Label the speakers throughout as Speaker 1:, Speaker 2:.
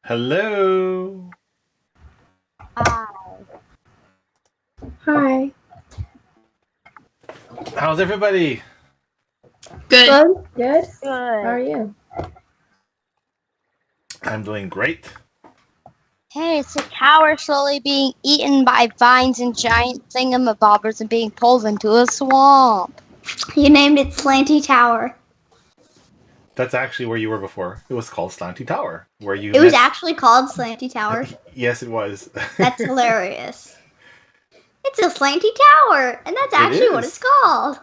Speaker 1: Hello.
Speaker 2: Hi.
Speaker 3: Hi.
Speaker 1: How's everybody?
Speaker 3: Good. Good. How
Speaker 2: Good.
Speaker 3: are you?
Speaker 1: I'm doing great.
Speaker 2: Hey, it's a tower slowly being eaten by vines and giant thingamabobbers and being pulled into a swamp.
Speaker 4: You named it Slanty Tower.
Speaker 1: That's actually where you were before. It was called Slanty Tower, where you
Speaker 4: It was
Speaker 1: met.
Speaker 4: actually called Slanty Tower.
Speaker 1: Yes, it was.
Speaker 4: That's hilarious. It's a slanty tower, and that's
Speaker 1: It
Speaker 4: actually what
Speaker 1: is.
Speaker 4: it's called.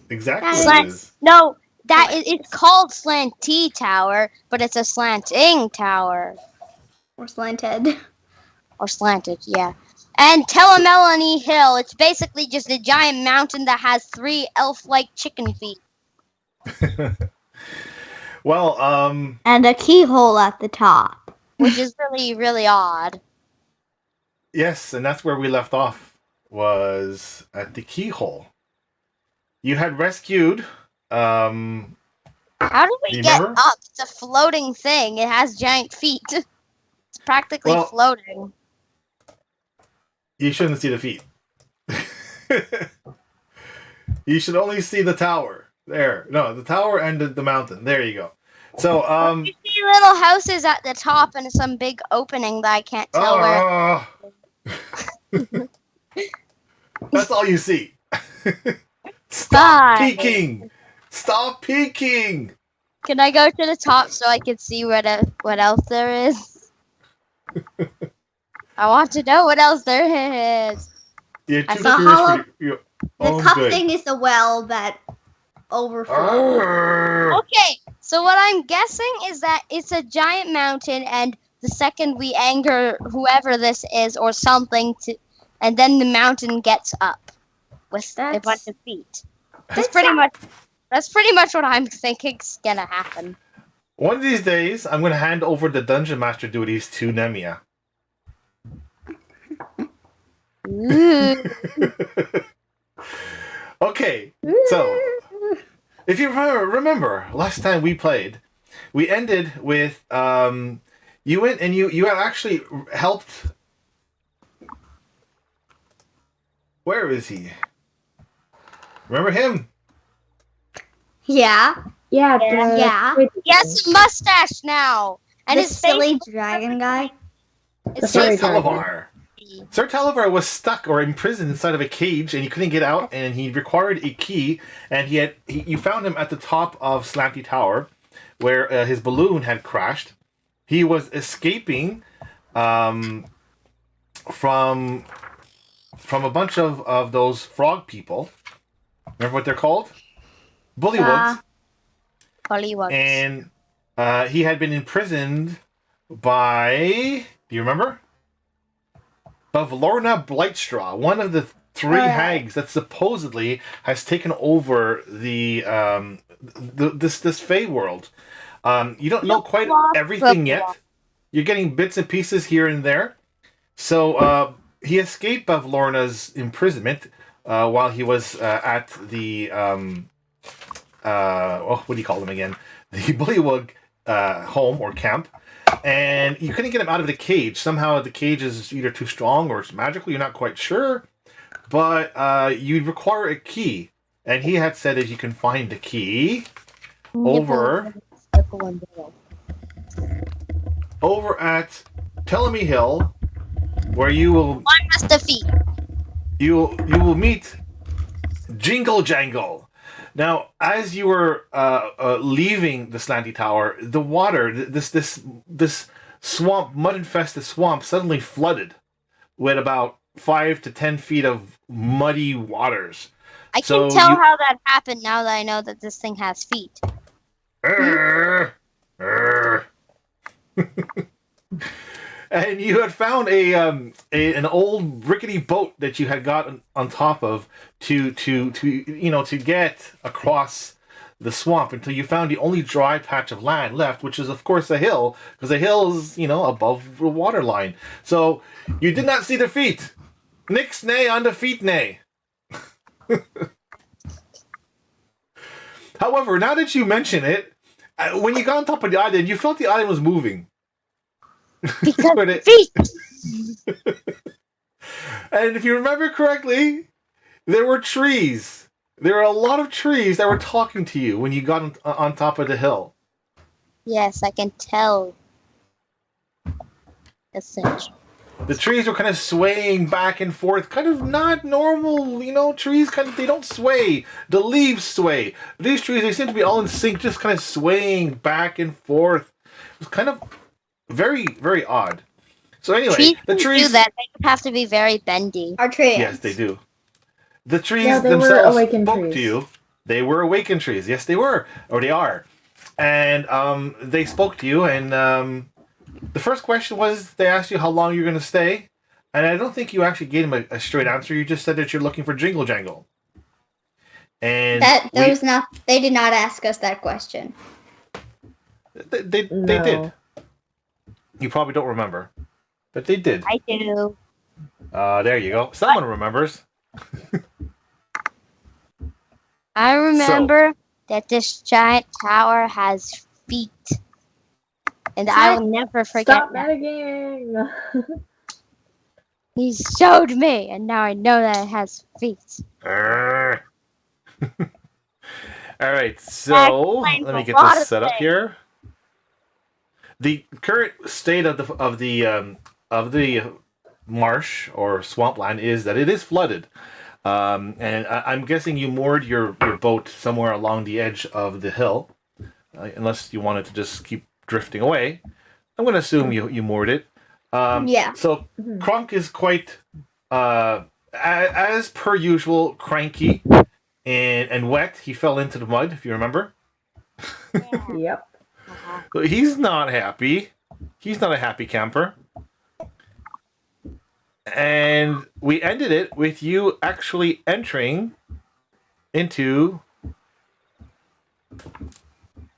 Speaker 1: Exactly
Speaker 4: That
Speaker 1: what
Speaker 2: Slant.
Speaker 1: it is.
Speaker 2: No, it's called Slant T Tower, but it's a slanting tower
Speaker 4: Or slanted.
Speaker 2: or slanted, yeah. And Telemelony Hill. It's basically just a giant mountain that has 3 elf-like chicken feet.
Speaker 1: Well,
Speaker 4: And a keyhole at the top.
Speaker 2: Which is really, really odd.
Speaker 1: yes, and that's where we left off. Was at the keyhole. You had rescued. Um,
Speaker 2: How do we
Speaker 1: Do you
Speaker 2: get
Speaker 1: remember?
Speaker 2: up? It's a floating thing. It has giant feet. It's practically
Speaker 1: Well-
Speaker 2: floating.
Speaker 1: you shouldn't see the feet. You should only see the tower. There. No, the tower and the mountain. There you go. So,
Speaker 2: You see little houses at the top and some big opening that I can't tell where.
Speaker 1: That's all you see. Stop
Speaker 2: Bye.
Speaker 1: peeking! Stop peeking!
Speaker 2: Can I go to the top so I can see what else there is? I want to know what else there is.
Speaker 1: You're
Speaker 2: I
Speaker 1: too
Speaker 2: saw
Speaker 1: curious
Speaker 4: hollow-
Speaker 1: for your
Speaker 4: The
Speaker 1: own
Speaker 4: cup
Speaker 1: good.
Speaker 4: thing is the well that overflows.
Speaker 1: Arrgh.
Speaker 2: Okay, so what I'm guessing is that it's a giant mountain, and the second we anger whoever this is or something, and then the mountain gets up with a bunch of feet. That's pretty much what I'm thinking's gonna happen.
Speaker 1: One of these days, I'm going to hand over the dungeon master duties to Nemia.
Speaker 2: Ooh.
Speaker 1: Okay, so if you remember last time we played, we ended with you went and you had actually helped. Where is he? Remember him?
Speaker 4: Yeah.
Speaker 3: Yeah.
Speaker 4: Yeah.
Speaker 2: He has a mustache now, and
Speaker 4: the
Speaker 2: his
Speaker 4: silly
Speaker 2: face.
Speaker 4: dragon guy.
Speaker 2: His
Speaker 1: Sir
Speaker 3: fairy
Speaker 2: face
Speaker 3: dragon.
Speaker 1: Televar. Sir Televar was stuck or imprisoned inside of a cage, and he couldn't get out. And he required a key. And you found him at the top of Slanty Tower, where his balloon had crashed. He was escaping from a bunch of those frog people. Remember what they're called? Bullywugs.
Speaker 2: Hollywood.
Speaker 1: And he had been imprisoned by. Do you remember? Bavlorna Blightstraw, one of the 3 hags that supposedly has taken over this Fey World. You don't know quite everything yet. You're getting bits and pieces here and there. So he escaped Bavlorna's imprisonment while he was at the what do you call them again? The Bullywug home or camp. And you couldn't get him out of the cage. Somehow the cage is either too strong or it's magical. You're not quite sure. But you'd require a key. And he had said that you can find the key over at Telemy Hill, where you will
Speaker 2: One has defeat.
Speaker 1: you will meet Jingle Jangle. Now, as you were leaving the Slanty Tower, the water, this swamp, mud-infested swamp, suddenly flooded with about 5 to 10 feet of muddy waters.
Speaker 2: I
Speaker 1: So
Speaker 2: can tell
Speaker 1: you-
Speaker 2: how that happened now that I know that this thing has feet.
Speaker 1: Arr, arr. And you had found an old rickety boat that you had got on top of to get across the swamp until you found the only dry patch of land left, which is of course a hill, because the hill is above the water line. So you did not see the feet. Nix nay on the feet nay. However, now that you mention it, when you got on top of the island, you felt the island was moving.
Speaker 2: Because
Speaker 1: But it-
Speaker 2: feet.
Speaker 1: And if you remember correctly, there were trees. There were a lot of trees that were talking to you when you got on top of the hill.
Speaker 2: Yes, I can tell. Essential.
Speaker 1: The trees were kind of swaying back and forth, kind of not normal, trees they don't sway. The leaves sway. But these trees, they seem to be all in sync, just kind of swaying back and forth. It was kind of very, very odd. So anyway,
Speaker 2: Trees
Speaker 1: the
Speaker 2: can
Speaker 1: trees...
Speaker 2: do that. They have to be very bendy.
Speaker 4: Our trees.
Speaker 1: Yes, they do. The trees
Speaker 3: Yeah, they were
Speaker 1: themselves
Speaker 3: awakened
Speaker 1: spoke
Speaker 3: trees.
Speaker 1: to you. They were awakened trees. Yes, they were. Or they are. And they spoke to you, and the first question was, they asked you how long you're going to stay. And I don't think you actually gave them a straight answer. You just said that you're looking for Jingle Jangle. And
Speaker 4: They did not ask us that question.
Speaker 1: they
Speaker 3: No.
Speaker 1: did. You probably don't remember. But they did.
Speaker 2: I do.
Speaker 1: There you go. Someone remembers.
Speaker 2: I remember that this giant tower has feet. And I will never forget
Speaker 3: Stop
Speaker 2: that.
Speaker 3: metagaming.
Speaker 2: He showed me, and now I know that it has feet.
Speaker 1: All right, so
Speaker 2: explains
Speaker 1: let me
Speaker 2: a
Speaker 1: get
Speaker 2: lot
Speaker 1: this
Speaker 2: of
Speaker 1: set up
Speaker 2: things.
Speaker 1: here. The current state of the marsh or swampland is that it is flooded, and I'm guessing you moored your boat somewhere along the edge of the hill, unless you wanted to just keep drifting away. I'm going to assume you moored it.
Speaker 4: Yeah.
Speaker 1: So
Speaker 3: Mhm.
Speaker 1: Kronk is quite, as per usual, cranky and wet. He fell into the mud, if you remember.
Speaker 3: Yep.
Speaker 1: So he's not happy. He's not a happy camper. And we ended it with you actually entering into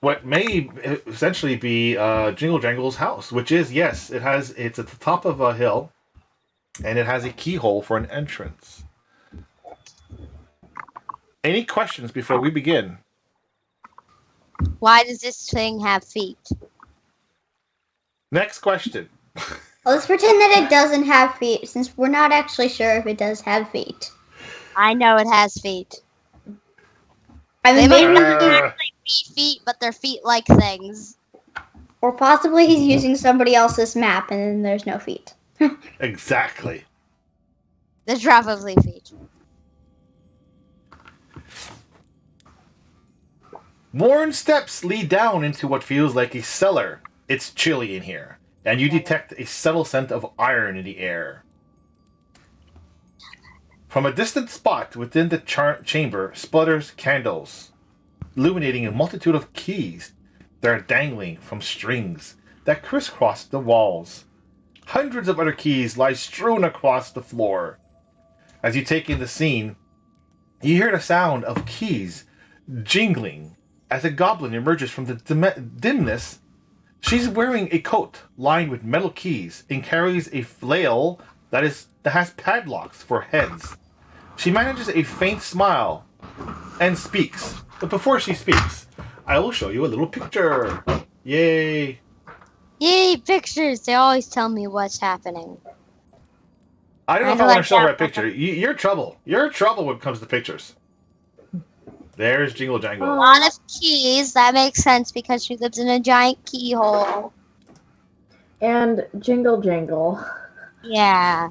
Speaker 1: what may essentially be Jingle Jangle's house, which is, yes, it's at the top of a hill, and it has a keyhole for an entrance. Any questions before we begin?
Speaker 2: Why does this thing have feet?
Speaker 1: Next question.
Speaker 4: Well, let's pretend that it doesn't have feet, since we're not actually sure if it does have feet.
Speaker 2: I know it has feet.
Speaker 4: I mean,
Speaker 2: They
Speaker 4: maybe,
Speaker 2: might be feet, but they're feet-like things.
Speaker 4: or possibly he's using somebody else's map, and then there's no feet.
Speaker 1: Exactly.
Speaker 2: They're probably feet.
Speaker 1: Worn steps lead down into what feels like a cellar. It's chilly in here, and you detect a subtle scent of iron in the air. From a distant spot within the chamber splutters candles, illuminating a multitude of keys that are dangling from strings that crisscross the walls. Hundreds of other keys lie strewn across the floor. As you take in the scene, you hear the sound of keys jingling as a goblin emerges from the dimness. She's wearing a coat lined with metal keys and carries a flail that has padlocks for heads. She manages a faint smile and speaks. But before she speaks, I will show you a little picture. Yay!
Speaker 2: Yay, pictures! They always tell me what's happening.
Speaker 1: I don't know if I
Speaker 2: I
Speaker 1: want to
Speaker 2: like
Speaker 1: show her a
Speaker 2: that.
Speaker 1: picture. You're trouble. You're trouble when it comes to pictures. There's Jingle Jangle.
Speaker 2: A lot of keys. That makes sense because she lives in a giant keyhole.
Speaker 3: And Jingle Jangle.
Speaker 2: Yeah.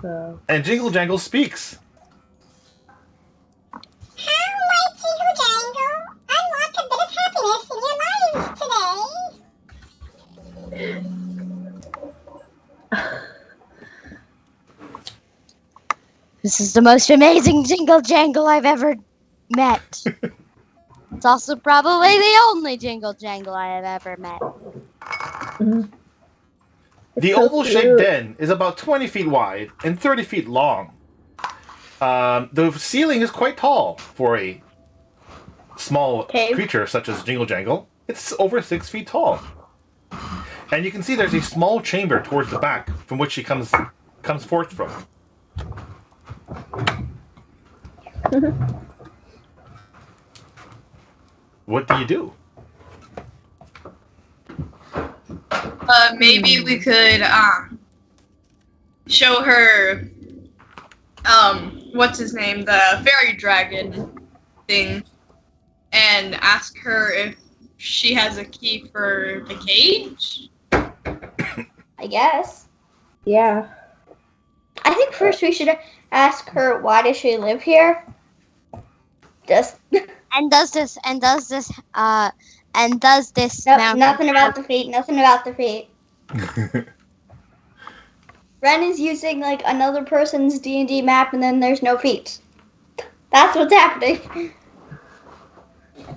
Speaker 3: So.
Speaker 1: And Jingle Jangle speaks.
Speaker 5: Hi, Jingle Jangle. Unlock a bit of happiness in your lives today.
Speaker 2: This is the most amazing Jingle Jangle I've ever met. It's also probably the only Jingle Jangle I have ever met.
Speaker 3: Mhm. It's
Speaker 1: The
Speaker 3: so
Speaker 1: oval-shaped
Speaker 3: cute.
Speaker 1: den is about 20 feet wide and 30 feet long. The ceiling is quite tall for a small
Speaker 4: Cave.
Speaker 1: creature such as Jingle Jangle. It's over 6 feet tall. And you can see there's a small chamber towards the back from which she comes forth from. What do you do?
Speaker 6: maybe we could show her what's his name, the fairy dragon thing, and ask her if she has a key for the cage.
Speaker 4: I guess.
Speaker 3: Yeah.
Speaker 4: I think first we should ask her why does she live here? Just
Speaker 2: And does this mountain
Speaker 4: nothing about the feet. Nothing about the feet. Ren is using like another person's D&D map, and then there's no feet. That's what's happening.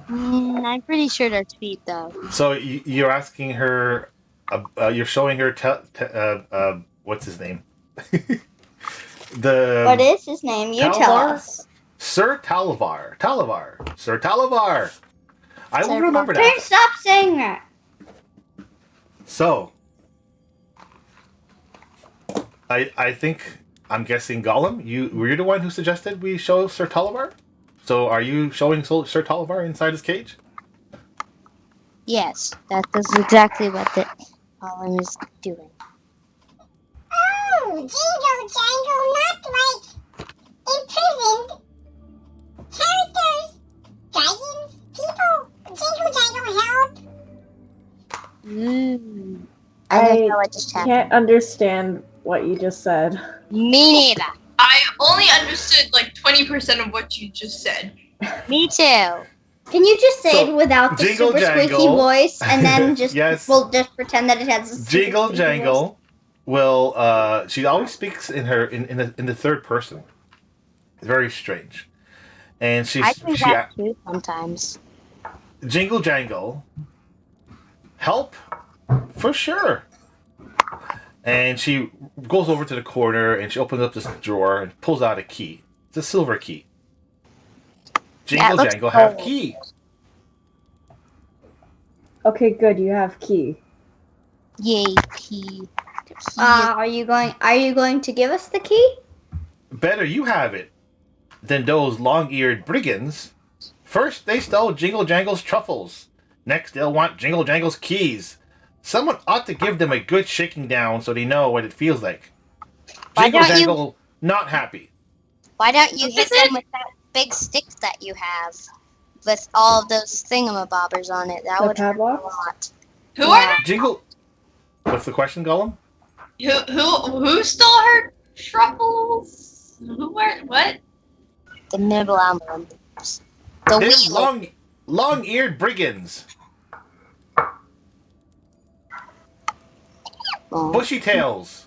Speaker 2: I'm pretty sure there's feet though.
Speaker 1: So you're asking her, you're showing her, what's his name?
Speaker 4: What is his name? You tell
Speaker 1: Talvar?
Speaker 4: us.
Speaker 1: Sir Talavar. Sir Talavar. I will remember
Speaker 4: Don't
Speaker 1: that.
Speaker 4: stop saying that.
Speaker 1: So, I think, I'm guessing Gollum, you're the one who suggested we show Sir Talavar? So are you showing Sir Talavar inside his cage?
Speaker 2: Yes, that is exactly what the column is doing.
Speaker 5: Oh, Jingle Jangle, not like imprisoned characters, dragons, people. Jingle Jangle, help!
Speaker 2: I don't know what just happened.
Speaker 3: Can't understand what you just said.
Speaker 2: Me neither.
Speaker 6: I only understood like 20% of what you just said.
Speaker 2: Me too.
Speaker 4: Can you just say
Speaker 1: So,
Speaker 4: it without the
Speaker 1: Jingle
Speaker 4: super squeaky
Speaker 1: Jangle.
Speaker 4: voice, and then just
Speaker 1: Yes.
Speaker 4: we'll just pretend that it has a super
Speaker 1: Jingle
Speaker 4: squeaky voice?
Speaker 1: Jangle will, she always speaks in the third person. It's very strange. And
Speaker 2: I do that too sometimes.
Speaker 1: Jingle Jangle, help for sure. And she goes over to the corner and she opens up this drawer and pulls out a key. It's a silver key. Jingle
Speaker 2: looks
Speaker 1: Jangle have
Speaker 2: cool.
Speaker 1: key.
Speaker 3: Okay, good. You have key.
Speaker 2: Yay, key.
Speaker 4: Are you going to give us the key?
Speaker 1: Better you have it than those long-eared brigands. First, they stole Jingle Jangle's truffles. Next, they'll want Jingle Jangle's keys. Someone ought to give them a good shaking down so they know what it feels like.
Speaker 2: Why
Speaker 1: Jingle
Speaker 2: don't you-
Speaker 1: Jangle, not happy.
Speaker 2: Why don't you hit them with that big stick that you have with all of those thingamabobbers on it? That
Speaker 3: The
Speaker 2: would hurt a
Speaker 3: padlocks?
Speaker 2: lot.
Speaker 6: Who are
Speaker 1: Jingle... What's the question, Gollum?
Speaker 6: who stole her truffles? Who are what?
Speaker 2: The nibble albums. The
Speaker 1: They're
Speaker 2: wheel.
Speaker 1: long-eared brigands. Bushy tails.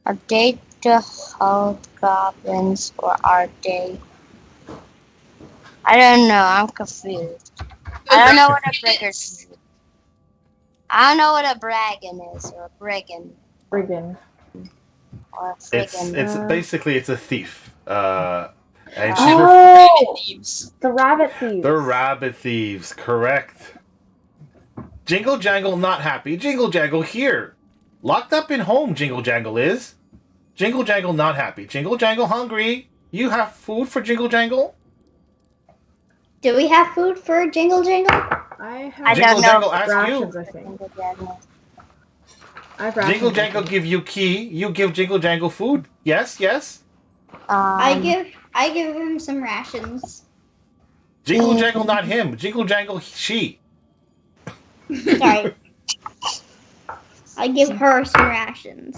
Speaker 2: Are they the hobgoblins or are they? I don't know. I'm confused. I don't know what a brigand is. I don't know what a braggin is or a brigand
Speaker 3: Brigand.
Speaker 2: or a
Speaker 1: It's
Speaker 2: friggin.
Speaker 1: basically it's a thief. And she's
Speaker 3: Oh,
Speaker 6: Thieves.
Speaker 3: the rabbit thieves.
Speaker 1: They're rabbit thieves, correct. Jingle Jangle not happy. Jingle Jangle here. Locked up in home, Jingle Jangle is. Jingle Jangle not happy. Jingle Jangle hungry. You have food for Jingle Jangle?
Speaker 4: Do we have food for Jingle Jangle?
Speaker 3: I have
Speaker 2: I
Speaker 1: Jingle
Speaker 2: don't know.
Speaker 1: Jangle ask
Speaker 3: rations,
Speaker 1: you.
Speaker 3: I think. I have
Speaker 1: Jingle
Speaker 3: rations.
Speaker 1: Jangle give you key. You give Jingle Jangle food. Yes, yes.
Speaker 4: I give him some rations.
Speaker 1: Jingle Jangle not him. Jingle Jangle she.
Speaker 4: Sorry. I give her some rations.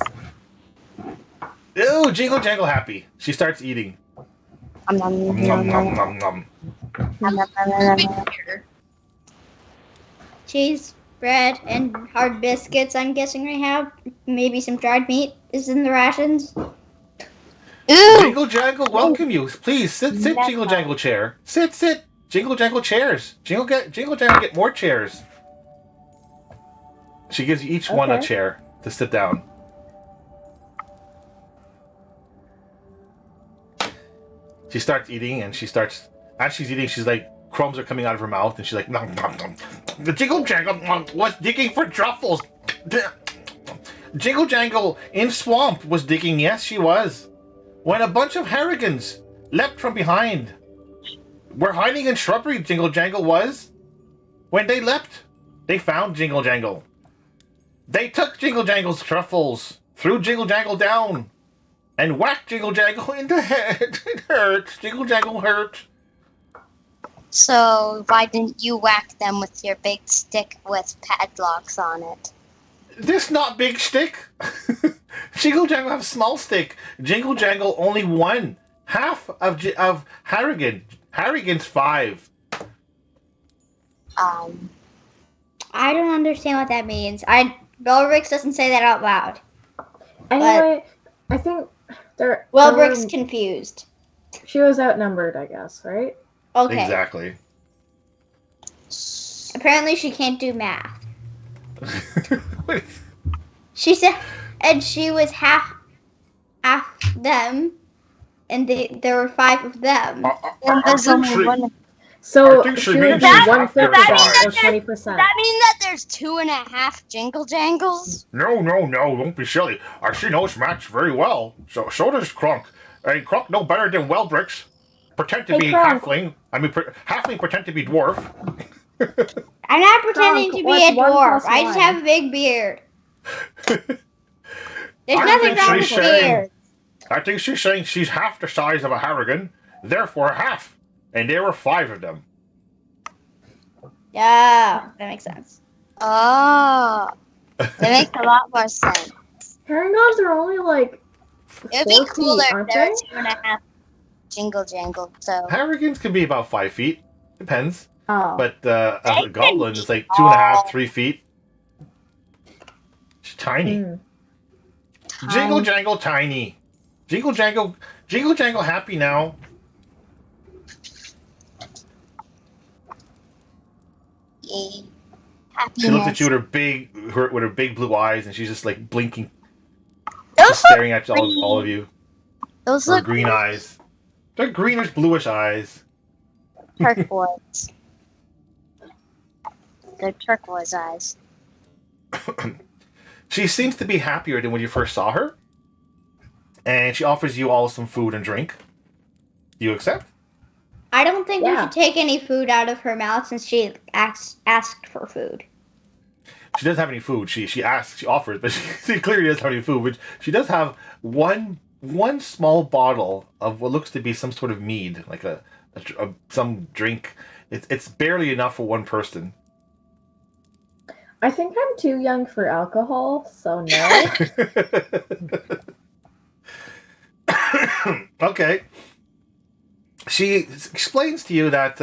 Speaker 1: Ew, Jingle Jangle happy. She starts eating. Nom, nom, nom, nom.
Speaker 6: Here.
Speaker 4: Cheese, bread, and hard biscuits. I'm guessing I have maybe some dried meat is in the rations.
Speaker 2: Ooh!
Speaker 1: Jingle Jangle welcome you. Please sit Jingle Jangle chair. Sit. Jingle Jangle chairs. Jingle Jangle get more chairs. She gives you each one a
Speaker 3: Okay.
Speaker 1: chair to sit down. She starts eating and as she's eating, she's like, crumbs are coming out of her mouth and she's like, nom, nom, nom. The Jingle Jangle was digging for truffles. Jingle Jangle in swamp was digging, yes she was. When a bunch of harrigans leapt from behind. We're hiding in shrubbery, Jingle Jangle was. When they leapt, They found Jingle Jangle. They took Jingle Jangle's truffles, threw Jingle Jangle down, and whacked Jingle Jangle in the head. It hurts. Jingle Jangle hurt.
Speaker 2: So why didn't you whack them with your big stick with padlocks on it?
Speaker 1: This not big stick. Jingle Jangle have small stick. Jingle Jangle only one. Half of Harrigan. Harrigan's 5.
Speaker 2: Um,
Speaker 4: I don't understand what that means. Belrix doesn't say that out loud.
Speaker 3: Anyway, I think
Speaker 4: Belrix confused.
Speaker 3: she was outnumbered, I guess, right?
Speaker 4: Okay.
Speaker 1: Exactly.
Speaker 4: Apparently she can't do math. She said, and she was half them, and there were 5 of them.
Speaker 2: and there's only one.
Speaker 3: So
Speaker 1: I think
Speaker 3: she
Speaker 1: she
Speaker 3: would
Speaker 1: means
Speaker 3: be
Speaker 1: she's
Speaker 3: 1/5 of
Speaker 1: half
Speaker 3: that,
Speaker 1: their
Speaker 3: or
Speaker 1: size.
Speaker 3: 20%.
Speaker 2: Does that mean that there's 2.5 Jingle Jangles?
Speaker 1: No, don't be silly. She knows maths very well. So does Crunk. Hey, Crunk no better than Wellbricks. Pretend to
Speaker 3: Hey,
Speaker 1: be
Speaker 3: Crunk.
Speaker 1: halfling. Halfling pretend to be dwarf.
Speaker 4: I'm not pretending to be
Speaker 3: what's
Speaker 4: a
Speaker 3: 1
Speaker 4: dwarf.
Speaker 3: plus
Speaker 4: I just
Speaker 3: 1?
Speaker 4: have a big beard. There's
Speaker 1: I
Speaker 4: nothing
Speaker 1: think
Speaker 4: wrong
Speaker 1: she's
Speaker 4: with
Speaker 1: saying-
Speaker 4: beard.
Speaker 1: I think she's saying she's half the size of a Harrigan, therefore half. And there were 5 of them.
Speaker 4: Yeah, that makes sense.
Speaker 2: Oh, that makes a lot more sense.
Speaker 3: Herringons are only like
Speaker 2: It'd be
Speaker 3: 4
Speaker 2: cooler
Speaker 3: feet,
Speaker 2: if
Speaker 3: aren't
Speaker 2: there
Speaker 3: they?
Speaker 2: were 2.5 Jingle Jangle. So
Speaker 1: Harrigans can be about 5 feet. Depends.
Speaker 3: Oh.
Speaker 1: But a
Speaker 2: They
Speaker 1: goblin
Speaker 2: can
Speaker 1: is like
Speaker 2: be
Speaker 1: 2.5, 3 feet. It's tiny.
Speaker 3: Mm.
Speaker 1: Jingle Jangle tiny. Jingle Jangle happy now.
Speaker 2: yay,
Speaker 1: She
Speaker 2: happiness.
Speaker 1: looks at you with her big blue eyes, and she's just like blinking,
Speaker 2: Those
Speaker 1: just
Speaker 2: look
Speaker 1: staring at
Speaker 2: green.
Speaker 1: all of you.
Speaker 2: Those
Speaker 1: Her
Speaker 2: look
Speaker 1: green eyes. They're greenish, bluish eyes.
Speaker 2: turquoise. They're turquoise eyes.
Speaker 1: She seems to be happier than when you first saw her, and she offers you all some food and drink. Do you accept?
Speaker 4: I don't think we
Speaker 3: Yeah.
Speaker 4: should take any food out of her mouth since she asked for food.
Speaker 1: She doesn't have any food. She asks, she offers, but she clearly doesn't have any food. Which she does have one small bottle of what looks to be some sort of mead, like some drink. It's barely enough for one person.
Speaker 3: I think I'm too young for alcohol, so no.
Speaker 1: Okay. She explains to you that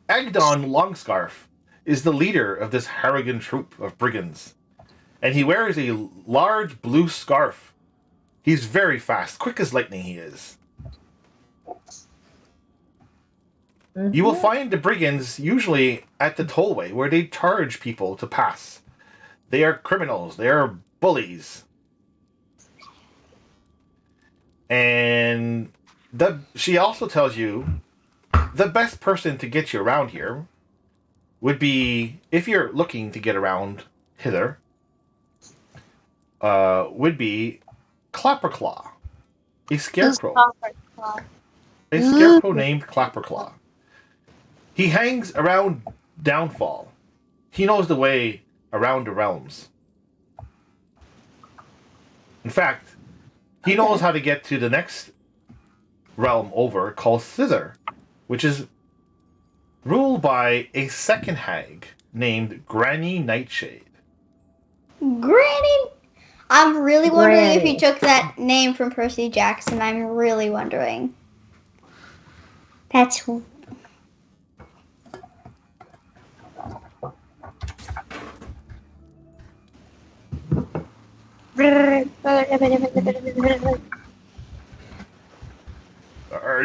Speaker 1: Agdon Longscarf is the leader of this Harrigan troop of brigands, and he wears a large blue scarf. He's very fast, quick as lightning he is. You will find the brigands usually at the tollway, where they charge people to pass. They are criminals. They are bullies. And she also tells you the best person to get you around here would be, if you're looking to get around Hither, would be Clapperclaw, a scarecrow. A scarecrow named Clapperclaw. He hangs around Downfall. He knows the way around the realms. In fact, he knows how to get to the next realm over, called Hither, which is ruled by a second hag named Granny Nightshade.
Speaker 4: Granny? I'm really wondering if
Speaker 3: Granny.
Speaker 4: he took that name from Percy Jackson. I'm really wondering. That's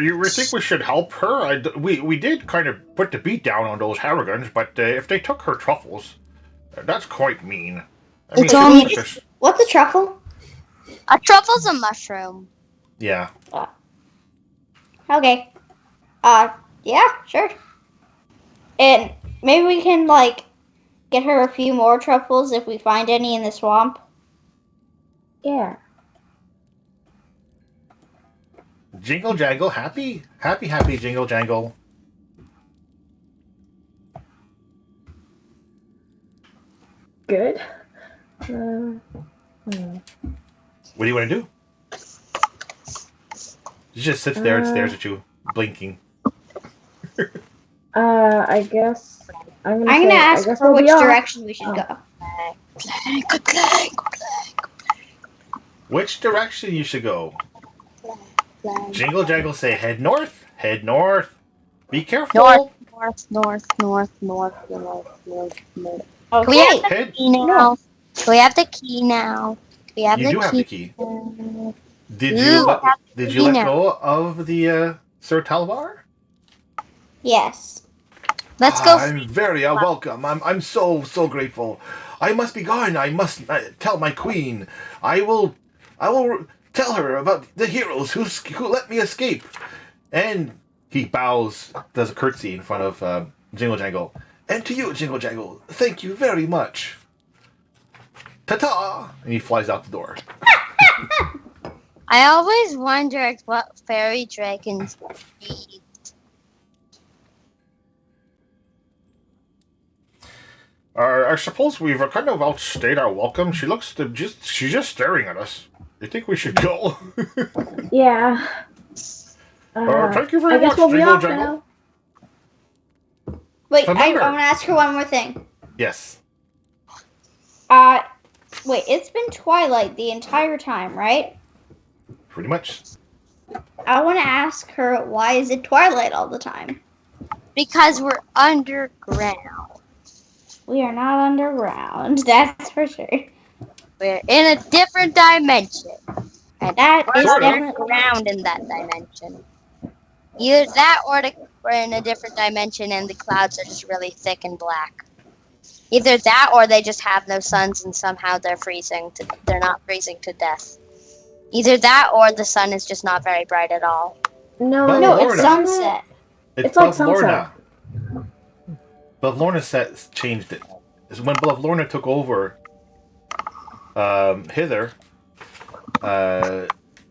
Speaker 1: You think we should help her? We did kind of put the beat down on those Harrigans, but if they took her truffles, that's quite mean. I
Speaker 2: It's
Speaker 1: she
Speaker 2: only-
Speaker 1: looks just-
Speaker 4: what's a truffle?
Speaker 2: A truffle's a mushroom.
Speaker 1: yeah.
Speaker 4: Okay. Yeah, sure. And maybe we can get her a few more truffles if we find any in the swamp.
Speaker 3: Yeah.
Speaker 1: Jingle Jangle, happy Jingle Jangle.
Speaker 3: good.
Speaker 1: What do you want to do? She just sits there and stares at you, blinking.
Speaker 3: I guess I'm gonna.
Speaker 4: I'm
Speaker 3: say,
Speaker 4: gonna
Speaker 3: I
Speaker 4: ask
Speaker 3: guess
Speaker 4: her
Speaker 3: we'll be
Speaker 4: which
Speaker 3: off.
Speaker 4: direction we should
Speaker 3: Oh.
Speaker 4: go.
Speaker 1: Which direction you should go? Jingle Jangle say head north. Head north. Be careful.
Speaker 2: North.
Speaker 4: Okay.
Speaker 2: We have the
Speaker 1: Head.
Speaker 2: key now. We have the key now. We have
Speaker 1: You
Speaker 2: the
Speaker 1: do have
Speaker 2: key.
Speaker 1: the key.
Speaker 2: now.
Speaker 1: Did
Speaker 2: Ooh,
Speaker 1: you let
Speaker 2: have the
Speaker 1: Did
Speaker 2: key
Speaker 1: you let
Speaker 2: now.
Speaker 1: go of the Sir Talvar?
Speaker 4: Yes.
Speaker 2: Let's go.
Speaker 1: I'm very welcome. I'm so grateful. I must be gone. I must tell my queen. I will tell her about the heroes who let me escape. And he bows, does a curtsy in front of Jingle Jangle. And to you, Jingle Jangle, thank you very much. Ta-ta! And he flies out the door.
Speaker 2: I always wondered what fairy dragons eat.
Speaker 1: I suppose we've kind of outstayed our welcome. She's just staring at us. You think we should go?
Speaker 3: Yeah.
Speaker 1: Thank you very
Speaker 3: I guess
Speaker 1: much,
Speaker 3: we'll be
Speaker 1: Jingle
Speaker 3: off
Speaker 1: Jangle.
Speaker 3: now.
Speaker 4: Wait, I
Speaker 1: Remember-
Speaker 4: want to ask her one more thing.
Speaker 1: Yes.
Speaker 4: Wait, it's been twilight the entire time, right?
Speaker 1: Pretty much.
Speaker 4: I want to ask her, why is it twilight all the time?
Speaker 2: Because we're underground.
Speaker 4: We are not underground, that's for sure.
Speaker 2: We're in a different dimension. And
Speaker 4: That
Speaker 2: we're
Speaker 4: is
Speaker 1: Sort of.
Speaker 4: definitely
Speaker 2: underground in that dimension. Either that or we're in a different dimension and the clouds are just really thick and black. Either that or they just have no suns and somehow they're they're not freezing to death. Either that or the sun is just not very bright at all.
Speaker 3: No,
Speaker 1: But
Speaker 4: no,
Speaker 1: Lorna.
Speaker 4: it's sunset.
Speaker 3: It's like
Speaker 1: Lorna. But Lorna changed it. It's when Lorna took over Hither,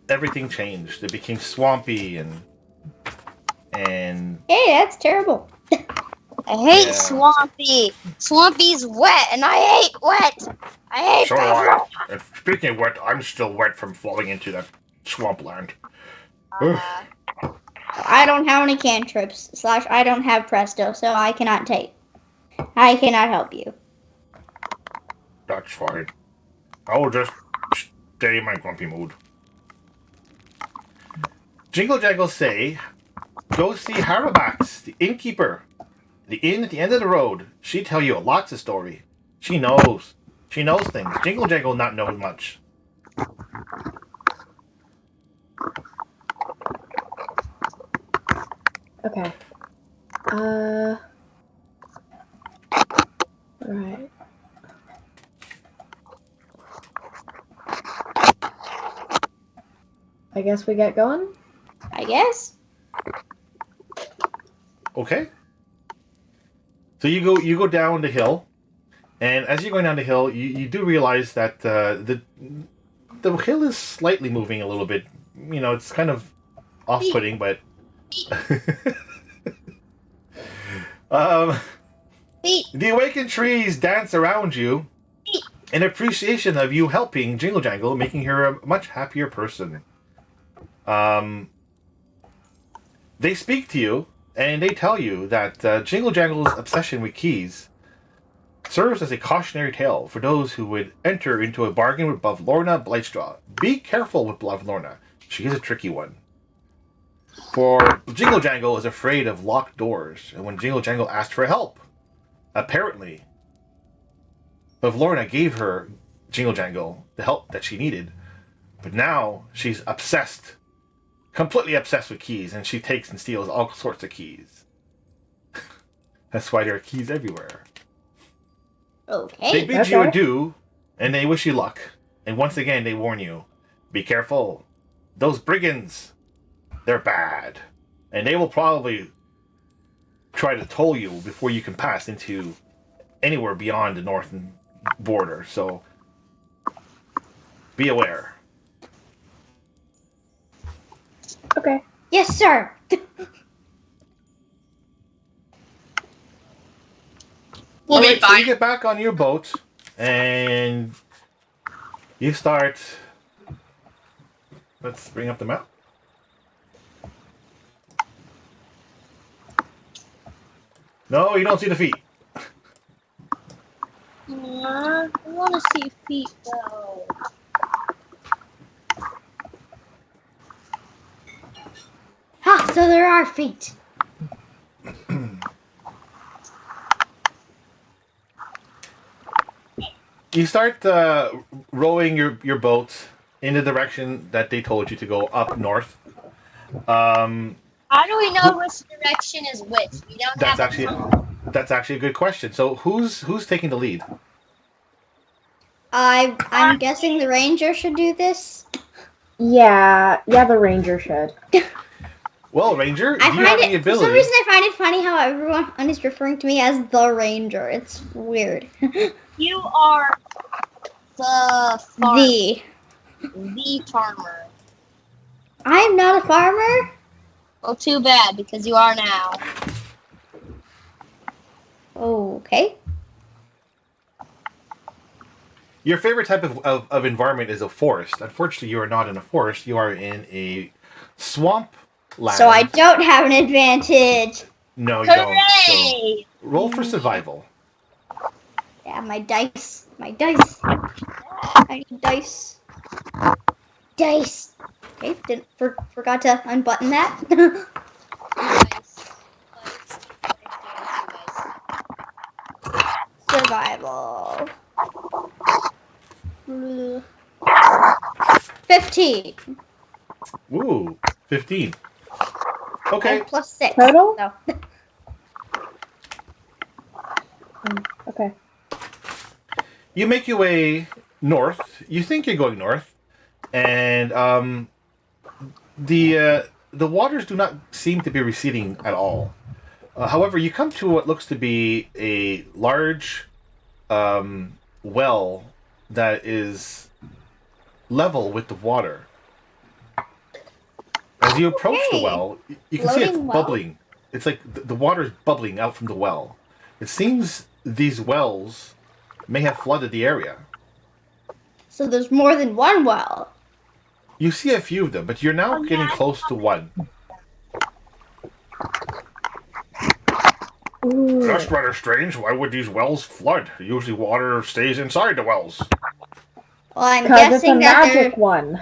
Speaker 1: everything changed. It became swampy and
Speaker 4: Hey, that's terrible.
Speaker 2: I hate
Speaker 1: Yeah.
Speaker 2: Swampy. Swampy's wet and I hate wet. I hate
Speaker 1: so do
Speaker 2: wet.
Speaker 1: I. And speaking of wet, I'm still wet from falling into that swampland.
Speaker 4: I don't have any cantrips, / I don't have presto, so I cannot help you.
Speaker 1: That's fine. I will just stay in my grumpy mood. Jingle Jangle say, go see Harabax, the innkeeper. The inn at the end of the road. She tell you lots of story. She knows. She knows things. Jingle Jangle not know much.
Speaker 3: Okay. Right. I guess we get going.
Speaker 4: I guess.
Speaker 1: Okay. So you go down the hill, and as you're going down the hill, you do realize that the hill is slightly moving a little bit. You know, it's kind of off-putting, but the awakened trees dance around you in appreciation of you helping Jingle Jangle, making her a much happier person. They speak to you, and they tell you that Jingle Jangle's obsession with keys serves as a cautionary tale for those who would enter into a bargain with Bavlorna Blightstraw. Be careful with Bavlorna. She is a tricky one. For Jingle Jangle is afraid of locked doors, and when Jingle Jangle asked for help, apparently, Bavlorna gave her Jingle Jangle the help that she needed, but now she's obsessed, completely obsessed with keys, and she takes and steals all sorts of keys. That's why there are keys everywhere.
Speaker 4: Okay.
Speaker 1: They bid you
Speaker 3: Okay.
Speaker 1: adieu, and they wish you luck. And once again, they warn you, be careful. Those brigands, they're bad. And they will probably try to toll you before you can pass into anywhere beyond the northern border. So, be aware.
Speaker 3: Okay.
Speaker 4: Yes, sir.
Speaker 6: We'll be
Speaker 1: Alright, so
Speaker 6: fine.
Speaker 1: you get back on your boat, And you start. Let's bring up the map. No, you don't see the feet.
Speaker 2: I want to see feet though.
Speaker 4: Ha! So there are feet.
Speaker 1: You start rowing your boat in the direction that they told you to go, up north.
Speaker 2: How do we know which direction is which? We don't
Speaker 1: That's
Speaker 2: have
Speaker 1: actually
Speaker 2: a
Speaker 1: that's actually a good question. So who's taking the lead?
Speaker 4: I'm guessing the ranger should do this.
Speaker 3: Yeah, the ranger should.
Speaker 1: Well, Ranger, do
Speaker 4: I
Speaker 1: you
Speaker 4: find
Speaker 1: have
Speaker 4: it
Speaker 1: any
Speaker 4: for some
Speaker 1: ability?
Speaker 4: reason I find it funny how everyone is referring to me as the ranger. It's weird.
Speaker 2: You are the farmer. The farmer.
Speaker 4: I'm not a farmer.
Speaker 2: Well, too bad because you are now.
Speaker 4: Okay.
Speaker 1: Your favorite type of environment is a forest. Unfortunately, you are not in a forest. You are in a swamp land.
Speaker 4: So I don't have an advantage.
Speaker 1: No, you don't. So
Speaker 2: Hooray!
Speaker 1: roll for survival.
Speaker 4: Yeah, my dice. I need dice. Dice. Okay, forgot to unbutton that. Survival. 15.
Speaker 1: Ooh, 15. Okay.
Speaker 4: And plus 6.
Speaker 3: Total?
Speaker 4: So.
Speaker 3: Okay.
Speaker 1: You make your way north. You think you're going north, and the waters do not seem to be receding at all. However, you come to what looks to be a large well that is level with the water. As you approach the
Speaker 4: Okay.
Speaker 1: well, you can see it's
Speaker 4: Floating well?
Speaker 1: bubbling. It's like the water is bubbling out from the well. It seems these wells may have flooded the area.
Speaker 4: So there's more than one well.
Speaker 1: You see a few of them, but you're now getting close to one.
Speaker 3: Ooh.
Speaker 1: That's rather strange. Why would these wells flood? Usually water stays inside the wells.
Speaker 4: Well, I'm
Speaker 3: Because it's a
Speaker 4: guessing that there,
Speaker 3: magic one.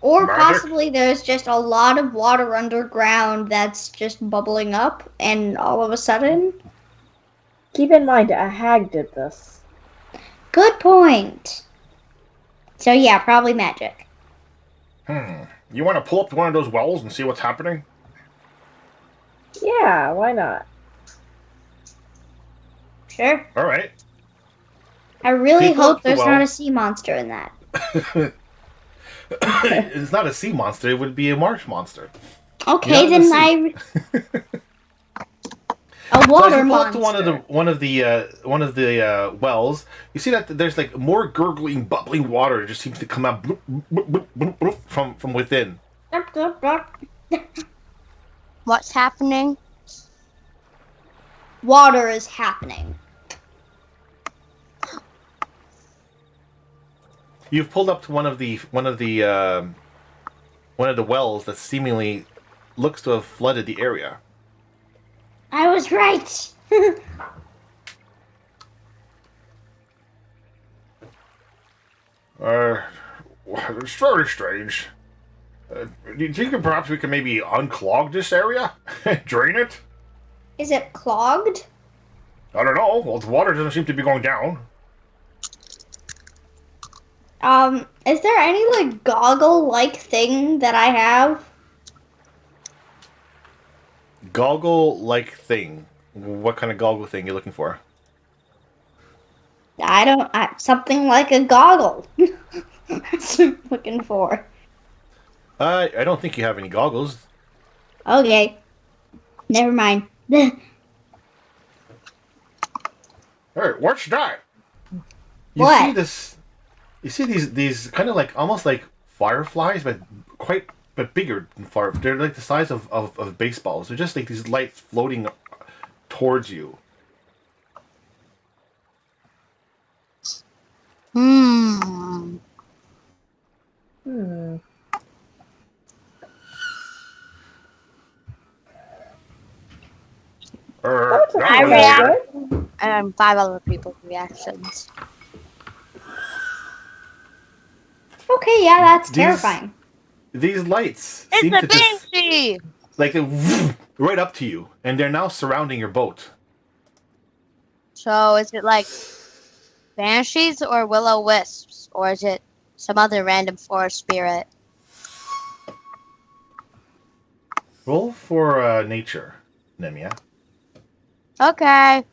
Speaker 4: or
Speaker 1: Magic?
Speaker 4: possibly there's just a lot of water underground that's just bubbling up, and all of a sudden.
Speaker 3: Keep in mind, a hag did this.
Speaker 4: Good point. So yeah, probably magic.
Speaker 1: You want to pull up to one of those wells and see what's happening?
Speaker 3: Yeah, why not?
Speaker 4: Sure.
Speaker 1: All right.
Speaker 4: I really
Speaker 1: People up
Speaker 4: hope
Speaker 1: the
Speaker 4: there's
Speaker 1: well.
Speaker 4: not a sea monster in that.
Speaker 1: It's not a sea monster. It would be a marsh monster.
Speaker 4: Okay,
Speaker 1: You're not
Speaker 4: then
Speaker 1: in the
Speaker 4: a
Speaker 1: So
Speaker 4: water
Speaker 1: as you pull up
Speaker 4: monster.
Speaker 1: to one of the wells, you see that there's like more gurgling, bubbling water. It just seems to come out bloop, bloop, bloop, bloop, bloop, from within.
Speaker 2: What's happening?
Speaker 4: Water is happening.
Speaker 1: You've pulled up to one of the wells that seemingly looks to have flooded the area.
Speaker 4: I was right.
Speaker 1: It's very strange. Do you think perhaps we can maybe unclog this area? Drain it?
Speaker 4: Is it clogged?
Speaker 1: I don't know. Well, the water doesn't seem to be going down.
Speaker 4: Is there any like goggle-like thing that I have?
Speaker 1: Goggle-like thing. What kind of goggle thing are you looking for?
Speaker 4: Something like a goggle. That's what I'm looking for.
Speaker 1: I don't think you have any goggles.
Speaker 4: Okay. Never mind.
Speaker 1: Hey, what's that? You
Speaker 4: What?
Speaker 1: see this? You see these kind of like almost like fireflies, but bigger than fireflies. They're like the size of baseballs. They're just like these lights floating towards you.
Speaker 2: Hmm.
Speaker 3: Hmm. That was
Speaker 2: I
Speaker 3: really
Speaker 2: react.
Speaker 3: good.
Speaker 2: And 5 other people's reactions.
Speaker 4: Okay, yeah, that's
Speaker 1: These-
Speaker 4: terrifying.
Speaker 1: These lights
Speaker 2: It's
Speaker 1: seem
Speaker 2: a
Speaker 1: to just
Speaker 2: banshee!
Speaker 1: like right up to you, and they're now surrounding your boat.
Speaker 2: So is it like banshees or will-o-wisps? Or is it some other random forest spirit?
Speaker 1: Roll for nature, Nemia.
Speaker 2: Okay.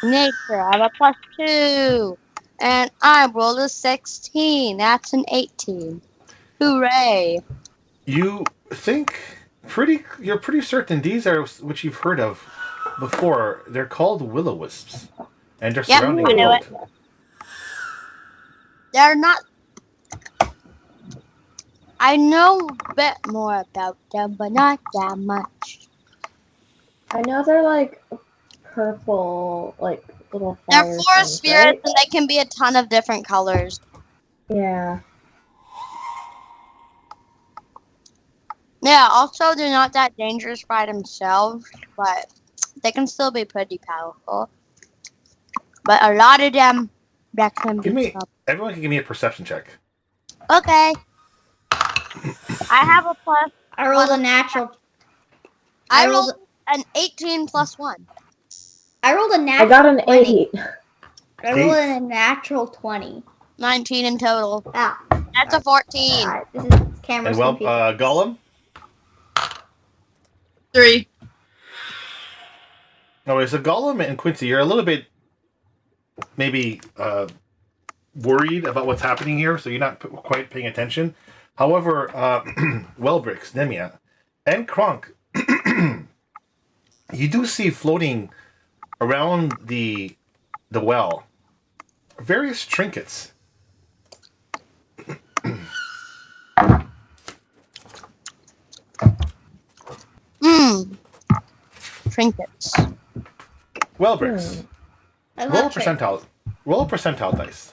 Speaker 2: Nature, I have a +2. And I rolled a 16. That's an 18. Hooray.
Speaker 1: You think you're pretty certain these are what you've heard of before. They're called will-o-wisps, and they're
Speaker 2: Yep,
Speaker 1: surrounding
Speaker 2: I
Speaker 1: your
Speaker 2: knew
Speaker 1: boat.
Speaker 2: it. They're not. I know a bit more about them, but not that much.
Speaker 3: I know they're like purple, like little
Speaker 2: They're
Speaker 3: fire
Speaker 2: forest
Speaker 3: things,
Speaker 2: spirits,
Speaker 3: right?
Speaker 2: and they can be a ton of different colors.
Speaker 3: Yeah.
Speaker 2: Yeah, also, they're not that dangerous by themselves, but they can still be pretty powerful. But a lot of them, that can be trouble.
Speaker 1: Everyone can give me a perception check.
Speaker 2: Okay. I have a plus.
Speaker 4: I rolled a natural.
Speaker 2: I
Speaker 4: I rolled.
Speaker 2: rolled an 18 plus 1.
Speaker 4: I rolled a
Speaker 3: I
Speaker 4: natural.
Speaker 3: got an
Speaker 4: 20.
Speaker 3: 8.
Speaker 4: I rolled a natural 20.
Speaker 2: 19 in total.
Speaker 4: Ah,
Speaker 2: That's a 14.
Speaker 4: alright, this is camera's
Speaker 1: And well,
Speaker 4: confusing.
Speaker 1: Gollum.
Speaker 6: 3.
Speaker 1: No, so Gollum and Quincy, you're a little bit maybe worried about what's happening here, so you're not quite paying attention. However, Wellbricks, Nemia, and Kronk, you do see floating around the well various trinkets.
Speaker 2: Trinkets.
Speaker 1: Wellbricks,
Speaker 4: I
Speaker 1: roll a
Speaker 4: love trinkets.
Speaker 1: percentile. Roll a percentile dice.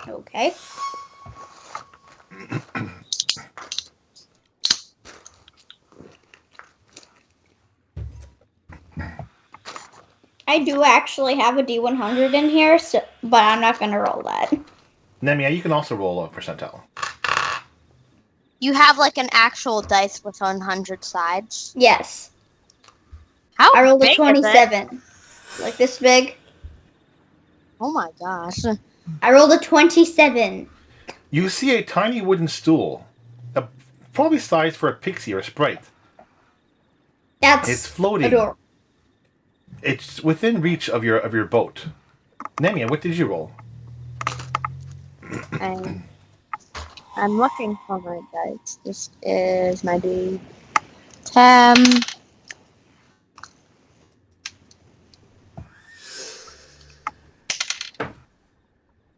Speaker 4: Okay. I do actually have a D100 in here, so, but I'm not going to roll that.
Speaker 1: Nemia, you can also roll a percentile.
Speaker 2: You have like an actual dice with 100 sides.
Speaker 4: Yes.
Speaker 2: How
Speaker 4: I rolled a
Speaker 2: big is it?
Speaker 4: 27. Like this big.
Speaker 2: Oh my gosh.
Speaker 4: I rolled a 27.
Speaker 1: You see a tiny wooden stool, probably sized for a pixie or a sprite.
Speaker 4: That's
Speaker 1: It's floating.
Speaker 4: adorable.
Speaker 1: It's within reach of your boat. Nemia, what did you roll?
Speaker 2: I'm looking for my dice. This is my D10.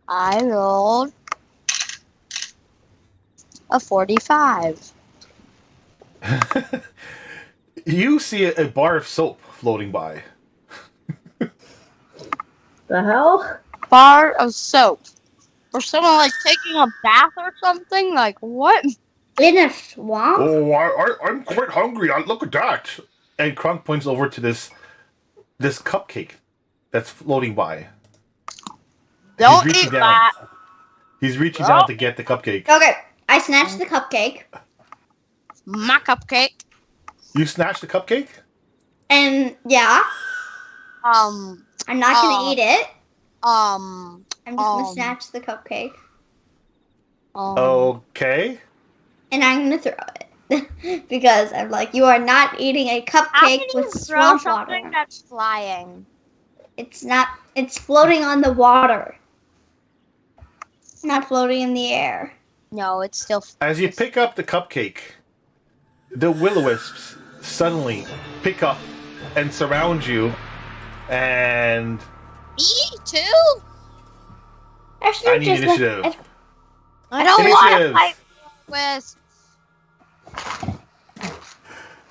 Speaker 2: I rolled a 45.
Speaker 1: You see a bar of soap floating by.
Speaker 3: The hell?
Speaker 2: Bar of soap. Or someone like taking a bath or something? Like what?
Speaker 4: In a swamp?
Speaker 1: Oh, I'm quite hungry. Look at that. And Kronk points over to this cupcake that's floating by.
Speaker 2: Don't
Speaker 1: He's reaching
Speaker 2: eat
Speaker 1: down.
Speaker 2: that.
Speaker 1: He's reaching down to get the cupcake.
Speaker 4: Okay. I snatched the cupcake.
Speaker 2: My cupcake.
Speaker 1: You snatch the cupcake?
Speaker 4: And yeah,
Speaker 2: Um.
Speaker 4: I'm not going to eat it.
Speaker 2: Um.
Speaker 4: I'm just going to snatch the cupcake.
Speaker 1: Okay.
Speaker 4: And I'm going to throw it. Because I'm like, you are not eating a
Speaker 2: How
Speaker 4: cupcake
Speaker 2: can you
Speaker 4: with
Speaker 2: throw
Speaker 4: swamp water.
Speaker 2: something that's flying?
Speaker 4: It's not, it's floating on the water. It's not floating in the air.
Speaker 2: No, it's still.
Speaker 1: As you pick up the cupcake, the will-o-wisps suddenly pick up and surround you, and
Speaker 2: Me too.
Speaker 4: Actually,
Speaker 1: I need
Speaker 4: just
Speaker 1: initiative.
Speaker 2: I don't want to
Speaker 1: Initiative.
Speaker 2: fight with.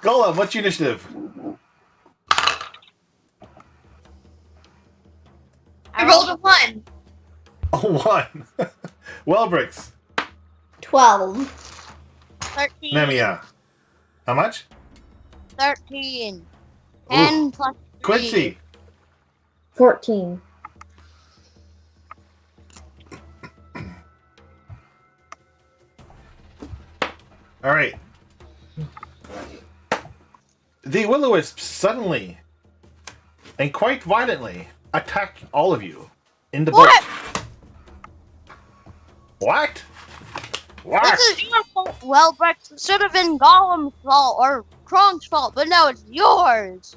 Speaker 1: Gollum, what's your initiative?
Speaker 6: I rolled a 1.
Speaker 1: A 1. Wellbricks.
Speaker 4: 12.
Speaker 2: 13.
Speaker 1: Nemia. How much?
Speaker 2: 13.
Speaker 1: Ooh.
Speaker 2: 10 plus 3.
Speaker 1: Quincy.
Speaker 3: 14.
Speaker 1: All right. The will-o-wisps suddenly and quite violently attack all of you in the
Speaker 2: What?
Speaker 1: boat. What? What?
Speaker 2: This is your fault, Wellbrecht. It should have been Golem's fault or Kronk's fault, but no, it's yours.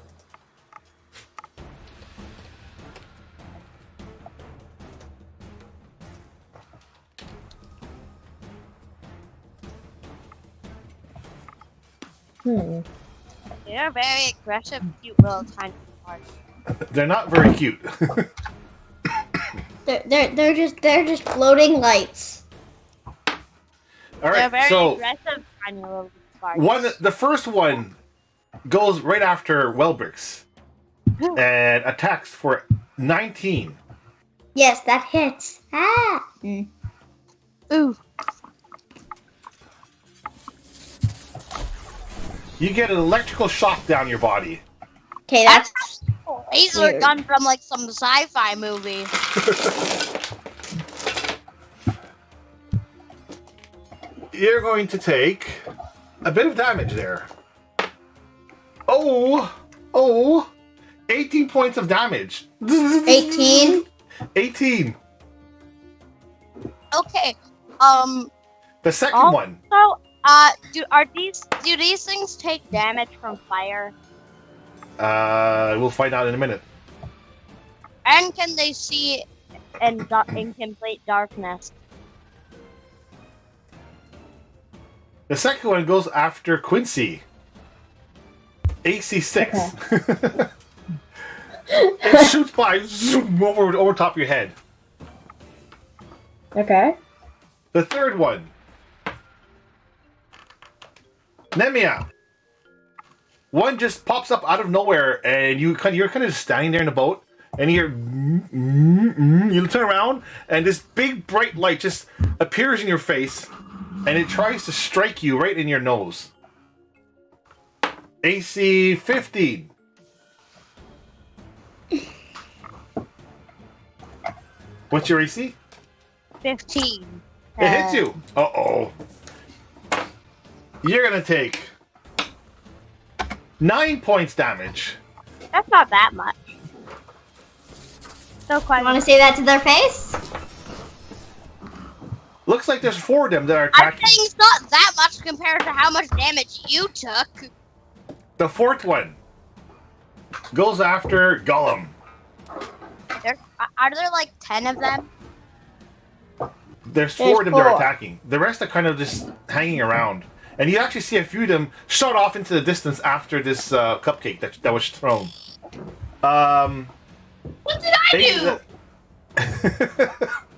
Speaker 3: Hmm.
Speaker 2: You're very aggressive, cute little tiny parts.
Speaker 1: They're not very cute.
Speaker 4: They're just floating lights.
Speaker 1: All
Speaker 2: They're
Speaker 1: right.
Speaker 2: very
Speaker 1: So
Speaker 2: aggressive, tiny little parts.
Speaker 1: the first one goes right after Wellbricks and attacks for 19.
Speaker 4: Yes, that hits. Ah. Mm.
Speaker 2: Ooh.
Speaker 1: You get an electrical shock down your body.
Speaker 4: Okay, that's
Speaker 2: Laser
Speaker 4: weird.
Speaker 2: gun from like some sci-fi movie.
Speaker 1: You're going to take a bit of damage there. Oh, 18 points of damage.
Speaker 4: 18.
Speaker 1: 18.
Speaker 2: Okay.
Speaker 1: The second
Speaker 2: Oh.
Speaker 1: one.
Speaker 2: So, do these things take damage from fire?
Speaker 1: We'll find out in a minute.
Speaker 2: And can they see in complete darkness?
Speaker 1: The second one goes after Quincy. AC 6. It shoots by, zoom, over top of your head.
Speaker 3: Okay.
Speaker 1: The third one. Nemia. One just pops up out of nowhere, and you're kind of just standing there in the boat, and you hear, you turn around, and this big bright light just appears in your face, and it tries to strike you right in your nose. AC 15. What's your AC?
Speaker 2: 15.
Speaker 1: It hits you. Uh-oh. You're gonna take 9 points damage.
Speaker 2: That's not that much. So quite.
Speaker 4: You want to say that to their face?
Speaker 1: Looks like there's 4 of them that are
Speaker 2: I'm
Speaker 1: attacking.
Speaker 2: saying it's not that much compared to how much damage you took.
Speaker 1: The fourth one goes after Gollum.
Speaker 2: Are there like 10 of them?
Speaker 1: There's 4 of them that are
Speaker 4: 4.
Speaker 1: attacking. The rest are kind of just hanging around. And you actually see a few of them shot off into the distance after this cupcake that was thrown.
Speaker 2: What did I do?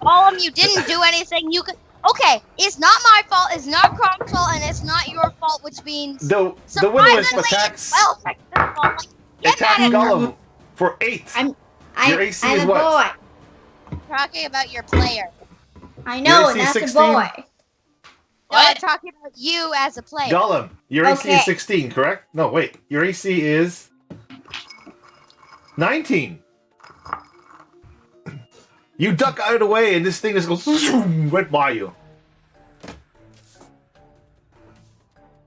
Speaker 2: Gollum, you didn't do anything. You could. Okay, it's not my fault. It's not Kronk's fault, and it's not your fault, which means
Speaker 1: the Will-O-Wisp
Speaker 2: surprisingly,
Speaker 1: attacks
Speaker 2: well, like, get
Speaker 1: attacks
Speaker 2: at it.
Speaker 1: Gollum for 8. Your AC
Speaker 4: I'm
Speaker 1: is
Speaker 4: a
Speaker 1: what?
Speaker 4: boy.
Speaker 2: Talking about your player.
Speaker 4: I know,
Speaker 1: AC
Speaker 4: and that's
Speaker 1: 16?
Speaker 4: a boy.
Speaker 2: No, I'm talking about you as a player.
Speaker 1: Gollum, your AC
Speaker 4: Okay.
Speaker 1: is 16, correct? No, wait. Your AC is 19. You duck out of the way, and this thing just goes zoom, right by you.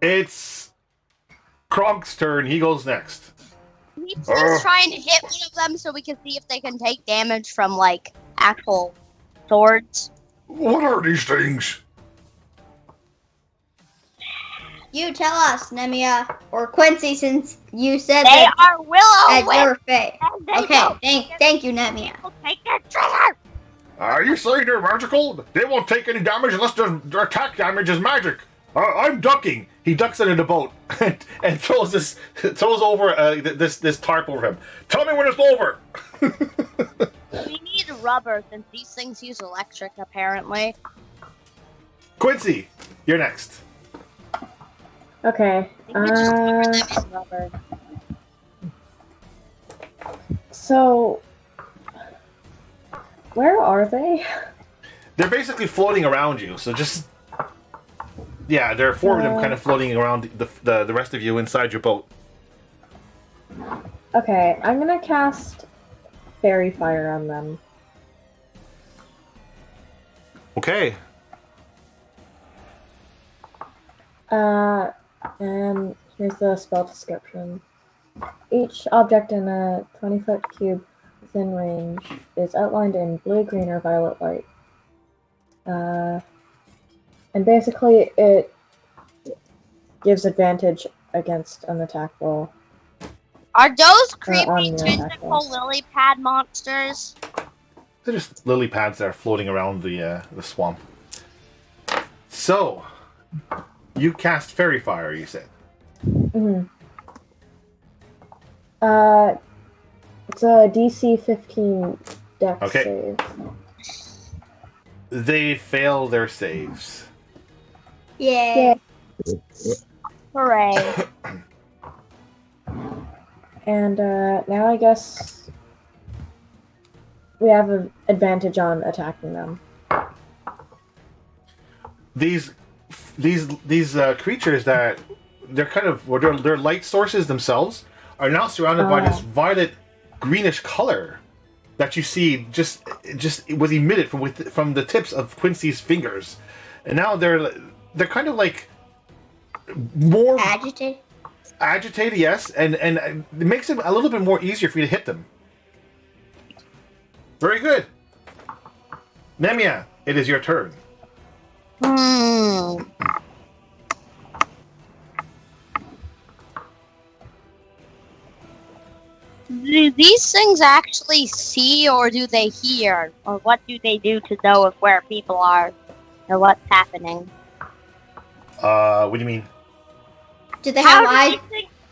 Speaker 1: It's Kronk's turn. He goes next.
Speaker 2: He's just trying to hit one of them so we can see if they can take damage from, like, actual swords.
Speaker 1: What are these things?
Speaker 4: You tell us, Nemia, or Quincy, since you said
Speaker 2: They
Speaker 4: that
Speaker 2: are
Speaker 4: at
Speaker 2: Willow
Speaker 4: your face.
Speaker 2: and they
Speaker 4: Okay,
Speaker 2: don't
Speaker 4: thank you, Nemia.
Speaker 2: take their treasure.
Speaker 1: Are you saying they're magical? They won't take any damage unless their attack damage is magic. I'm ducking. He ducks into the boat and throws over this tarp over him. Tell me when it's over.
Speaker 2: We need rubber since these things use electric, apparently.
Speaker 1: Quincy, you're next.
Speaker 3: Okay.
Speaker 2: We could just cover them in rubber.
Speaker 3: So, where are they?
Speaker 1: They're basically floating around you. So just yeah, there are four of them kind of floating around the rest of you inside your boat.
Speaker 3: Okay, I'm gonna cast Fairy Fire on them.
Speaker 1: Okay.
Speaker 3: And here's the spell description. Each object in a 20-foot cube within range is outlined in blue, green, or violet light. And basically, it gives advantage against an attack roll.
Speaker 2: Are those
Speaker 3: on
Speaker 2: creepy
Speaker 3: your attack
Speaker 2: tentacle
Speaker 3: rolls.
Speaker 2: lily pad monsters?
Speaker 1: They're just lily pads that are floating around the swamp. So, you cast Fairy Fire, you said.
Speaker 3: Mm-hmm. It's a DC 15 Dex
Speaker 1: Okay.
Speaker 3: save.
Speaker 1: They fail their saves.
Speaker 4: Yay.
Speaker 2: Hooray.
Speaker 3: And now I guess we have an advantage on attacking them.
Speaker 1: These creatures that they're kind of they're light sources themselves are now surrounded by this violet greenish color that you see just it was emitted from the tips of Quincy's fingers, and now they're kind of like more agitated, yes, and it makes it a little bit more easier for you to hit them. Very good. Nemia, it is your turn.
Speaker 2: Do these things actually see, or do they hear? Or what do they do to know of where people are or what's happening?
Speaker 1: What do you mean?
Speaker 4: Do they have eyes?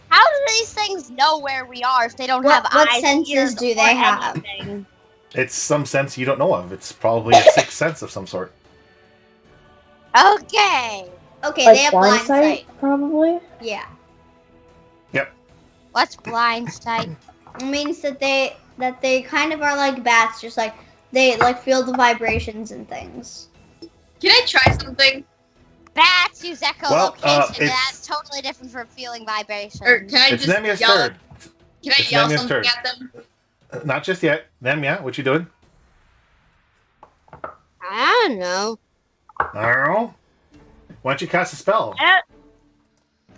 Speaker 2: How do these things know where we are if they don't have
Speaker 4: What
Speaker 2: eyes?
Speaker 4: senses
Speaker 2: ears,
Speaker 4: do
Speaker 2: or
Speaker 4: they have?
Speaker 2: anything?
Speaker 1: It's some sense you don't know of. It's probably a sixth sense of some sort.
Speaker 2: Okay.
Speaker 4: Okay,
Speaker 3: Like
Speaker 4: they have blind sight.
Speaker 3: probably?
Speaker 4: Yeah.
Speaker 2: What's blind sight?
Speaker 4: It means that they kind of are like bats, just like they like feel the vibrations and things.
Speaker 6: Can I try something?
Speaker 2: Bats use
Speaker 1: Well,
Speaker 2: echolocation.
Speaker 1: it's-
Speaker 2: That's totally different from feeling vibrations.
Speaker 6: Or can I
Speaker 1: It's
Speaker 6: just
Speaker 1: Nemia's
Speaker 6: yell?
Speaker 1: turn.
Speaker 6: Can I
Speaker 1: It's
Speaker 6: yell
Speaker 1: Nemia's
Speaker 6: something
Speaker 1: turn.
Speaker 6: at them?
Speaker 1: Not just yet. Nemia, what you doing?
Speaker 2: I don't know.
Speaker 1: I don't know. Why don't you cast a spell?
Speaker 2: I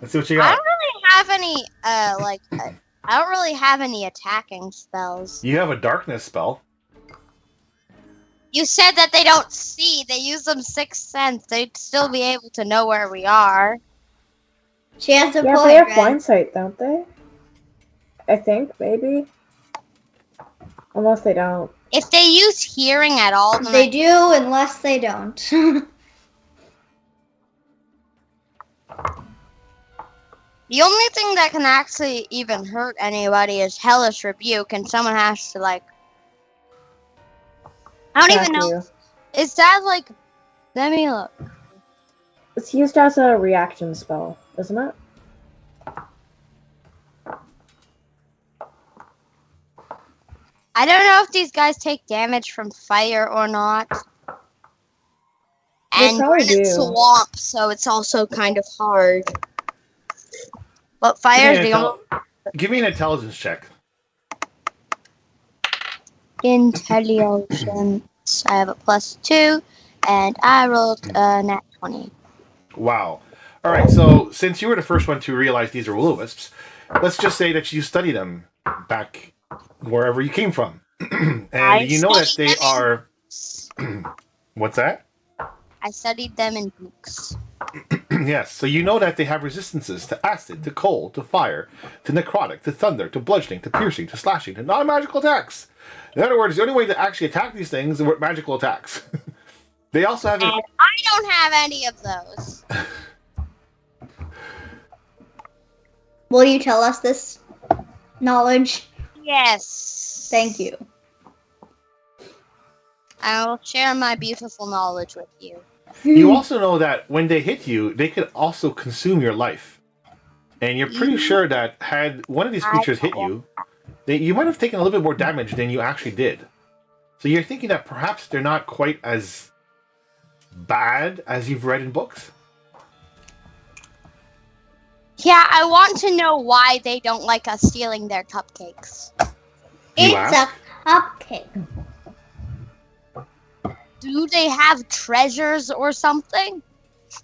Speaker 1: Let's see what you
Speaker 2: I
Speaker 1: got.
Speaker 2: don't really have any, I don't really have any attacking spells.
Speaker 1: You have a darkness spell.
Speaker 2: You said that they don't see. They use them sixth sense. They'd still be able to know where we are.
Speaker 4: She has a
Speaker 3: Yeah,
Speaker 4: point.
Speaker 3: they have
Speaker 4: Ren.
Speaker 3: blind sight, don't they? I think, maybe. Unless they don't.
Speaker 2: If they use hearing at all, then
Speaker 4: They do, unless they don't.
Speaker 2: the only thing that can actually even hurt anybody is Hellish Rebuke, and someone has to, like... I don't even
Speaker 3: attack
Speaker 2: know.
Speaker 3: you.
Speaker 2: Is that, like... Let me look.
Speaker 3: It's used as a reaction spell, isn't it?
Speaker 2: I don't know if these guys take damage from fire or not.
Speaker 3: They
Speaker 2: And
Speaker 3: probably
Speaker 2: we're in a
Speaker 3: do.
Speaker 2: swamp, so it's also kind of hard. But fire is the only...
Speaker 1: Give me an intelligence check.
Speaker 2: Intelligence. I have a +2, and I rolled a nat 20.
Speaker 1: Wow. All right. So since you were the first one to realize these are will-o-wisps, let's just say that you study them back wherever you came from, and you know that they are. What's that?
Speaker 2: I studied them in books.
Speaker 1: Yes. So you know that they have resistances to acid, to cold, to fire, to necrotic, to thunder, to bludgeoning, to piercing, to slashing, to non-magical attacks. In other words, the only way to actually attack these things are magical attacks. They also have.
Speaker 2: And I don't have any of those.
Speaker 4: Will you tell us this knowledge?
Speaker 2: Yes.
Speaker 4: Thank you.
Speaker 2: I will share my beautiful knowledge with you.
Speaker 1: You also know that when they hit you, they could also consume your life. And you're pretty sure that had one of these creatures hit you, you might have taken a little bit more damage than you actually did. So you're thinking that perhaps they're not quite as bad as you've read in books?
Speaker 2: Yeah, I want to know why they don't like us stealing their cupcakes.
Speaker 1: You
Speaker 4: It's
Speaker 1: ask?
Speaker 4: a cupcake.
Speaker 2: Do they have treasures or something?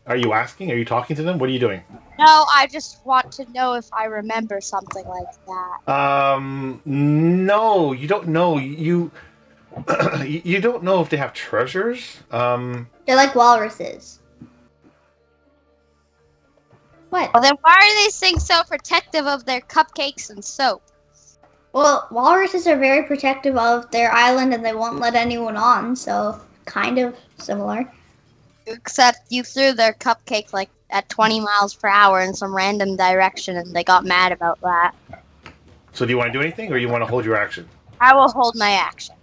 Speaker 1: Are you asking? Are you talking to them? What are you doing?
Speaker 2: No, I just want to know if I remember something like that.
Speaker 1: No, you don't know. You you don't know if they have treasures.
Speaker 4: They're like walruses. What?
Speaker 2: Well, then why are these things so protective of their cupcakes and soap?
Speaker 4: Well, walruses are very protective of their island and they won't let anyone on, so kind of similar.
Speaker 2: Except you threw their cupcake like at 20 miles per hour in some random direction and they got mad about that.
Speaker 1: So do you want to do anything, or you want to hold your action?
Speaker 2: I will hold my action.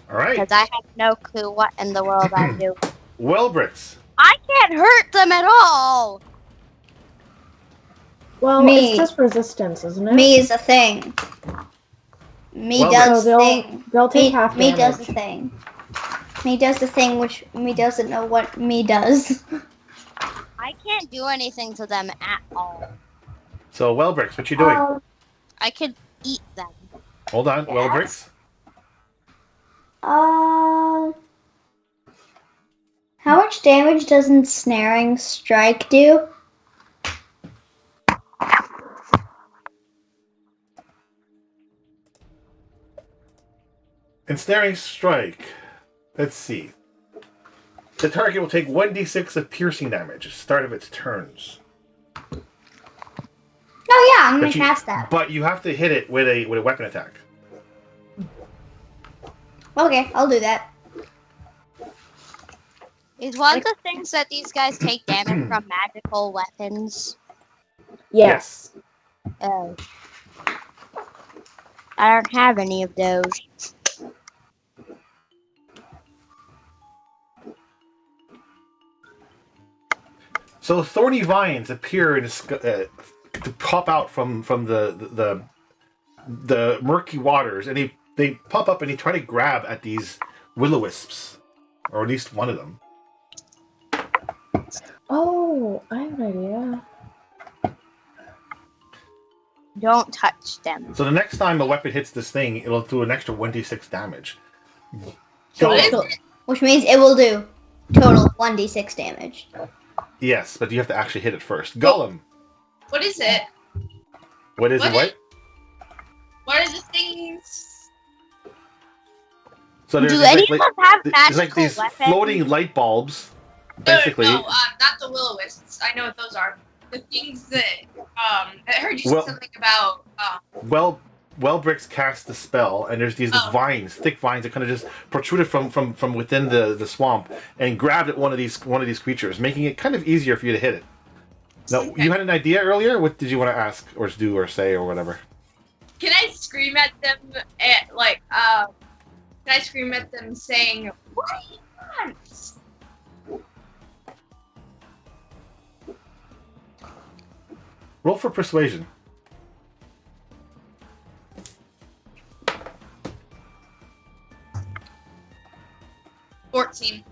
Speaker 1: All right.
Speaker 2: Because I have no clue what in the world I'm doing.
Speaker 1: Wellbricks.
Speaker 2: I can't hurt them at all!
Speaker 3: Well,
Speaker 4: Me.
Speaker 3: it's just resistance, isn't it?
Speaker 4: Me is a thing. Me
Speaker 1: Well,
Speaker 4: does
Speaker 3: so
Speaker 4: thing.
Speaker 3: they'll take
Speaker 4: Me,
Speaker 3: half
Speaker 4: me
Speaker 3: damage.
Speaker 4: does the thing. Me does the thing which me doesn't know what me does.
Speaker 2: I can't do anything to them at all.
Speaker 1: So Wellbricks, what you doing?
Speaker 2: I could eat them.
Speaker 1: Hold on,
Speaker 4: yes.
Speaker 1: Wellbricks.
Speaker 4: How much damage does ensnaring strike do?
Speaker 1: Ensnaring strike. Let's see. The target will take 1d6 of piercing damage at the start of its turns.
Speaker 4: Oh yeah, I'm gonna
Speaker 1: But you-
Speaker 4: cast that.
Speaker 1: But you have to hit it with a weapon attack.
Speaker 4: Okay, I'll do that.
Speaker 2: Is one of the things that these guys take damage from magical weapons?
Speaker 3: Yes.
Speaker 2: Oh. I don't have any of those.
Speaker 1: So thorny vines appear in to pop out from the murky waters, and they pop up and they try to grab at these will-o-wisps, or at least one of them.
Speaker 3: Oh, I have an idea.
Speaker 2: Don't touch them.
Speaker 1: So the next time a weapon hits this thing, it'll do an extra 1d6 damage.
Speaker 6: What is
Speaker 1: Go.
Speaker 6: it?
Speaker 4: Which means it will do total 1d6 damage.
Speaker 1: Yes, but you have to actually hit it first. Gollum.
Speaker 6: What is it?
Speaker 1: What is it? What?
Speaker 6: What are the things?
Speaker 1: So
Speaker 2: Do
Speaker 1: these,
Speaker 2: any of them have
Speaker 1: there's
Speaker 2: magical
Speaker 1: like these
Speaker 2: weapons?
Speaker 1: floating light bulbs, basically.
Speaker 6: No, not the will-o-wisps. I know what those are. The things that I heard you say something about.
Speaker 1: Wellbricks cast the spell, and there's these vines, thick vines that kind of just protruded from within the swamp and grabbed at one of these creatures, making it kind of easier for you to hit it. Now, you had an idea earlier. What did you want to ask or do or say or whatever?
Speaker 6: Can I scream at them at like? Can I scream at them saying, "What do you want?"
Speaker 1: Roll for persuasion.
Speaker 6: "14."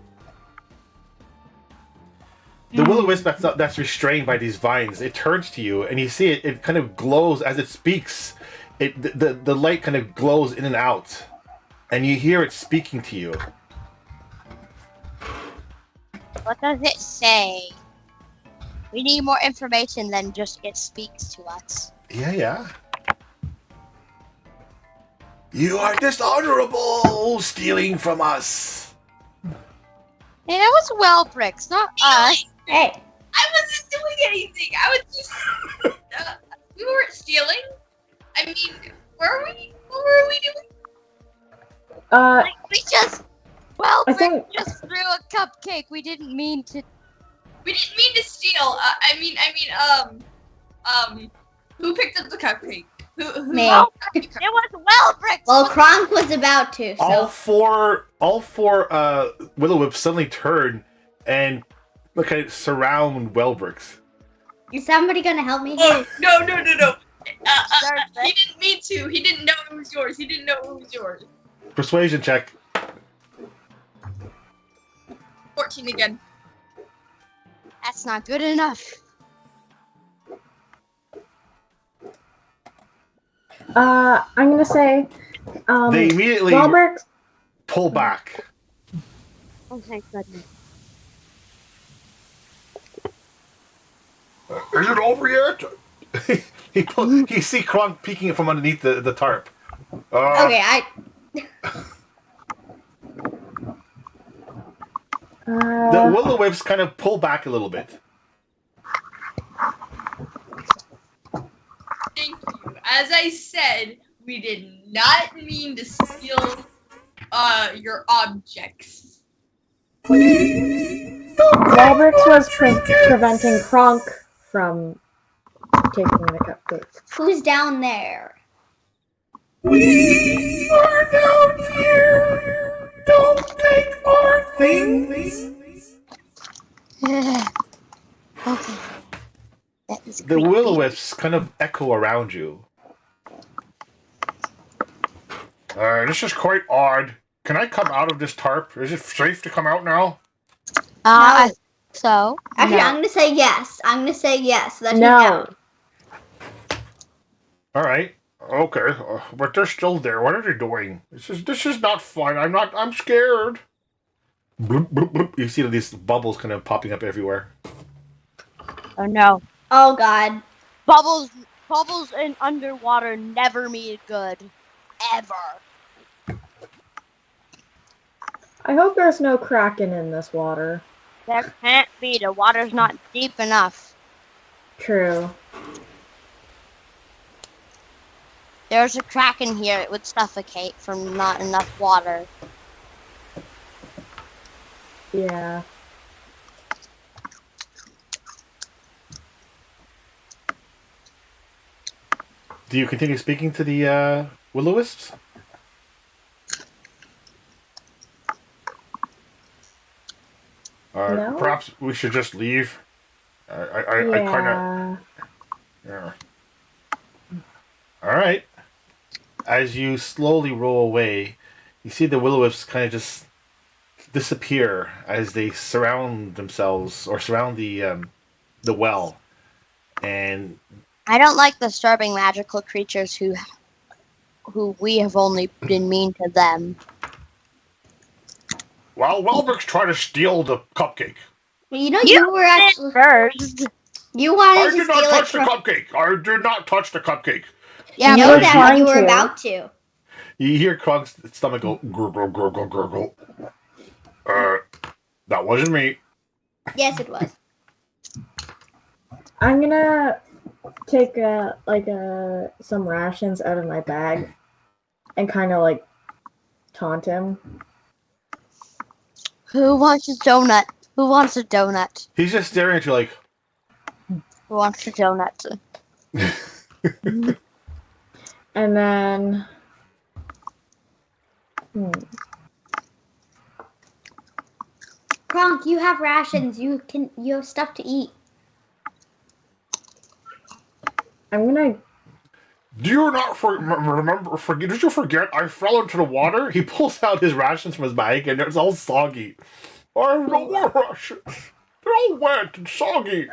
Speaker 1: The will-o-wisp that's restrained by these vines, it turns to you, and you see it kind of glows as it speaks. The light kind of glows in and out, and you hear it speaking to you.
Speaker 2: What does it say? We need more information than just it speaks to us.
Speaker 1: Yeah. You are dishonorable, stealing from us.
Speaker 2: Hey, that was Wellbricks, not us.
Speaker 4: Hey,
Speaker 6: I wasn't doing anything. I was just. We weren't stealing. I mean, were we? What were we doing?
Speaker 2: Like, we just.
Speaker 3: I
Speaker 2: Wellbricks
Speaker 3: think-
Speaker 2: just threw a cupcake. We didn't mean to.
Speaker 6: We didn't mean to steal. Who picked up the cupcake? Who?
Speaker 4: Me.
Speaker 2: It was Wellbricks.
Speaker 4: well, Kronk was about to, so.
Speaker 1: All four will-o-wisps suddenly turn and surround Wellbricks.
Speaker 4: Is somebody gonna help me?
Speaker 6: Oh no! He
Speaker 2: Wellbricks.
Speaker 6: didn't mean to. He didn't know it was yours. He didn't know it was yours.
Speaker 1: Persuasion check.
Speaker 6: 14 again.
Speaker 2: That's not good enough.
Speaker 3: I'm gonna say,
Speaker 1: They immediately
Speaker 3: Robert.
Speaker 1: pull back.
Speaker 2: Oh, thank goodness.
Speaker 1: Is it over yet? You see Kronk peeking from underneath the tarp.
Speaker 4: Okay,
Speaker 1: The will-o-wisps kind of pull back a little bit.
Speaker 6: Thank you. As I said, we did not mean to steal your objects.
Speaker 3: Robert was preventing Kronk from taking the cupcake.
Speaker 4: who's down there?
Speaker 1: We are down here. Don't take our things.
Speaker 2: Okay. That is
Speaker 1: The
Speaker 2: creepy.
Speaker 1: will-o-wisps kind of echo around you. This is quite odd. Can I come out of this tarp? Is it safe to come out now?
Speaker 2: So?
Speaker 4: Actually,
Speaker 3: No.
Speaker 4: I'm gonna say yes. I'm gonna say yes. So that
Speaker 3: No.
Speaker 1: All right. Okay. But they're still there. What are they doing? This is not fun. I'm scared. Bloop, bloop, bloop. You see these bubbles kind of popping up everywhere.
Speaker 2: Oh no.
Speaker 4: Oh God.
Speaker 2: Bubbles in underwater never mean good. Ever.
Speaker 3: I hope there's no kraken in this water.
Speaker 2: There can't be. The water's not deep enough.
Speaker 3: True.
Speaker 2: There's a kraken here. It would suffocate from not enough water.
Speaker 3: Yeah.
Speaker 1: Do you continue speaking to the will-o-wisps?
Speaker 3: No?
Speaker 1: Perhaps we should just leave. I kind of. Yeah. All right. As you slowly roll away, you see the will-o-wisps kind of just disappear as they surround themselves or surround the well, and
Speaker 2: I don't like disturbing magical creatures who we have only been mean to them.
Speaker 1: while Welberg's trying to steal the cupcake.
Speaker 4: You know, you were actually
Speaker 2: First.
Speaker 4: you wanted
Speaker 1: I
Speaker 4: to
Speaker 1: did not
Speaker 4: steal it
Speaker 1: touch the
Speaker 4: from.
Speaker 1: cupcake. I did not touch the cupcake.
Speaker 2: Yeah,
Speaker 4: I know
Speaker 3: You were
Speaker 4: that
Speaker 3: trying
Speaker 4: you were
Speaker 3: to.
Speaker 4: about to.
Speaker 1: You hear Kronk's stomach go gurgle, gurgle, gurgle. That wasn't me.
Speaker 4: Yes, it was.
Speaker 3: I'm gonna take some rations out of my bag and kind of like taunt him.
Speaker 2: Who wants a donut? Who wants a donut?
Speaker 1: He's just staring at you like.
Speaker 2: Who wants a donut?
Speaker 3: And then
Speaker 4: Kronk, you have rations. You have stuff to eat.
Speaker 3: I'm gonna
Speaker 1: Do you not remember? Did you forget? I fell into the water. He pulls out his rations from his bag, and it's all soggy. I have no more rations. They're all wet and soggy.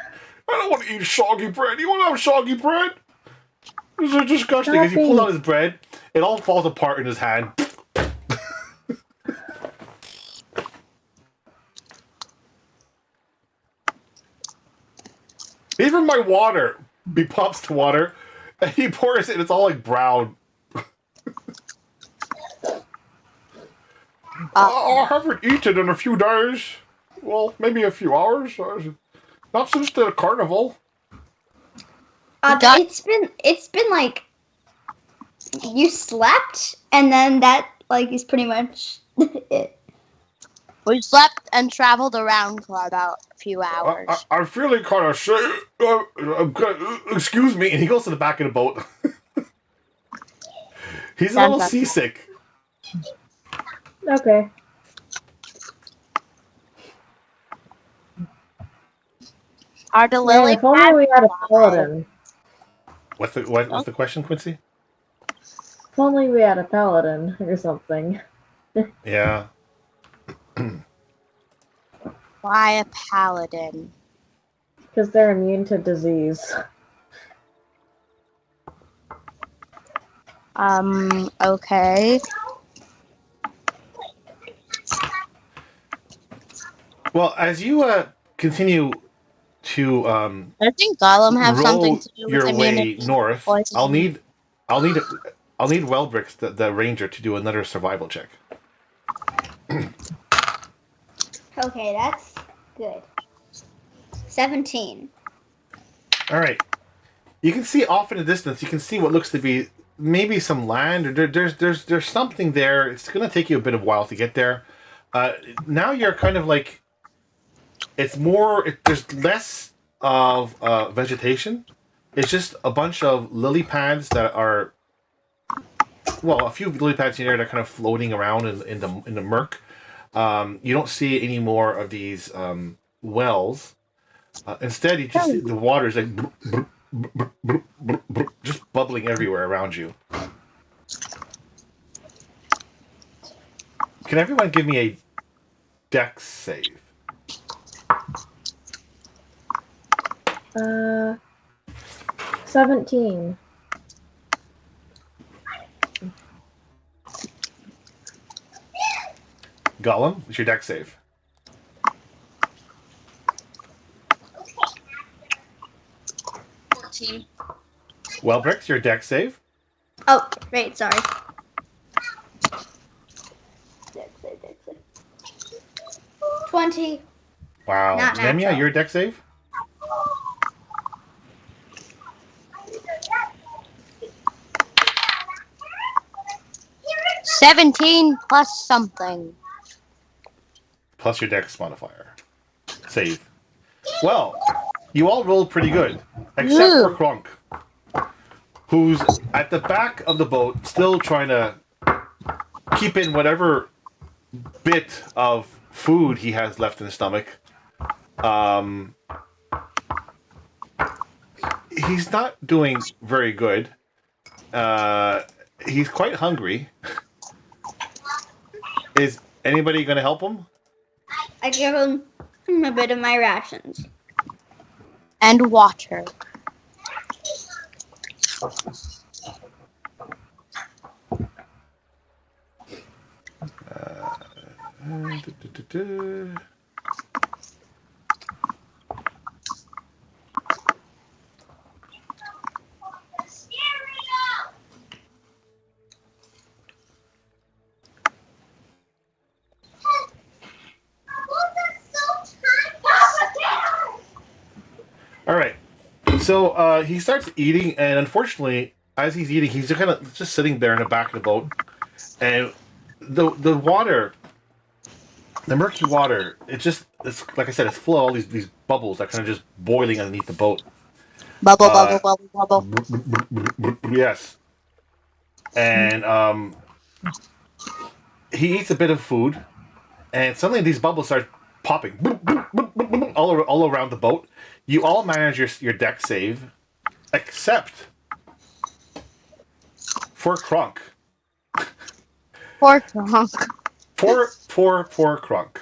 Speaker 1: I don't want to eat soggy bread. You want to have soggy bread? This is disgusting. As he pulls out his bread, it all falls apart in his hand. Even my water, he pops the water, and he pours it, and it's all like brown. I haven't eaten in a few days. Well, maybe a few hours. Not since the carnival.
Speaker 4: It's been like you slept, and then that like is pretty much it.
Speaker 2: We slept and traveled around for about a few hours.
Speaker 1: I'm feeling kind of sick. Excuse me. And he goes to the back of the boat. He's a little seasick.
Speaker 3: okay.
Speaker 2: Are the lily
Speaker 3: If only
Speaker 2: pads
Speaker 3: we had a
Speaker 2: alive?
Speaker 3: paladin.
Speaker 1: What's the question, Quincy?
Speaker 3: If only we had a paladin or something.
Speaker 1: Yeah.
Speaker 2: Why a paladin?
Speaker 3: Because they're immune to disease.
Speaker 2: Okay.
Speaker 1: Well, as you continue to
Speaker 2: I think Gollum have something
Speaker 1: row
Speaker 2: to do with
Speaker 1: your way
Speaker 2: immunity to
Speaker 1: north,
Speaker 2: poison.
Speaker 1: I'll need Welbrix, the ranger, to do another survival check.
Speaker 4: Okay, that's good. 17.
Speaker 1: All right. You can see off in the distance. You can see what looks to be maybe some land, or there's something there. It's going to take you a bit of while to get there. Now you're kind of like, it's more. There's less of vegetation. It's just a bunch of lily pads that are, well, a few lily pads in there that are kind of floating around in the murk. You don't see any more of these wells. Instead, you just see the water is like just bubbling everywhere around you. Can everyone give me a dex save?
Speaker 3: 17.
Speaker 1: Gollum, what's your dex save?
Speaker 6: 14.
Speaker 1: Welbrix, your dex save?
Speaker 4: Oh, right, sorry. 20.
Speaker 1: Wow.
Speaker 4: Not
Speaker 1: Nemia,
Speaker 4: natural.
Speaker 1: your dex save?
Speaker 2: 17 plus something.
Speaker 1: Plus your dex modifier. Save. Well, you all rolled pretty good. Except for
Speaker 2: Ooh.
Speaker 1: Kronk, who's at the back of the boat, still trying to keep in whatever bit of food he has left in his stomach. He's not doing very good. He's quite hungry. Is anybody going to help him?
Speaker 4: I give him a bit of my rations.
Speaker 2: And water.
Speaker 1: All right. So he starts eating, and unfortunately, as he's eating, he's kind of just sitting there in the back of the boat, and the water, the murky water, it's like I said, it's full of all these bubbles that kind of just boiling underneath the boat.
Speaker 2: Bubble, bubble, bubble, bubble.
Speaker 1: Yes, and he eats a bit of food, and suddenly these bubbles start popping all around the boat. You all manage your deck save, except for Kronk.
Speaker 2: Poor Kronk.
Speaker 1: Poor Kronk.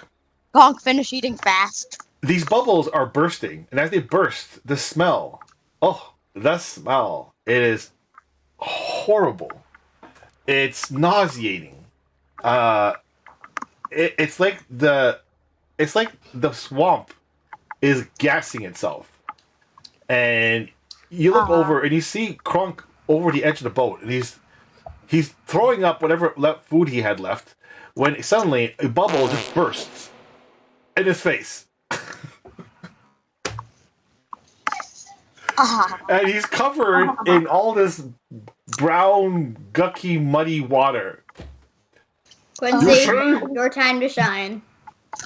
Speaker 2: Kronk, finish eating fast.
Speaker 1: These bubbles are bursting, and as they burst, the smell. Oh, the smell! It is horrible. It's nauseating. It's like the swamp is gassing itself, and you look over and you see Kronk over the edge of the boat, and he's throwing up whatever food he had left, when suddenly a bubble just bursts in his face. And he's covered in all this brown, gucky, muddy water.
Speaker 4: Quincy, your time to shine.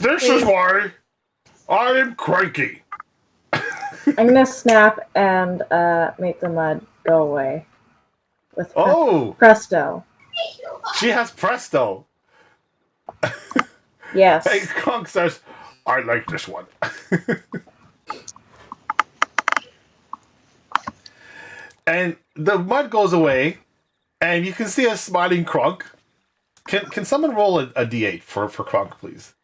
Speaker 1: This is why I am cranky.
Speaker 3: I'm gonna snap and make the mud go away. With presto.
Speaker 1: She has presto.
Speaker 3: Yes.
Speaker 1: Hey, Kronk says, I like this one. And the mud goes away, and you can see a smiling Kronk. Can someone roll a d8 for Kronk, please?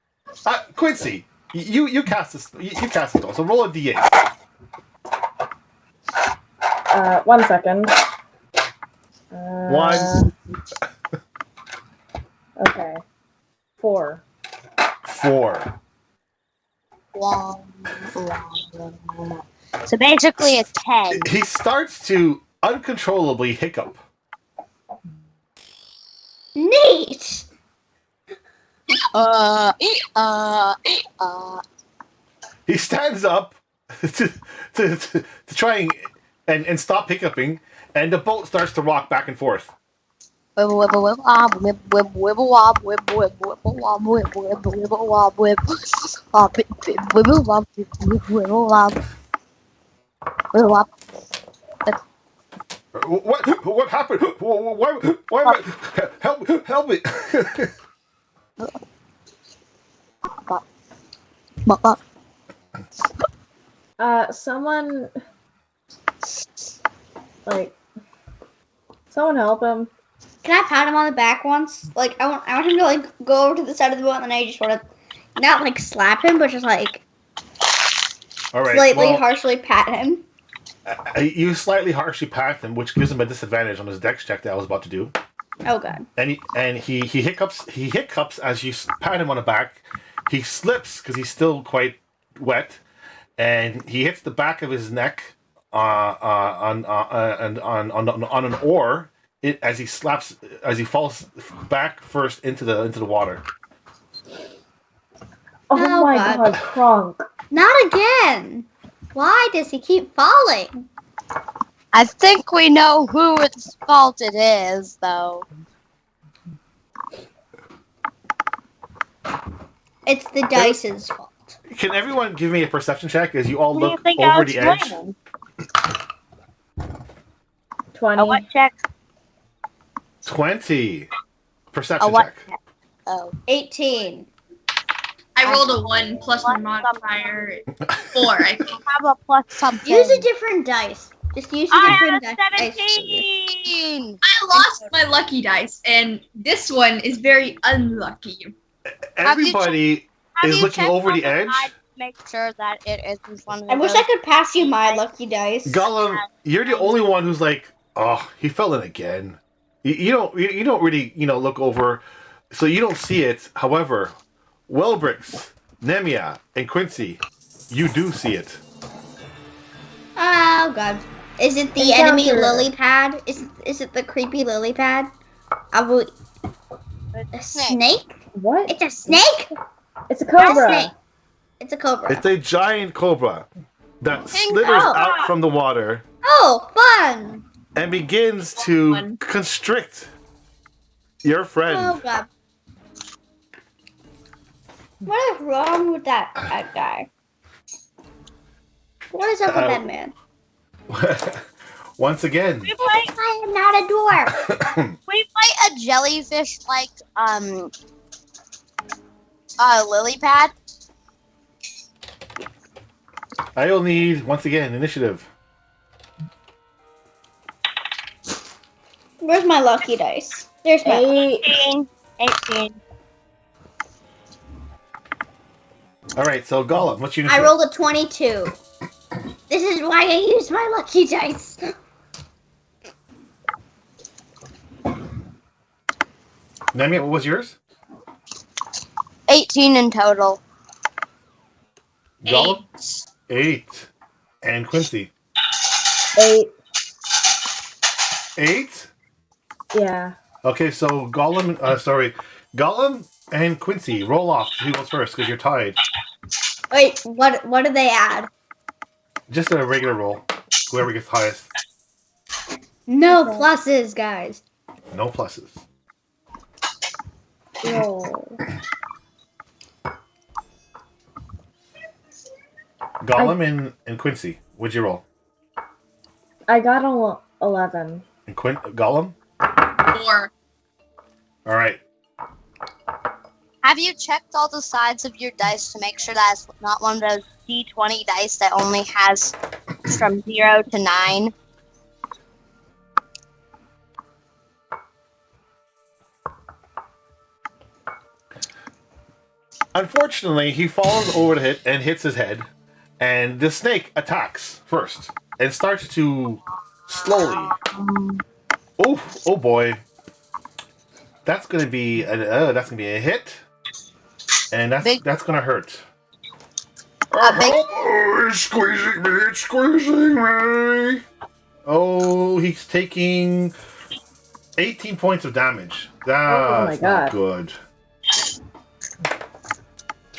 Speaker 1: Quincy, you cast this. You cast it all. So roll a d8.
Speaker 3: 1 second.
Speaker 1: One.
Speaker 3: Okay. 4.
Speaker 1: 4.
Speaker 2: So basically a 10.
Speaker 1: He starts to uncontrollably hiccup.
Speaker 4: Neat.
Speaker 1: He stands up to try and stop hiccuping, and the boat starts to rock back and forth. What happened? Why am I... Help me!
Speaker 3: Someone, like, someone help him.
Speaker 4: Can I pat him on the back once? Like, I want him to like go over to the side of the boat, and then I just want to not like slap him, but just like
Speaker 1: All right.
Speaker 4: slightly harshly pat him.
Speaker 1: You slightly harshly pat him, which gives him a disadvantage on his dex check that I was about to do.
Speaker 4: Oh god.
Speaker 1: And he hiccups. He hiccups as you pat him on the back. He slips because he's still quite wet, and he hits the back of his neck on an oar. As he falls back first into the water.
Speaker 3: Oh my
Speaker 4: God.
Speaker 3: god, Kronk.
Speaker 4: Not again. Why does he keep falling?
Speaker 2: I think we know whose fault it is, though.
Speaker 4: It's the dice's fault.
Speaker 1: Can everyone give me a perception check as you all
Speaker 2: What do you
Speaker 1: look
Speaker 2: think I
Speaker 1: over
Speaker 2: was
Speaker 1: the edge?
Speaker 2: blaming?
Speaker 3: 20.
Speaker 2: A what check?
Speaker 1: 20. Perception
Speaker 2: A what
Speaker 1: check.
Speaker 2: check? Oh.
Speaker 4: 18.
Speaker 6: I rolled a 1 plus my modifier 4, I think.
Speaker 2: Have a plus something.
Speaker 4: Use a different dice. Just use a
Speaker 2: I
Speaker 4: different
Speaker 2: have
Speaker 4: dice.
Speaker 2: 17!
Speaker 6: I lost my lucky dice, and this one is very unlucky.
Speaker 1: Everybody
Speaker 2: Have
Speaker 1: is
Speaker 2: you
Speaker 1: looking
Speaker 2: checked
Speaker 1: over
Speaker 2: on
Speaker 1: the
Speaker 2: the
Speaker 1: edge.
Speaker 2: side to make sure that it isn't one of
Speaker 4: I wish
Speaker 2: those-
Speaker 4: I could pass you my lucky dice.
Speaker 1: Gollum, you're the only one who's like, oh, he fell in again. You don't really look over, so you don't see it. However, Welbrix, Nemia, and Quincy, you do see it.
Speaker 4: Oh god. Is it the
Speaker 3: Encounter.
Speaker 4: enemy lily pad? Is it the creepy lily pad? A snake?
Speaker 3: What?
Speaker 4: It's a snake?
Speaker 3: It's a cobra.
Speaker 4: Snake. It's a cobra.
Speaker 1: It's a giant cobra that
Speaker 2: Pink
Speaker 1: slithers
Speaker 2: cobra.
Speaker 1: out from the water
Speaker 4: Oh, fun!
Speaker 1: and begins to
Speaker 6: Fun.
Speaker 1: constrict your friend.
Speaker 4: Oh god. What is wrong with that guy? What is up with that man?
Speaker 1: Once again,
Speaker 2: We fight,
Speaker 4: I am not a dwarf.
Speaker 2: we fight a jellyfish like lily pad.
Speaker 1: I will need, once again, initiative.
Speaker 4: Where's my lucky dice? There's my.
Speaker 3: 8.
Speaker 2: 18.
Speaker 1: All right, so Gollum, what's your
Speaker 4: I
Speaker 1: initiative?
Speaker 4: rolled a 22. This is why I use my lucky dice.
Speaker 1: Nemia, what was yours?
Speaker 2: 18 in total.
Speaker 1: Gollum? 8. And Quincy?
Speaker 3: 8.
Speaker 1: 8?
Speaker 3: Yeah.
Speaker 1: Okay, so Gollum and Quincy, roll off. Who goes first? Because you're tied.
Speaker 4: Wait, what do they add?
Speaker 1: Just a regular roll. Whoever gets highest.
Speaker 4: No
Speaker 3: Okay.
Speaker 4: pluses, guys.
Speaker 1: No pluses.
Speaker 3: Roll.
Speaker 1: Gollum and Quincy, what'd you roll?
Speaker 3: I got a 11.
Speaker 1: And Gollum?
Speaker 6: 4.
Speaker 1: All right.
Speaker 2: Have you checked all the sides of your dice to make sure that it's not one of those D20 dice that only has from 0 to 9?
Speaker 1: Unfortunately, he falls over the hit and hits his head, and the snake attacks first and starts to slowly. Oh boy. That's gonna be a hit, and that's gonna hurt.
Speaker 2: big-
Speaker 1: It's squeezing me! It's squeezing me! Oh, he's taking 18 points of damage. That's not
Speaker 3: God.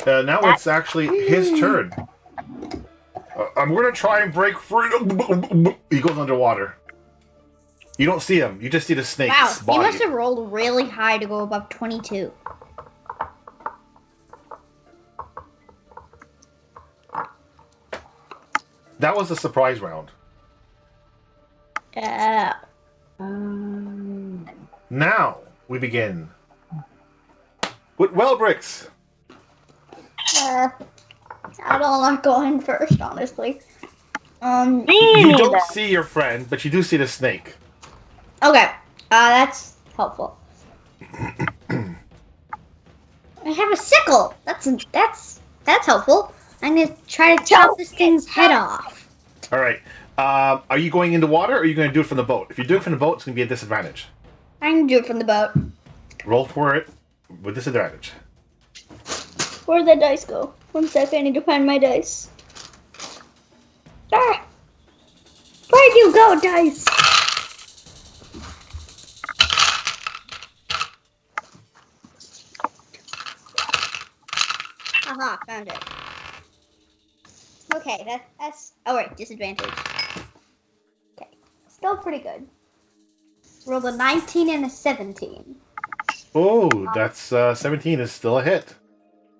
Speaker 1: good. Now it's actually his turn. I'm gonna try and break free. He goes underwater. You don't see him. You just see the snake's
Speaker 4: Wow,
Speaker 1: body.
Speaker 4: you must have rolled really high to go above 22.
Speaker 1: That was a surprise round. Now we begin with Wellbricks.
Speaker 4: I don't like going first, honestly.
Speaker 1: You don't see your friend, but you do see the snake.
Speaker 4: Okay, that's helpful. I have a sickle. That's helpful. I'm gonna try to chop this thing's head off.
Speaker 1: All right. Are you going into water, or are you going to do it from the boat? If you do it from the boat, it's going to be a disadvantage.
Speaker 4: I can do it from the boat.
Speaker 1: Roll for it with disadvantage.
Speaker 4: Where'd that dice go? 1 sec, I need to find my dice. Ah! Where'd you go, dice? Aha, found it. Okay, that's... Oh, wait, disadvantage. Okay, still pretty good. Rolled a 19 and a 17.
Speaker 1: Oh, that's 17 is still a hit.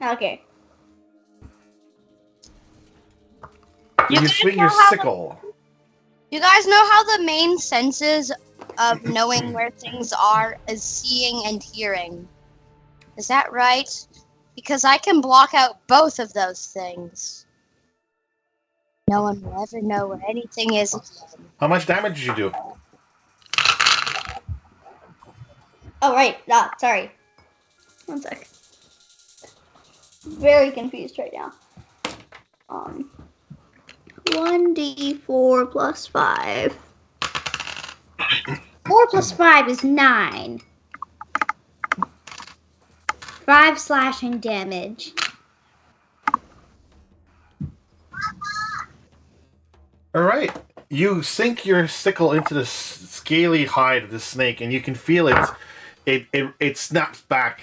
Speaker 4: Okay.
Speaker 1: You swing your sickle.
Speaker 2: You guys know how the main senses of knowing where things are is seeing and hearing. Is that right? Because I can block out both of those things. No one will ever know where anything is again.
Speaker 1: How much damage did you do?
Speaker 4: Oh, right. Sorry. 1 sec. Very confused right now. 1d4 plus 5. 4 plus 5 is 9. 5 slashing damage.
Speaker 1: All right. You sink your sickle into the scaly hide of the snake, and you can feel it. It snaps back,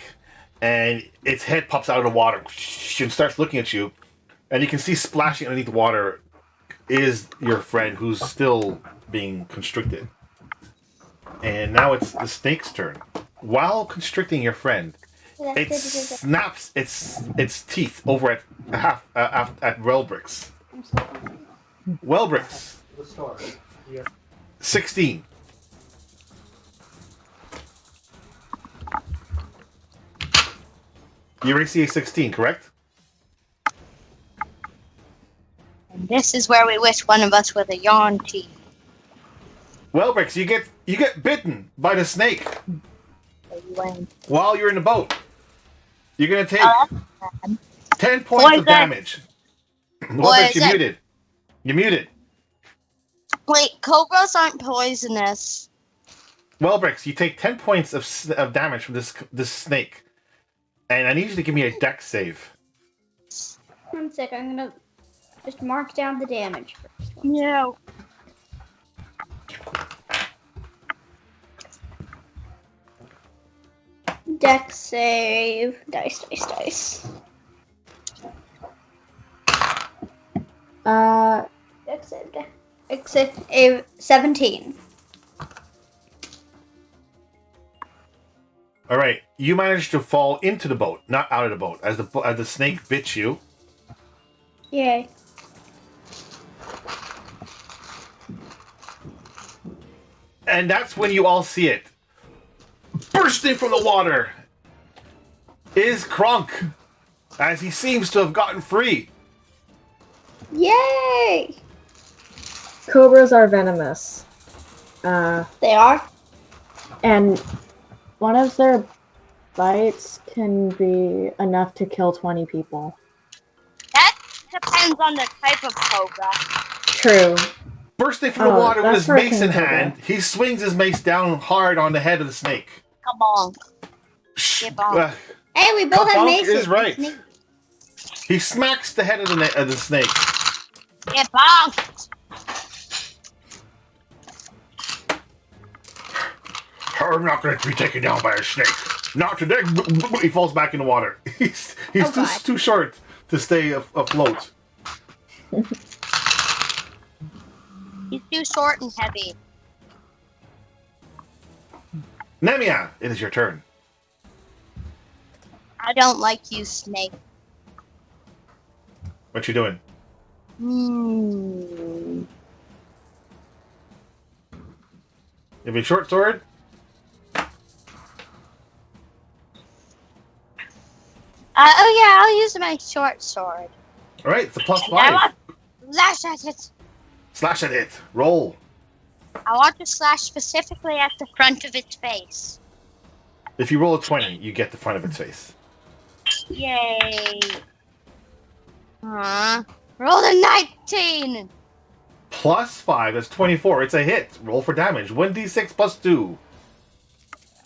Speaker 1: and its head pops out of the water and starts looking at you. And you can see splashing underneath the water is your friend who's still being constricted. And now it's the snake's turn. While constricting your friend, it snaps its teeth over at Wellbricks. Wellbricks. 16. Your AC is 16, correct?
Speaker 2: And this is where we wish one of us with a yawn teeth.
Speaker 1: Wellbricks, you get bitten by the snake while you're in the boat. You're gonna take 10 points of damage. Wellbricks, you're muted. You're muted.
Speaker 2: Wait, cobras aren't poisonous.
Speaker 1: Wellbricks, you take 10 points of damage from this snake. And I need you to give me a dex save.
Speaker 4: 1 sec, I'm gonna just mark down the damage first.
Speaker 2: No.
Speaker 4: Dex save. Dice. Dex save. 17.
Speaker 1: All right, you managed to fall into the boat, not out of the boat, as the snake bit you.
Speaker 4: Yay.
Speaker 1: And that's when you all see it. Bursting from the water is Kronk, as he seems to have gotten free.
Speaker 4: Yay!
Speaker 3: Cobras are venomous.
Speaker 4: They are?
Speaker 3: And one of their bites can be enough to kill 20 people.
Speaker 2: That depends on the type of cobra.
Speaker 3: True.
Speaker 1: Bursting from the
Speaker 3: Oh,
Speaker 1: water with
Speaker 3: that's
Speaker 1: his
Speaker 3: where it
Speaker 1: mace in
Speaker 3: came from,
Speaker 1: hand, he swings his mace down hard on the head of the snake.
Speaker 2: Come on. Skip on.
Speaker 4: Hey, we both have
Speaker 1: Kabunk
Speaker 4: maces.
Speaker 1: is right.
Speaker 4: It's me.
Speaker 1: He smacks the head of the snake.
Speaker 2: Skip on.
Speaker 1: I'm not going to be taken down by a snake. Not today. He falls back in the water. He's too short to stay afloat.
Speaker 2: He's too short and heavy.
Speaker 1: Nemia, it is your turn.
Speaker 2: I don't like you, snake.
Speaker 1: What you doing?
Speaker 2: Hmm.
Speaker 1: You have a short sword?
Speaker 2: Oh yeah, I'll use my short sword.
Speaker 1: All right, it's a plus
Speaker 2: And I
Speaker 1: 5.
Speaker 2: want to slash at it.
Speaker 1: Slash at it. Roll.
Speaker 2: I want to slash specifically at the front of its face.
Speaker 1: If you roll a 20, you get the front of its face.
Speaker 2: Yay. Roll a 19.
Speaker 1: Plus 5, that's 24. It's a hit. Roll for damage. 1d6 plus 2.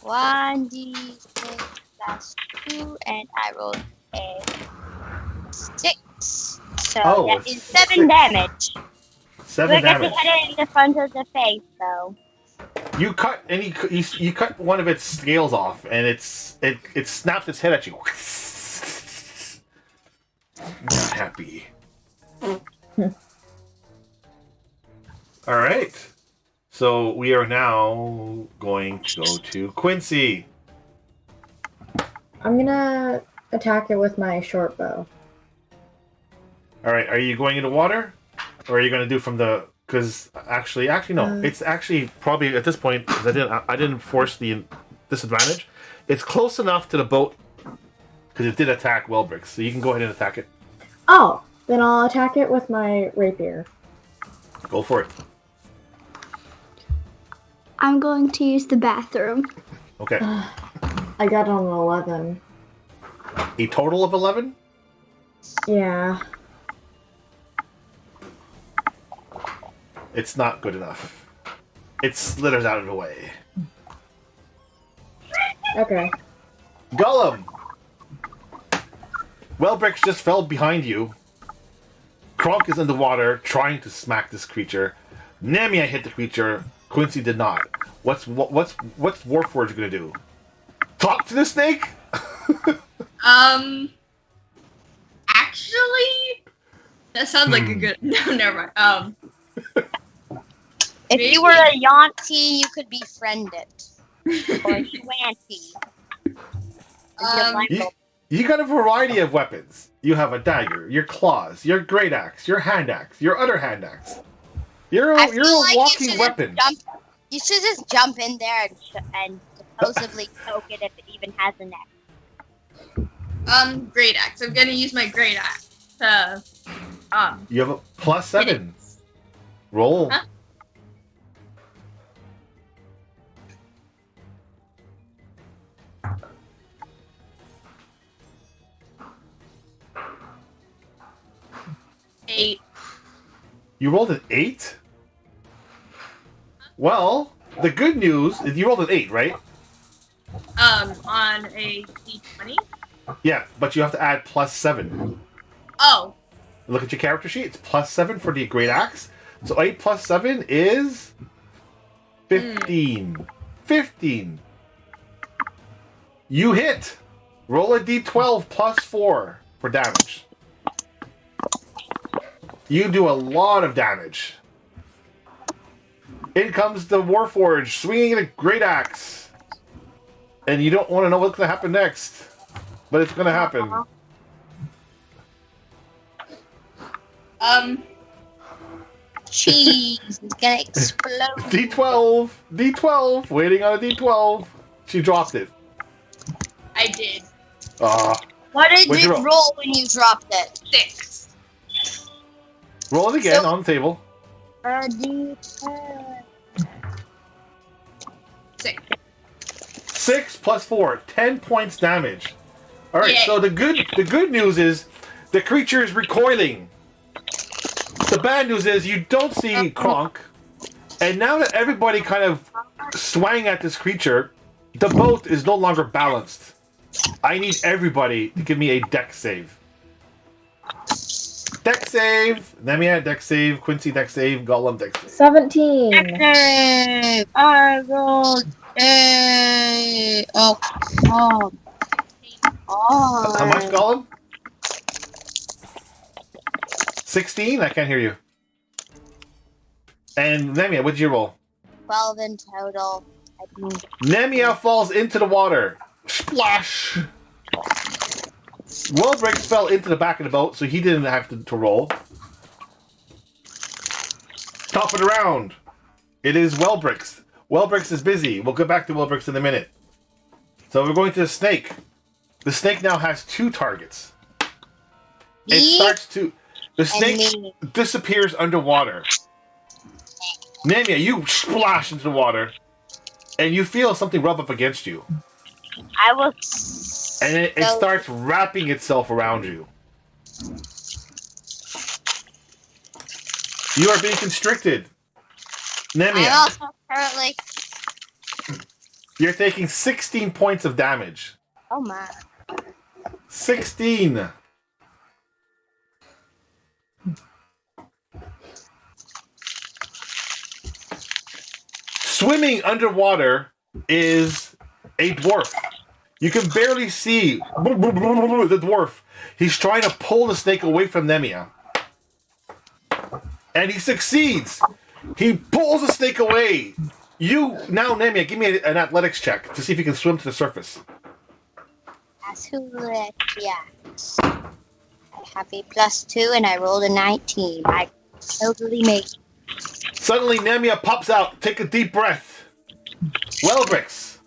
Speaker 2: 1d6 plus 2, and I rolled a 6. So
Speaker 1: Oh,
Speaker 2: that is
Speaker 1: it's
Speaker 2: 7
Speaker 1: 6.
Speaker 2: damage.
Speaker 1: 7
Speaker 2: We're going
Speaker 1: damage.
Speaker 2: to hit it in the front of the face, though.
Speaker 1: You cut you cut one of its scales off, and it snaps its head at you. Not happy. All right. So we are now going to go to Quincy.
Speaker 3: I'm gonna attack it with my short bow.
Speaker 1: All right. Are you going into water, or are you going to do from the? Because actually no. It's actually probably at this point because I didn't force the disadvantage. It's close enough to the boat because it did attack Welbrick, so you can go ahead and attack it.
Speaker 3: Oh, then I'll attack it with my rapier.
Speaker 1: Go for it.
Speaker 4: I'm going to use the bathroom.
Speaker 1: Okay.
Speaker 3: I got on an 11.
Speaker 1: A total of 11.
Speaker 3: Yeah.
Speaker 1: It's not good enough. It slithers out of the way.
Speaker 3: Okay.
Speaker 1: Gollum! Welbrix just fell behind you. Kronk is in the water trying to smack this creature. Nemia hit the creature. Quincy did not. What's Warforged gonna do? Talk to the snake?
Speaker 6: Actually, that sounds like a good. No, never mind.
Speaker 2: If you were a Yonti, you could befriend it. Or a Schwanty.
Speaker 1: You got a variety of weapons. You have a dagger, your claws, your great axe, your hand axe, your other hand axe. You're
Speaker 2: I
Speaker 1: a
Speaker 2: feel like
Speaker 1: walking weapon.
Speaker 2: You should just jump in there and supposedly choke it if it even has a neck.
Speaker 6: Great axe. I'm gonna use my great axe to
Speaker 1: You have a plus 7. Roll.
Speaker 6: Huh? Eight.
Speaker 1: You rolled an 8? Well, the good news is you rolled an 8, right?
Speaker 6: On a d20.
Speaker 1: Yeah, but you have to add plus 7.
Speaker 6: Oh,
Speaker 1: Look at your character sheet. It's plus 7 for the great axe. So 8 plus 7 is 15. 15. You hit. Roll a d12 plus 4 for damage. You do a lot of damage. In comes the Warforged, swinging a great axe. And you don't want to know what's going to happen next. But it's going to happen.
Speaker 2: Cheese is gonna explode.
Speaker 1: D12. D12. Waiting on a D12. She dropped it.
Speaker 6: I did.
Speaker 2: What did
Speaker 1: What'd
Speaker 2: it
Speaker 1: you roll?
Speaker 2: roll when you dropped it?
Speaker 6: 6.
Speaker 1: Roll it again
Speaker 2: So-
Speaker 1: on the table.
Speaker 2: A D10.
Speaker 6: 6.
Speaker 1: 6 plus 4. 10 points damage. Alright,
Speaker 6: Yay.
Speaker 1: so the good news is the creature is recoiling. The bad news is you don't see Kronk, and now that everybody kind of swang at this creature, the boat is no longer balanced. I need everybody to give me a deck save. Deck save! Nemia, deck save. Quincy, deck save. Gollum, deck save.
Speaker 3: 17.
Speaker 2: Yay! I rolled a. Oh, come on.
Speaker 1: How much, Gollum? 16? I can't hear you. And Nemia, what did you roll?
Speaker 2: 12 in total. I think.
Speaker 1: Nemia falls into the water. Splash! Wellbricks fell into the back of the boat, so he didn't have to roll. Top of the round. It is Wellbricks. Wellbricks is busy. We'll get back to Wellbricks in a minute. So we're going to the snake. The snake now has 2 targets. It
Speaker 2: Me
Speaker 1: starts to... The
Speaker 2: and
Speaker 1: snake
Speaker 2: me.
Speaker 1: disappears underwater. Nemia, you splash into the water, and you feel something rub up against you.
Speaker 2: I was.
Speaker 1: And it starts wrapping itself around you. You are being constricted.
Speaker 2: I'm
Speaker 1: Nemia,
Speaker 2: also currently.
Speaker 1: you're taking 16 points of damage.
Speaker 2: Oh my.
Speaker 1: 16. Swimming underwater is a dwarf. You can barely see the dwarf. He's trying to pull the snake away from Nemia. And he succeeds. He pulls the snake away. You, now Nemia, give me an athletics check to see if you can swim to the surface.
Speaker 2: That's who reacts. I have a +2 and I rolled a 19. I totally made it.
Speaker 1: Suddenly, Nemia pops out. Take a deep breath. Wellbricks,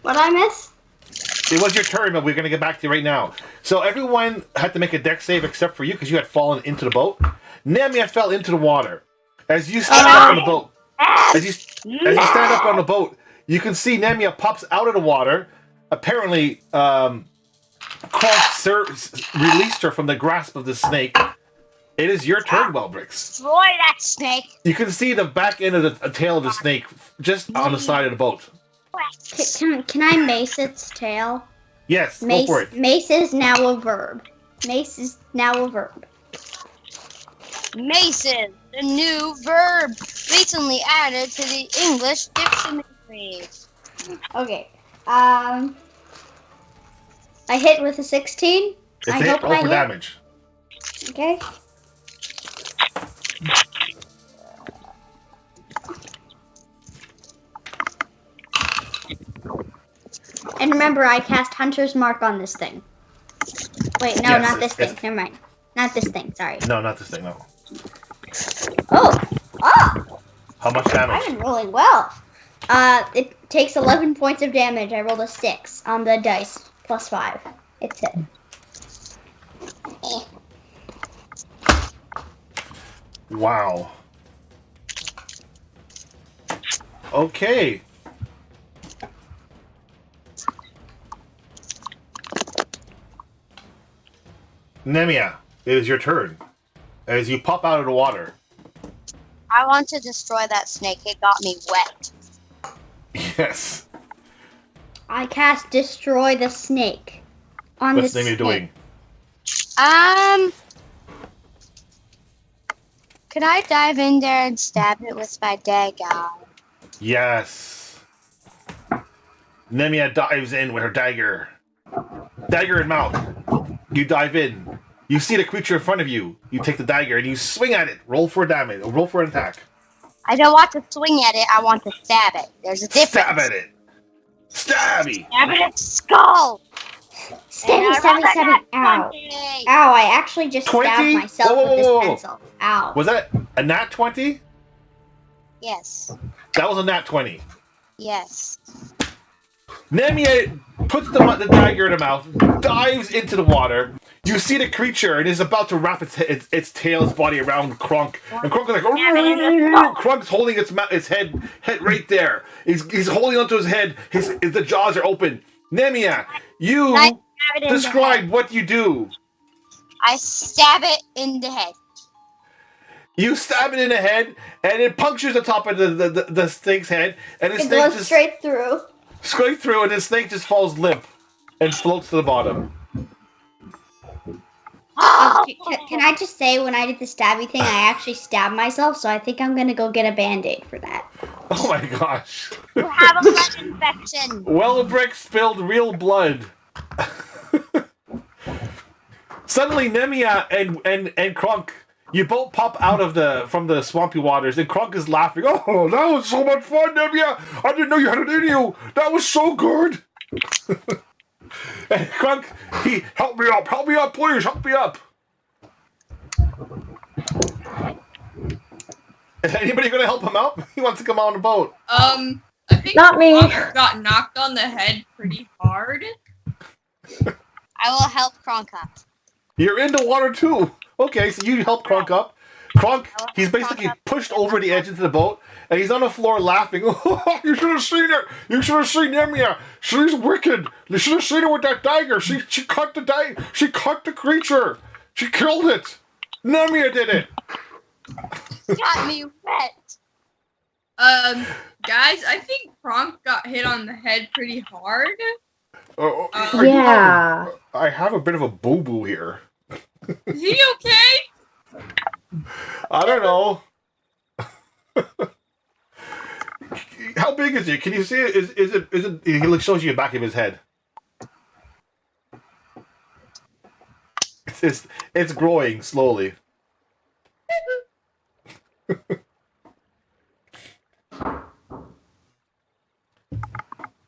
Speaker 4: What I miss?
Speaker 1: it was your turn, but we're going to get back to you right now. So everyone had to make a deck save except for you because you had fallen into the boat. Nemia fell into the water. As you stand up on the boat, as you stand up on the boat, you can see Nemia pops out of the water. Apparently, Kronk released her from the grasp of the snake. It is your turn, Wellbricks.
Speaker 2: Destroy that snake.
Speaker 1: You can see the back end of the tail of the snake just on the side of the boat.
Speaker 4: Can I mace its tail?
Speaker 1: Yes,
Speaker 4: Mace,
Speaker 1: go for it.
Speaker 4: mace is now a verb. Mace is now a verb.
Speaker 2: Mason, the new verb recently added to the English dictionary.
Speaker 4: Okay. I hit with a 16.
Speaker 1: It's
Speaker 4: I
Speaker 1: a hit,
Speaker 4: hope
Speaker 1: roll
Speaker 4: I
Speaker 1: for
Speaker 4: hit.
Speaker 1: damage.
Speaker 4: Okay. And remember, I cast Hunter's Mark on this thing. Wait, no,
Speaker 1: Yes,
Speaker 4: not this
Speaker 1: it's-
Speaker 4: thing. Never mind. Not this thing, sorry.
Speaker 1: No, not this thing, no.
Speaker 4: Oh! Oh!
Speaker 1: How much damage?
Speaker 4: I've been rolling well. It takes 11 points of damage. I rolled a 6 on the dice, +5. It's hit.
Speaker 1: Wow. Okay. Nemia, it is your turn. As you pop out of the water.
Speaker 2: I want to destroy that snake. It got me wet.
Speaker 1: Yes.
Speaker 4: I cast Destroy the Snake on
Speaker 1: What's
Speaker 4: the
Speaker 1: the name you're doing?
Speaker 2: Could I dive in there and stab it with my dagger?
Speaker 1: Yes. Nemia dives in with her dagger. Dagger in mouth. You dive in. You see the creature in front of you. You take the dagger and you swing at it. Roll for damage. Roll for an attack.
Speaker 2: I don't want to swing at it. I want to stab it. There's a difference.
Speaker 1: Stab at it. Stabby.
Speaker 2: Stab at its skull.
Speaker 4: Stabby,
Speaker 2: And I
Speaker 4: stabby,
Speaker 2: rolled a
Speaker 4: stabby.
Speaker 2: nat
Speaker 4: Ow.
Speaker 2: 20.
Speaker 4: Ow, I actually just
Speaker 1: 20?
Speaker 4: stabbed myself
Speaker 1: Whoa, whoa,
Speaker 4: with this
Speaker 1: whoa, whoa.
Speaker 4: pencil. Ow.
Speaker 1: Was that a nat 20?
Speaker 2: Yes.
Speaker 1: That was a nat 20.
Speaker 2: Yes.
Speaker 1: Nemia puts the dagger in her mouth, dives into the water. You see the creature and is about to wrap its tail's body around Kronk. And Kronk is like, Kronk's holding its head right there. He's holding onto his head. The jaws are open. Nemia, you
Speaker 2: Stab it in the
Speaker 1: describe
Speaker 2: head.
Speaker 1: what you do.
Speaker 2: I stab it in the head.
Speaker 1: You stab it in the head, and it punctures the top of the snake's head, and the
Speaker 4: It
Speaker 1: snake
Speaker 4: goes
Speaker 1: just
Speaker 4: straight through.
Speaker 1: straight through, and the snake just falls limp and floats to the bottom.
Speaker 2: Oh,
Speaker 4: Can I just say, when I did the stabby thing, I actually stabbed myself, so I think I'm gonna go get a band-aid for that.
Speaker 1: Oh my gosh.
Speaker 2: you have a lead infection.
Speaker 1: Wellbrick spilled real blood. Suddenly, Nemia and Krunk, you both pop out of from the swampy waters, and Krunk is laughing. Oh, that was so much fun, Nemia! I didn't know you had it in you. That was so good. And Krunk, help me up, please, help me up. Is anybody gonna help him out? He wants to come on the boat.
Speaker 6: I think
Speaker 3: Not me.
Speaker 6: Kronk got knocked on the head pretty hard.
Speaker 2: I will help Kronk up.
Speaker 1: You're in the water too. Okay, so you help Kronk up. Kronk, he's basically pushed over the edge into the boat, and he's on the floor laughing. Oh, you should have seen it. You should have seen Nemia. She's wicked. You should have seen her with that dagger. She cut the dagger. She cut the creature. She killed it. Nemia did it.
Speaker 2: Got me wet.
Speaker 6: Guys, I think Kronk got hit on the head pretty hard.
Speaker 3: Yeah.
Speaker 1: I have a bit of a boo-boo here.
Speaker 6: Is he okay?
Speaker 1: I don't know. How big is he? Can you see it? Is it? He shows you the back of his head. It's growing slowly.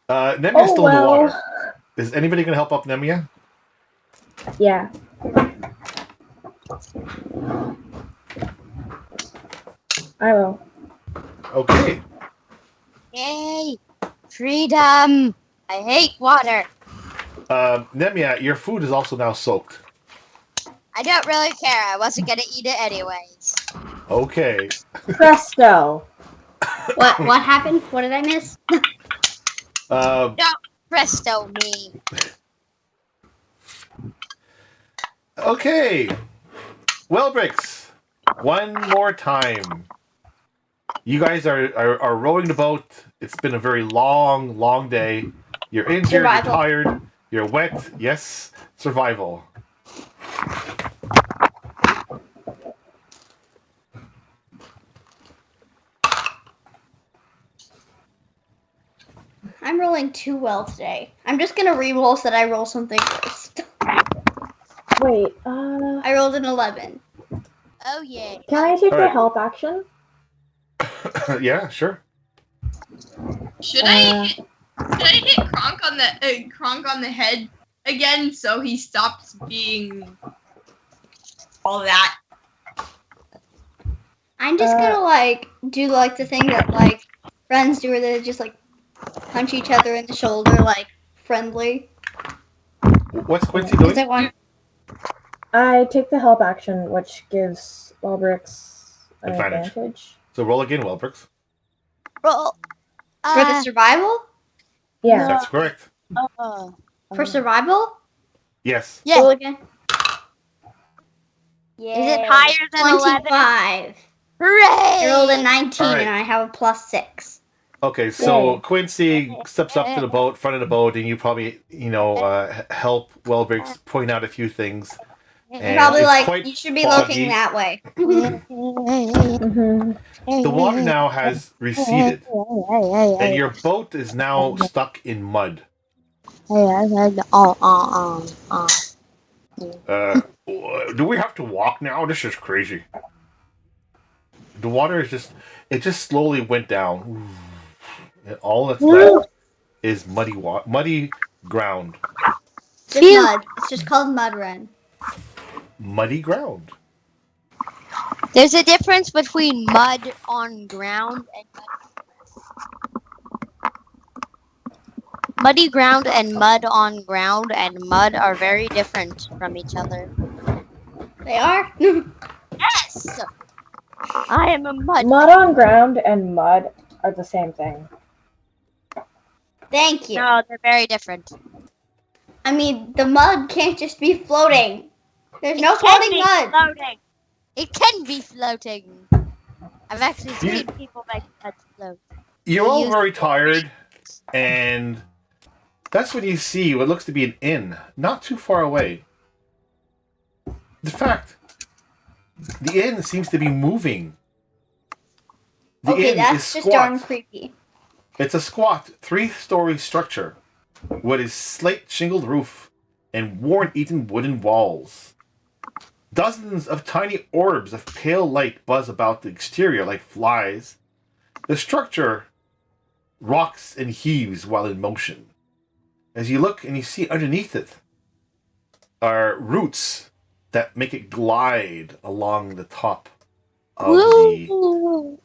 Speaker 1: Nemia's still in the water. Is anybody gonna help up Nemia?
Speaker 3: Yeah. I will.
Speaker 1: Okay.
Speaker 2: Yay! Freedom! I hate water.
Speaker 1: Nemia, your food is also now soaked.
Speaker 2: I don't really care. I wasn't gonna eat it anyways.
Speaker 1: Okay.
Speaker 3: Presto.
Speaker 4: What happened? What did I miss?
Speaker 2: Presto me.
Speaker 1: Okay. Wellbricks, one more time. You guys are rowing the boat. It's been a very long day. You're injured,
Speaker 4: Survival.
Speaker 1: you're tired, you're wet. Yes, survival.
Speaker 4: I'm rolling too well today. I'm just gonna re-roll so that I roll something first.
Speaker 3: Wait,
Speaker 4: I rolled an 11.
Speaker 2: Oh yeah.
Speaker 3: can I take the
Speaker 1: Alright.
Speaker 3: help action?
Speaker 1: Yeah, sure.
Speaker 6: Should I hit Kronk on the head again so he stops being all that?
Speaker 4: I'm just gonna do the thing that friends do where they just punch each other in the shoulder friendly.
Speaker 1: What's Quincy
Speaker 4: Because
Speaker 1: doing?
Speaker 4: I want
Speaker 3: I take the help action, which gives Wellbricks an
Speaker 1: Advantage.
Speaker 3: advantage.
Speaker 1: So roll again, Wellbricks.
Speaker 2: Roll.
Speaker 4: for the survival?
Speaker 3: Yeah.
Speaker 1: That's correct.
Speaker 4: For survival?
Speaker 1: Yes.
Speaker 2: Yeah.
Speaker 4: Roll again.
Speaker 2: Is it higher than 11?
Speaker 4: 25.
Speaker 2: Hooray!
Speaker 4: I rolled a 19
Speaker 1: All right.
Speaker 4: and I have a +6.
Speaker 1: Okay, so
Speaker 3: Yay.
Speaker 1: Quincy steps up to the boat, front of the boat, and you probably, help Wellbricks point out a few things. And
Speaker 4: Probably
Speaker 1: it's quite
Speaker 4: you should be
Speaker 1: foggy.
Speaker 4: looking that way.
Speaker 3: Mm-hmm.
Speaker 1: The water now has receded, and your boat is now stuck in mud. Do we have to walk now? This is crazy. The water is just slowly went down. And all that's left is muddy ground.
Speaker 4: Just mud. It's just called Mud Run.
Speaker 1: Muddy ground.
Speaker 2: There's a difference between mud on ground and muddy ground and mud on ground, and mud are very different from each other.
Speaker 4: They are?
Speaker 2: Yes! I am a mud.
Speaker 3: Mud on ground and mud are the same thing.
Speaker 4: Thank you.
Speaker 2: No, they're very different.
Speaker 4: I mean, the mud can't just be floating. There's no floating mud.
Speaker 2: Floating. It can be floating. I've actually seen people make mud float.
Speaker 1: You're
Speaker 2: They
Speaker 1: all
Speaker 2: use-
Speaker 1: very tired, and that's when you see what looks to be an inn, not too far away. In fact, the inn seems to be moving. The
Speaker 4: Okay,
Speaker 1: inn
Speaker 4: that's
Speaker 1: is
Speaker 4: just darn
Speaker 1: squat.
Speaker 4: creepy.
Speaker 1: It's a squat, 3-story structure with a slate shingled roof and worm-eaten wooden walls. Dozens of tiny orbs of pale light buzz about the exterior like flies. The structure rocks and heaves while in motion. As you look and you see underneath it are roots that make it glide along the top of the
Speaker 2: Woo!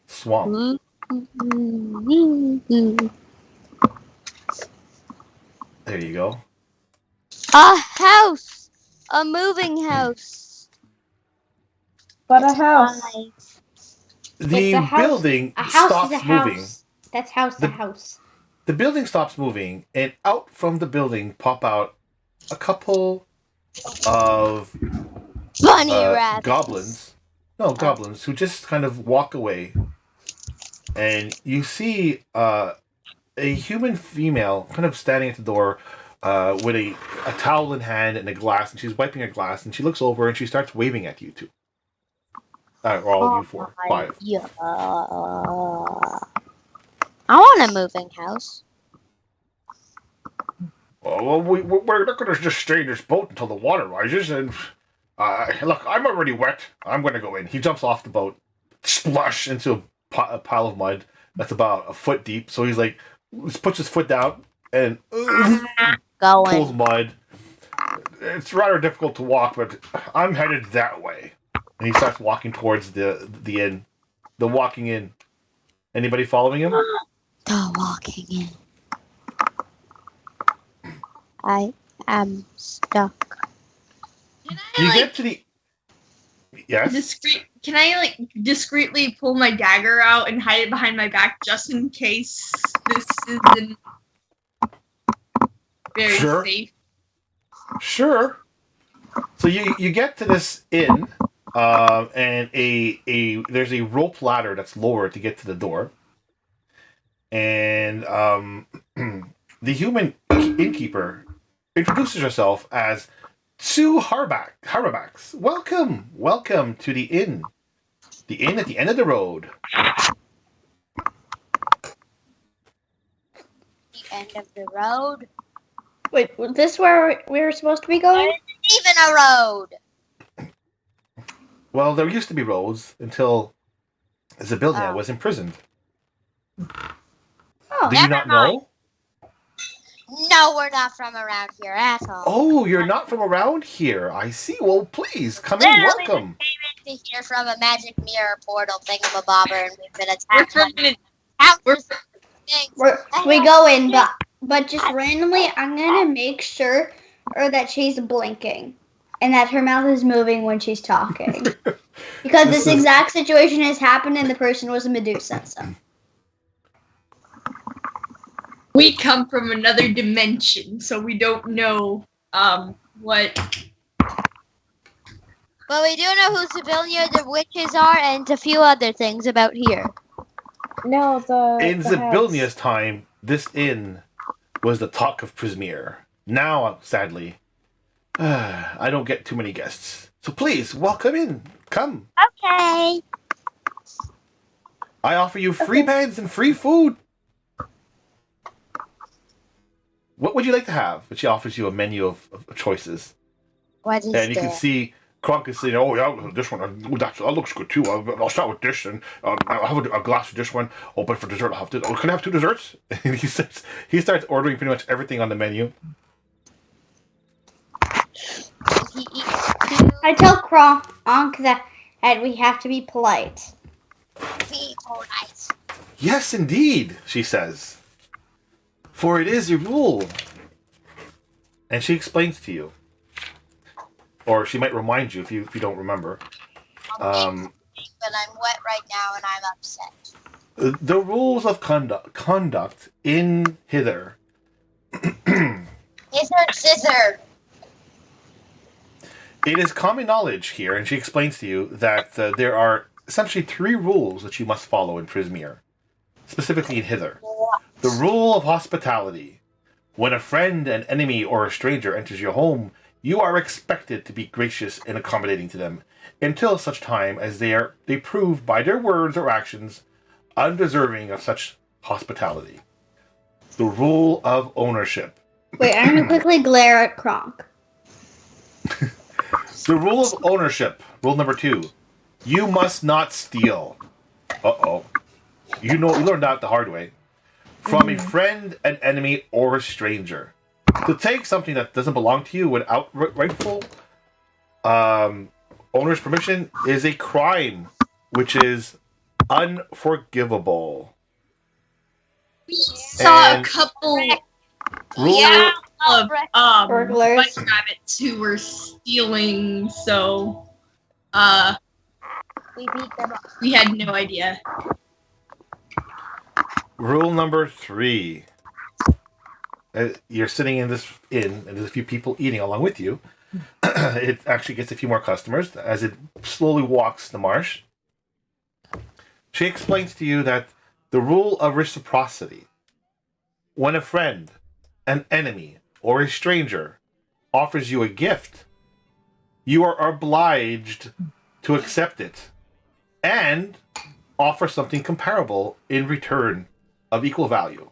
Speaker 1: swamp. There you go.
Speaker 2: A house! A moving house.
Speaker 3: But a house.
Speaker 1: The
Speaker 4: It's a house.
Speaker 1: building
Speaker 4: A house
Speaker 1: stops
Speaker 4: is a
Speaker 1: moving.
Speaker 4: house. That's house to house.
Speaker 1: The building stops moving, and out from the building pop out a couple of
Speaker 2: Bunny rabbits.
Speaker 1: goblins. No, goblins who just kind of walk away. And you see a human female kind of standing at the door with a towel in hand and a glass, and she's wiping a glass, and she looks over and she starts waving at you two. Or all of you 4, 5.
Speaker 2: Yeah. I want a moving house.
Speaker 1: Oh, well, we're not going to just stay in this boat until the water rises. And look, I'm already wet. I'm going to go in. He jumps off the boat, splash into a pile of mud that's about a foot deep. So he's like, puts his foot down and pulls
Speaker 2: Going.
Speaker 1: mud. It's rather difficult to walk, but I'm headed that way. And he starts walking towards the inn, the walking in. Anybody following him?
Speaker 2: The walking in. I am stuck.
Speaker 6: Can I
Speaker 1: You
Speaker 6: like
Speaker 1: get to the yes.
Speaker 6: Can I like discreetly pull my dagger out and hide it behind my back just in case this isn't very
Speaker 1: Sure.
Speaker 6: safe?
Speaker 1: Sure. So you get to this inn, and there's a rope ladder that's lowered to get to the door, and the human innkeeper introduces herself as Sue Harbacks. Welcome to the inn at the end of the road.
Speaker 2: The end of the road.
Speaker 4: Wait, was this where we were supposed to be going?
Speaker 2: Even a road.
Speaker 1: Well, there used to be roads until Zabilnia
Speaker 2: Oh.
Speaker 1: was imprisoned.
Speaker 4: Oh,
Speaker 1: Do you not know?
Speaker 2: No, we're not from around here at all.
Speaker 1: Oh, you're not from around here. I see. Well, please come in.
Speaker 2: Literally
Speaker 1: Welcome.
Speaker 2: To hear from a magic mirror portal thingamabobber, and we've been
Speaker 6: We're
Speaker 2: attacked
Speaker 6: from
Speaker 2: by
Speaker 6: an,
Speaker 2: houses things.
Speaker 4: we go in, but just randomly, I'm gonna make sure that she's blinking and that her mouth is moving when she's talking. Because this exact situation has happened and the person was a Medusa. So.
Speaker 6: we come from another dimension, so we don't know what.
Speaker 2: But we do know who Zabilnia the witches are and a few other things about here.
Speaker 3: No,
Speaker 1: In
Speaker 3: the
Speaker 1: Zabilnia's time, this inn was the talk of Prismere. Now, sadly, I don't get too many guests. So please, welcome in. Come.
Speaker 2: Okay.
Speaker 1: I offer you free beds and free food. What would you like to have? And she offers you a menu of choices.
Speaker 2: What is
Speaker 1: And you can
Speaker 2: that?
Speaker 1: see Kronk is saying, oh, yeah, this one, that looks good too. I'll start with this, and I'll have a glass of this one. Oh, but for dessert, I'll have this. Oh, can I have 2 desserts? And he starts ordering pretty much everything on the menu.
Speaker 2: He eats 2
Speaker 4: I tell Kronk that we have to be polite.
Speaker 2: people nights.
Speaker 1: Yes, indeed, she says. For it is a rule. And she explains to you. Or she might remind you if you don't remember.
Speaker 2: But I'm wet right now and I'm upset.
Speaker 1: The rules of conduct in Hither
Speaker 2: Hither, scissor.
Speaker 1: It is common knowledge here, and she explains to you that there are essentially 3 rules that you must follow in Prismeer, specifically in Hither. The rule of hospitality. When a friend, an enemy, or a stranger enters your home, you are expected to be gracious and accommodating to them until such time as they prove by their words or actions undeserving of such hospitality. The rule of ownership.
Speaker 4: Wait, I'm gonna quickly glare at Kronk.
Speaker 1: The rule of ownership. Rule number 2. You must not steal. Uh-oh. You learned that the hard way. From a friend, an enemy, or a stranger. To take something that doesn't belong to you without rightful owner's permission is a crime, which is unforgivable.
Speaker 6: We saw
Speaker 1: And
Speaker 6: a couple
Speaker 1: Rule,
Speaker 6: of
Speaker 4: Burglars.
Speaker 6: bunch rabbits who were stealing, so
Speaker 2: We beat them up.
Speaker 6: we had no idea.
Speaker 1: rule number 3. You're sitting in this inn, and there's a few people eating along with you. It actually gets a few more customers as it slowly walks the marsh. She explains to you that the rule of reciprocity. When a friend, an enemy, or a stranger offers you a gift, you are obliged to accept it and offer something comparable in return of equal value.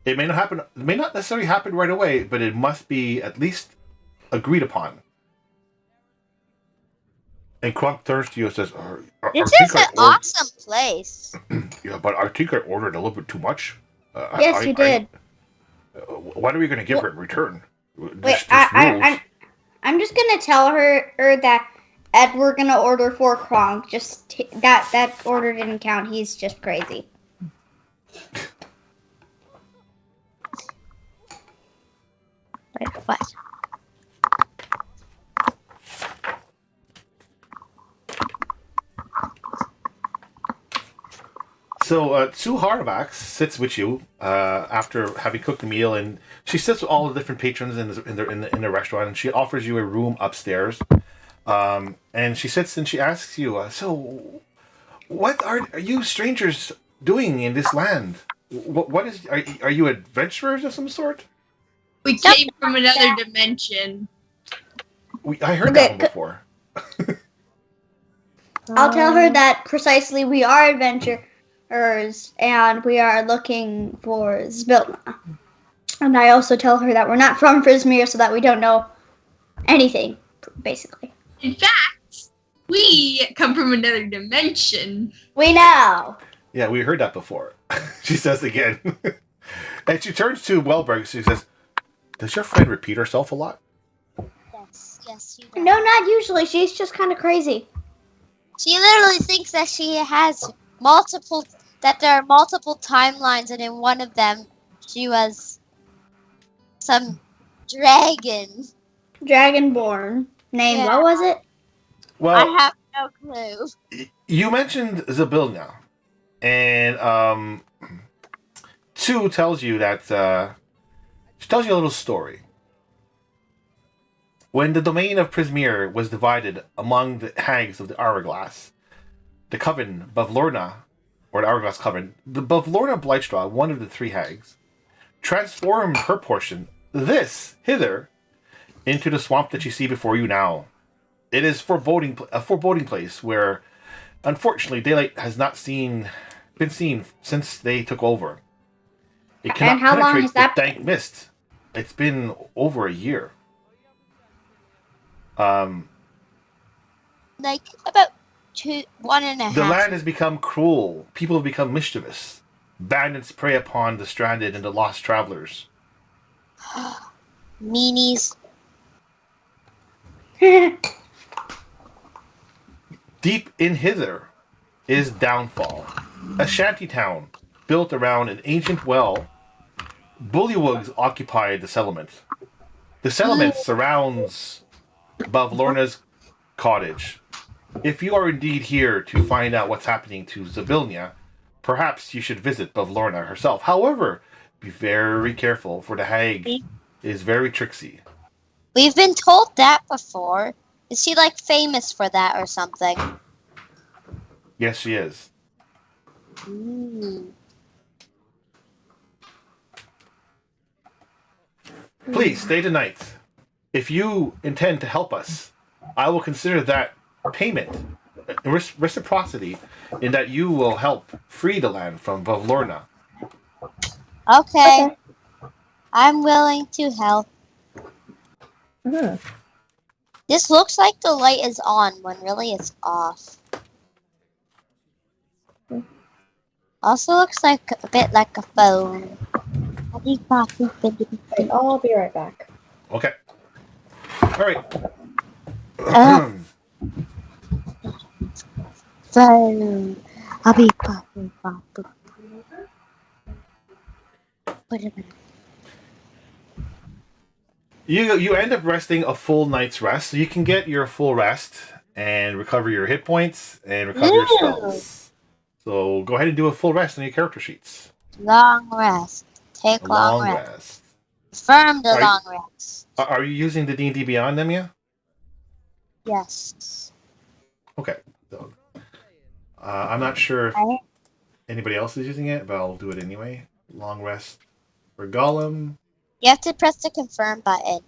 Speaker 1: It may not happen. It may not necessarily happen right away, but it must be at least agreed upon. And Kronk turns to you and says,
Speaker 2: This is an awesome place.
Speaker 1: Yeah, but I think I ordered a little bit too much.
Speaker 4: Yes, you did.
Speaker 1: What are we going to give her in return?
Speaker 4: Wait, I'm just gonna tell her that we're gonna order 4 Kronk. Just that order didn't count. He's just crazy.
Speaker 2: Wait, what?
Speaker 1: So Sue Harvax sits with you after having cooked a meal, and she sits with all the different patrons in the restaurant, and she offers you a room upstairs. And she sits and she asks you, "So, what are you strangers doing in this land? What is? Are you adventurers of some sort?"
Speaker 6: We came from another dimension.
Speaker 1: I heard that one before.
Speaker 4: I'll tell her that precisely we are adventurers and we are looking for Zbilna. And I also tell her that we're not from Prismeer, so that we don't know anything, basically.
Speaker 6: In fact, we come from another dimension.
Speaker 4: We know.
Speaker 1: Yeah, we heard that before. She says again. And she turns to Welberg. She says, "Does your friend repeat herself a lot?"
Speaker 2: Yes, she does.
Speaker 4: No, not usually. She's just kind of crazy.
Speaker 2: She literally thinks that she has that there are multiple timelines, and in one of them, she was some dragon.
Speaker 4: Dragonborn. Name,
Speaker 2: Yeah.
Speaker 4: what was it?
Speaker 1: Well,
Speaker 2: I have no clue.
Speaker 1: you mentioned Zbilna, and Sue tells you that she tells you a little story. When the domain of Prismeer was divided among the hags of the Hourglass, the coven Bavlorna, or the Hourglass coven, the Bavlorna Blightstraw, one of the 3 hags, transformed her portion, this Hither, into the swamp that you see before you now. It is a foreboding place where, unfortunately, daylight has not been seen since they took over. It cannot
Speaker 4: And how long
Speaker 1: penetrate
Speaker 4: has that
Speaker 1: the dank mist. It's been over a year.
Speaker 2: Like about 1.5.
Speaker 1: The land has become cruel. People have become mischievous. Bandits prey upon the stranded and the lost travelers.
Speaker 2: Meanies.
Speaker 1: Deep in Hither is Downfall, a shanty town built around an ancient well. Bullywugs occupy the settlement. The settlement surrounds Bavlorna's cottage. If you are indeed here to find out what's happening to Zbilna, perhaps you should visit Bavlorna herself. However, be very careful, for the hag is very tricksy.
Speaker 2: We've been told that before. Is she like famous for that or something?
Speaker 1: Yes, she is.
Speaker 2: Ooh.
Speaker 1: Please stay tonight. If you intend to help us, I will consider that payment, reciprocity, in that you will help free the land from Bavlorna.
Speaker 2: Okay,
Speaker 3: Okay.
Speaker 2: I'm willing to help.
Speaker 3: Hmm.
Speaker 2: This looks like the light is on when really it's off. Also looks like a bit like a phone.
Speaker 3: Wait, I'll be right back.
Speaker 1: Okay. All right.
Speaker 2: Phone. I'll be popping. Wait a minute.
Speaker 1: You end up resting a full night's rest, so you can get your full rest and recover your hit points and recover your spells. So go ahead and do a full rest on your character sheets.
Speaker 2: Long rest.
Speaker 1: A
Speaker 2: Take long
Speaker 1: long
Speaker 2: rest.
Speaker 1: rest.
Speaker 2: Confirm the
Speaker 1: Are
Speaker 2: long rest.
Speaker 1: Are you using the D&D Beyond them yet?
Speaker 2: Yes.
Speaker 1: Okay. So, I'm not sure if
Speaker 2: I-
Speaker 1: anybody else is using it, but I'll do it anyway. Long rest for Gollum.
Speaker 2: You have to press the confirm button.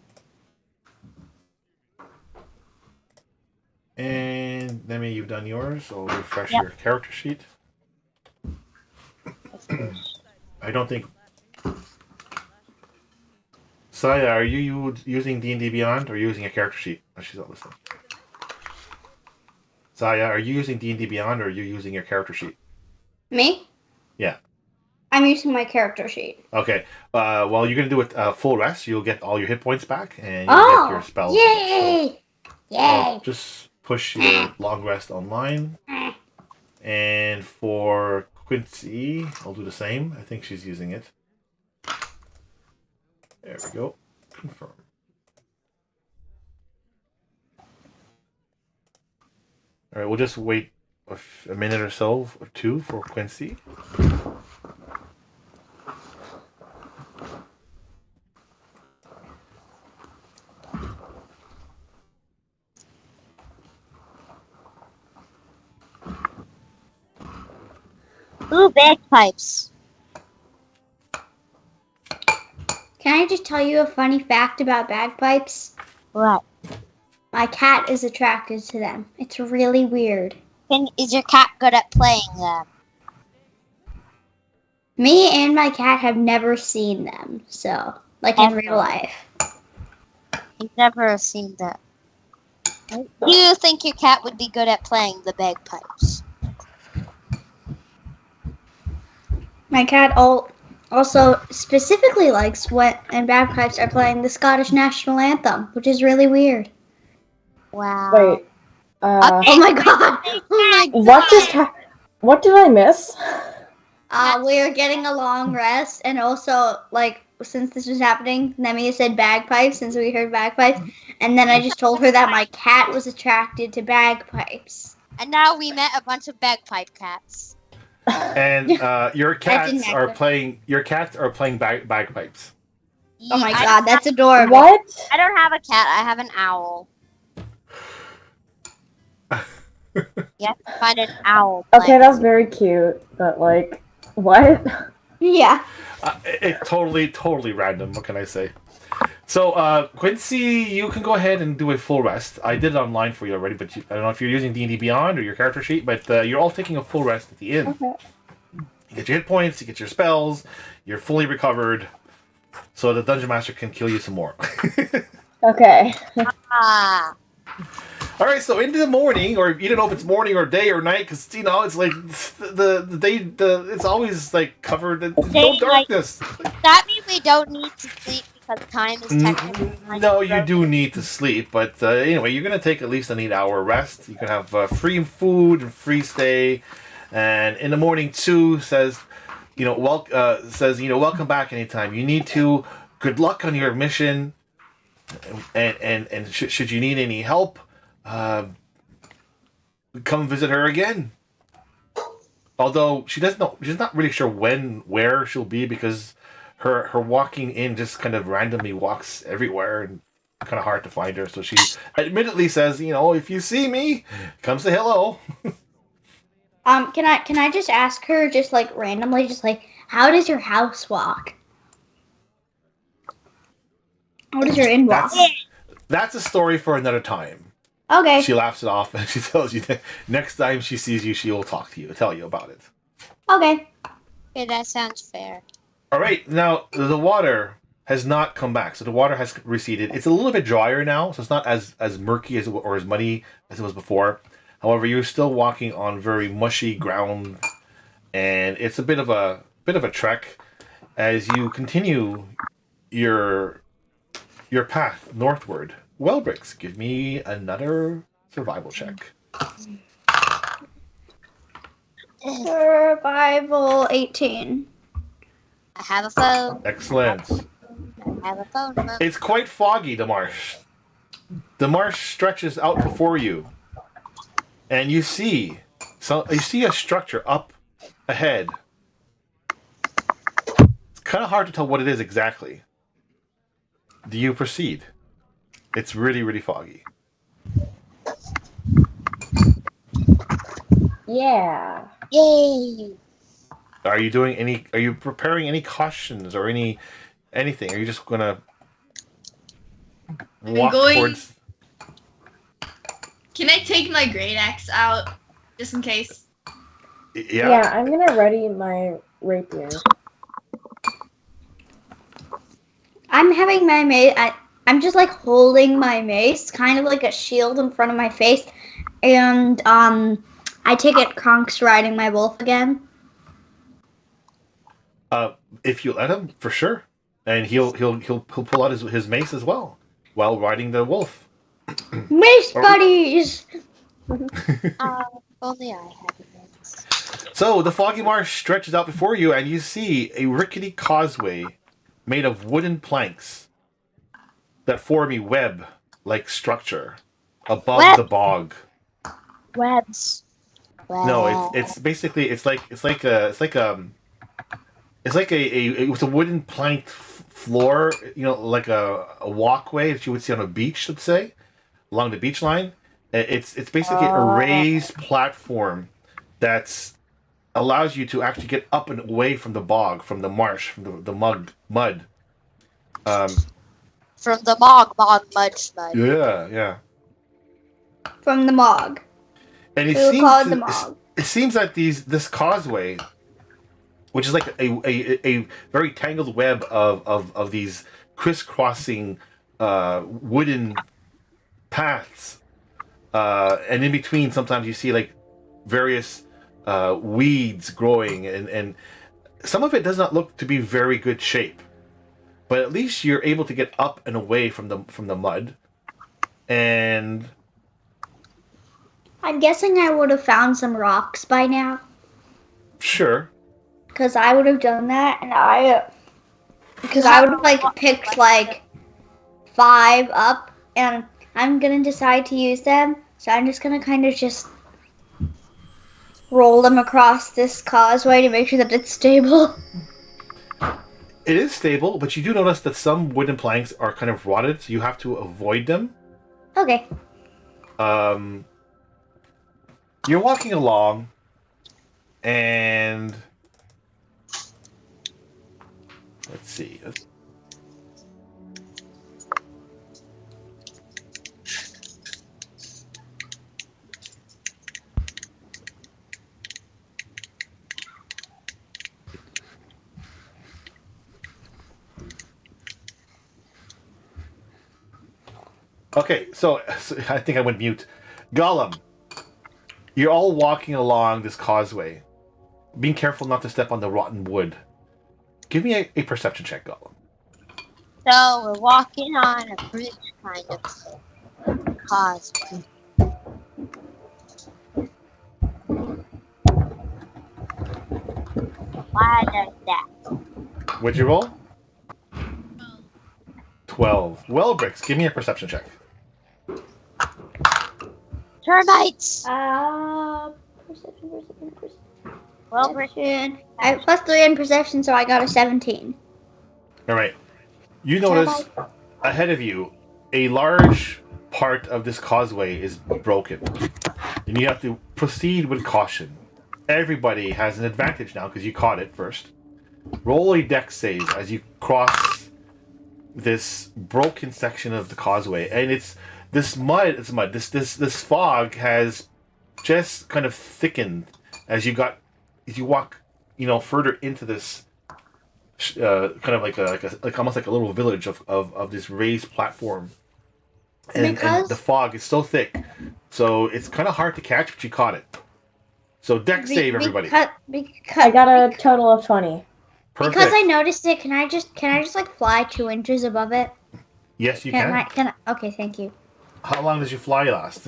Speaker 1: And Nemi, you've done yours, so I'll refresh
Speaker 2: Yep.
Speaker 1: your character sheet. I don't think. Saya, are you using D&D Beyond or are you using a character sheet? Oh, she's not listening. Saya, are you using D&D Beyond or are you using your character sheet?
Speaker 4: Me?
Speaker 1: Yeah.
Speaker 4: I'm using my character sheet.
Speaker 1: Okay. Well, you're going to do a full rest. You'll get all your hit points back and you'll get your spells.
Speaker 4: Yay!
Speaker 1: So,
Speaker 4: Yay!
Speaker 1: just push your long rest online. And for Quincy, I'll do the same. I think she's using it. There we go. Confirm. All right, we'll just wait a minute or so or two for Quincy.
Speaker 2: Ooh, bagpipes.
Speaker 4: Can I just tell you a funny fact about bagpipes?
Speaker 2: What?
Speaker 4: My cat is attracted to them. It's really weird.
Speaker 2: Is your cat good at playing them?
Speaker 4: Me and my cat have never seen them, so like in real life.
Speaker 2: I've never seen that. Do you think your cat would be good at playing the bagpipes?
Speaker 4: My cat also specifically likes when bagpipes are playing the Scottish national anthem, which is really weird.
Speaker 2: Wow.
Speaker 3: Wait.
Speaker 4: Oh my god! Oh my god!
Speaker 3: What did I miss?
Speaker 4: We are getting a long rest, and also like since this was happening, Nemi said bagpipes since we heard bagpipes, and then I just told her that my cat was attracted to bagpipes.
Speaker 2: And now we met a bunch of bagpipe cats.
Speaker 1: And your cats are
Speaker 4: happen.
Speaker 1: playing. Your cats are playing bagpipes.
Speaker 4: Oh my
Speaker 2: I-
Speaker 4: god, that's adorable.
Speaker 3: What?
Speaker 2: I don't have a cat. I have an owl. You have to find an owl.
Speaker 3: Okay, that's very cute, but like, what?
Speaker 4: Yeah.
Speaker 1: It's totally random. What can I say? So, Quincy, you can go ahead and do a full rest. I did it online for you already, but I don't know if you're using D&D Beyond or your character sheet, but you're all taking a full rest at the end.
Speaker 3: Okay.
Speaker 1: You get your hit points, you get your spells, you're fully recovered, so the Dungeon Master can kill you some more.
Speaker 3: Okay.
Speaker 2: Ah.
Speaker 1: All right, so into the morning, or you don't know if it's morning or day or night, because it's like the day, it's always like covered in no
Speaker 2: Daylight.
Speaker 1: darkness.
Speaker 2: That means we don't need to sleep because time is technically.
Speaker 1: No, you do need to sleep, but anyway, you're gonna take at least an 8-hour rest. You can have free food and free stay, and in the morning too says, welcome back anytime. You need to. Good luck on your mission, and should you need any help, come visit her again. Although she doesn't know, she's not really sure where she'll be because her walking in just kind of randomly walks everywhere and kind of hard to find her. So she admittedly says, if you see me, come say hello.
Speaker 4: Can I just ask her just like randomly, just like, how does your house walk? How does your inn walk?
Speaker 1: That's a story for another time.
Speaker 4: Okay.
Speaker 1: She laughs it off and she tells you that next time she sees you, she will talk to you, tell you about it.
Speaker 4: Okay.
Speaker 2: Okay, that sounds fair.
Speaker 1: All right, now the water has not come back, so the water has receded. It's a little bit drier now, so it's not as murky or as muddy as it was before. However, you're still walking on very mushy ground, and it's a bit of a trek as you continue your path northward. Wellbricks, give me another survival check.
Speaker 4: Survival 18.
Speaker 2: I have a phone.
Speaker 1: Excellent.
Speaker 2: I have a phone.
Speaker 1: It's quite foggy, the marsh. The marsh stretches out before you, and you see a structure up ahead. It's kind of hard to tell what it is exactly. Do you proceed? It's really, really foggy.
Speaker 3: Yeah.
Speaker 2: Yay!
Speaker 1: Are you preparing any cautions or anything? Are you just gonna walk towards?
Speaker 6: Can I take my great axe out just in case?
Speaker 3: Yeah, I'm gonna ready my rapier.
Speaker 4: I'm having my mace. I'm just like holding my mace, kind of like a shield in front of my face, and I take it Kronk's riding my wolf again.
Speaker 1: If you let him, for sure, and he'll pull out his mace as well while riding the wolf.
Speaker 4: Mace buddies.
Speaker 2: Only I had it.
Speaker 1: So the foggy marsh stretches out before you, and you see a rickety causeway made of wooden planks that form a web-like structure above the bog.
Speaker 2: Webs.
Speaker 1: No, it's basically it's like a wooden planked floor, like a walkway that you would see on a beach, let's say, along the beach line. It's basically a raised platform that's allows you to actually get up and away from the bog, from the marsh, from the mud.
Speaker 2: From the mud, mud.
Speaker 1: Yeah.
Speaker 4: From the Mog.
Speaker 1: And it seems that this causeway, which is like a very tangled web of these crisscrossing wooden paths, and in between sometimes you see like various weeds growing, and some of it does not look to be very good shape, but at least you're able to get up and away from the mud. And
Speaker 4: I'm guessing I would have found some rocks by now.
Speaker 1: sure.
Speaker 4: Because I would have done that, and I would have like picked like 5 up, and I'm gonna decide to use them. So I'm just gonna kind of just roll them across this causeway to make sure that it's stable.
Speaker 1: It is stable, but you do notice that some wooden planks are kind of rotted, so you have to avoid them.
Speaker 4: Okay.
Speaker 1: You're walking along, and let's see. Okay, so I think I went mute. Gollum, you're all walking along this causeway, being careful not to step on the rotten wood. Give me a perception check, Gollum.
Speaker 2: So we're walking on a bridge kind of causeway. Why does that?
Speaker 1: What'd you roll? 12. Wellbricks, give me a perception check.
Speaker 2: Termites!
Speaker 4: Perception.
Speaker 2: Well,
Speaker 4: Perception. I have +3 in perception, so I got a 17.
Speaker 1: All right. You notice ahead of you a large part of this causeway is broken, and you have to proceed with caution. Everybody has an advantage now because you caught it first. Roll a dex save as you cross this broken section of the causeway, and it's this mud. It's mud. This fog has just kind of thickened as you walk, further into this kind of like almost like a little village of this raised platform, and the fog is so thick, so it's kind of hard to catch, but you caught it. So dex save, everybody.
Speaker 3: I got a total of 20.
Speaker 1: Perfect.
Speaker 4: Because I noticed it, can I just like fly 2 inches above it?
Speaker 1: Yes, you can.
Speaker 4: Okay, thank you.
Speaker 1: How long does your fly last?